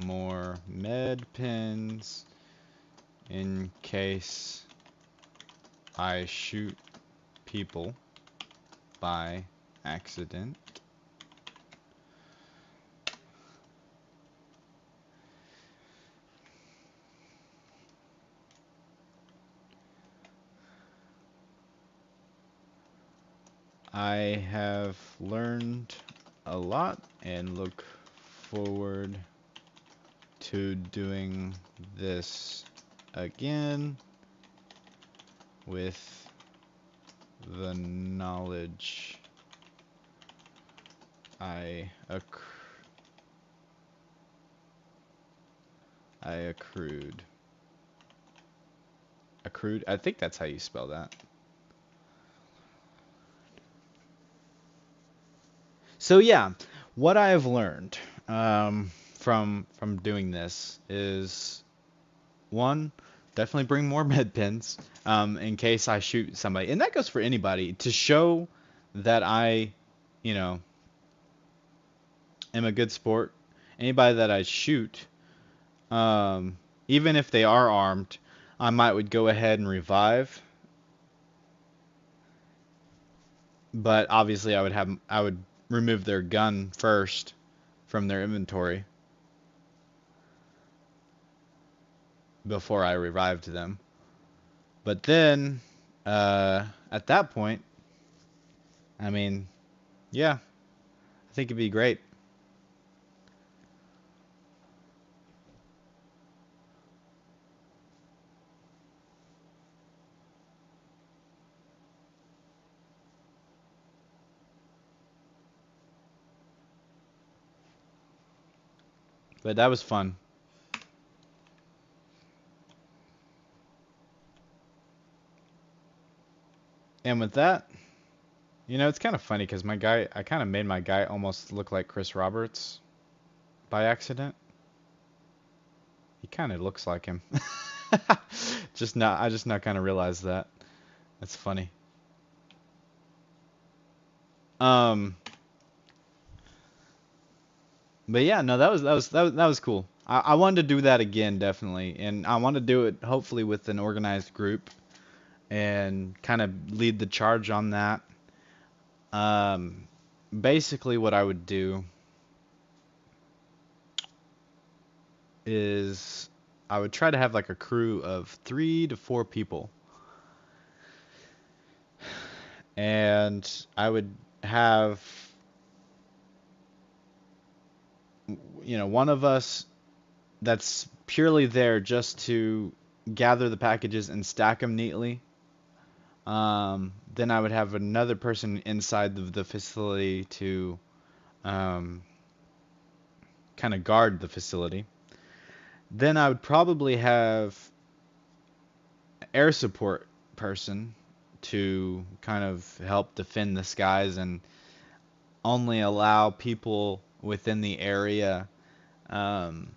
more med pins in case I shoot people by accident. I have learned a lot and look forward to doing this again with the knowledge I accrued. Accrued? I think that's how you spell that. So yeah, what I have learned from doing this is one, definitely bring more med pins in case I shoot somebody, and that goes for anybody to show that I, you know, am a good sport. Anybody that I shoot, even if they are armed, I might would go ahead and revive. But obviously I would remove their gun first from their inventory before I revived them. But then at that point, I mean, yeah, I think it'd be great. But that was fun. And with that, you know, it's kind of funny because I kind of made my guy almost look like Chris Roberts by accident. He kind of looks like him. I just not kind of realized that. That's funny. Um, but yeah, no, that was cool. I wanted to do that again, definitely, and I want to do it hopefully with an organized group and kind of lead the charge on that. Um, Basically, what I would do is I would try to have like a crew of 3 to 4 people, and I would have, one of us that's purely there just to gather the packages and stack them neatly. Then I would have another person inside the facility to um, kind of guard the facility. Then I would probably have air support person to kind of help defend the skies and only allow people within the area um,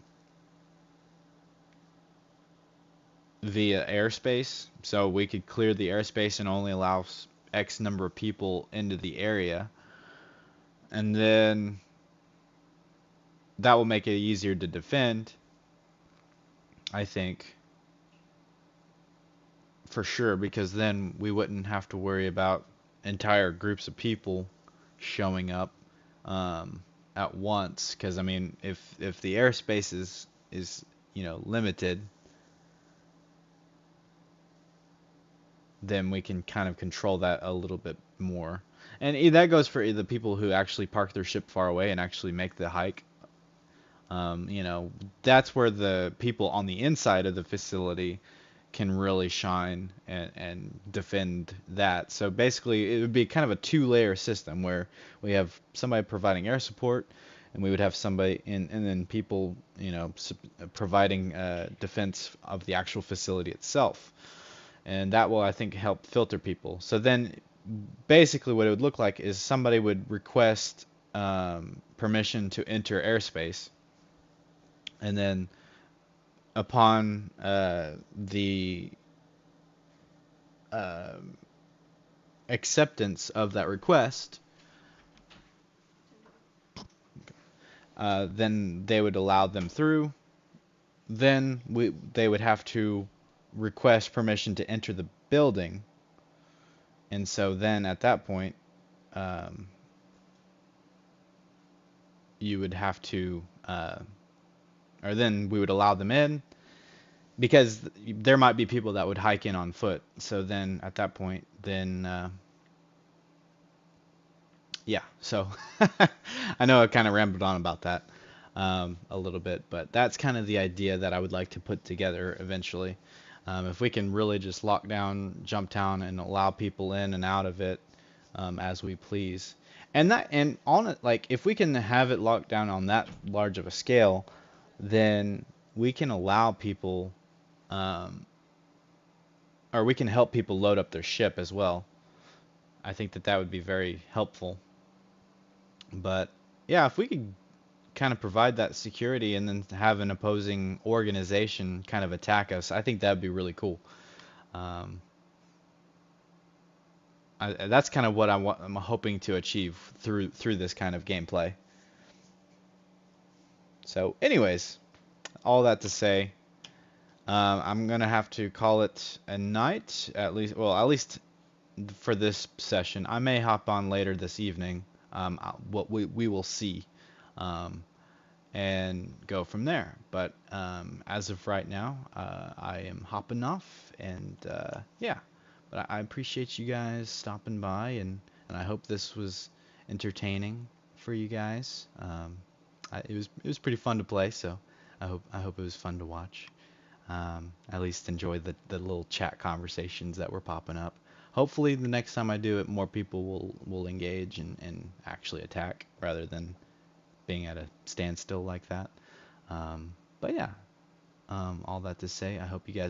via airspace. So we could clear the airspace and only allow X number of people into the area. And then that will make it easier to defend, I think, for sure, because then we wouldn't have to worry about entire groups of people showing up at once. Because I mean, if the airspace is limited, then we can kind of control that a little bit more. And that goes for the people who actually park their ship far away and actually make the hike. That's where the people on the inside of the facility can really shine and defend that. So basically, it would be kind of a two-layer system where we have somebody providing air support, and we would have somebody and then people, providing defense of the actual facility itself. And that will, I think, help filter people. So then, basically, what it would look like is somebody would request permission to enter airspace, and then upon the uh, acceptance of that request, then they would allow them through. Then they would have to request permission to enter the building, and so then at that point, um, you would have to, or then we would allow them in, because there might be people that would hike in on foot. So then at that point, then yeah. So I know I kind of rambled on about that a little bit, but that's kind of the idea that I would like to put together eventually. If we can really just lock down Jumptown and allow people in and out of it as we please, and on it, like if we can have it locked down on that large of a scale, then we can allow people, um, or we can help people load up their ship as well. I think that would be very helpful. But yeah, if we could kind of provide that security and then have an opposing organization kind of attack us, I think that would be really cool. Um, that's kind of what I'm hoping to achieve through this kind of gameplay. So, anyways, all that to say, I'm gonna have to call it a night, at least. Well, at least for this session. I may hop on later this evening. What we will see, um, and go from there. But as of right now, I am hopping off, and yeah. But I appreciate you guys stopping by, and I hope this was entertaining for you guys. It was pretty fun to play, so I hope it was fun to watch. At least enjoy the little chat conversations that were popping up. Hopefully the next time I do it, more people will engage and actually attack rather than being at a standstill like that. But yeah, all that to say, I hope you guys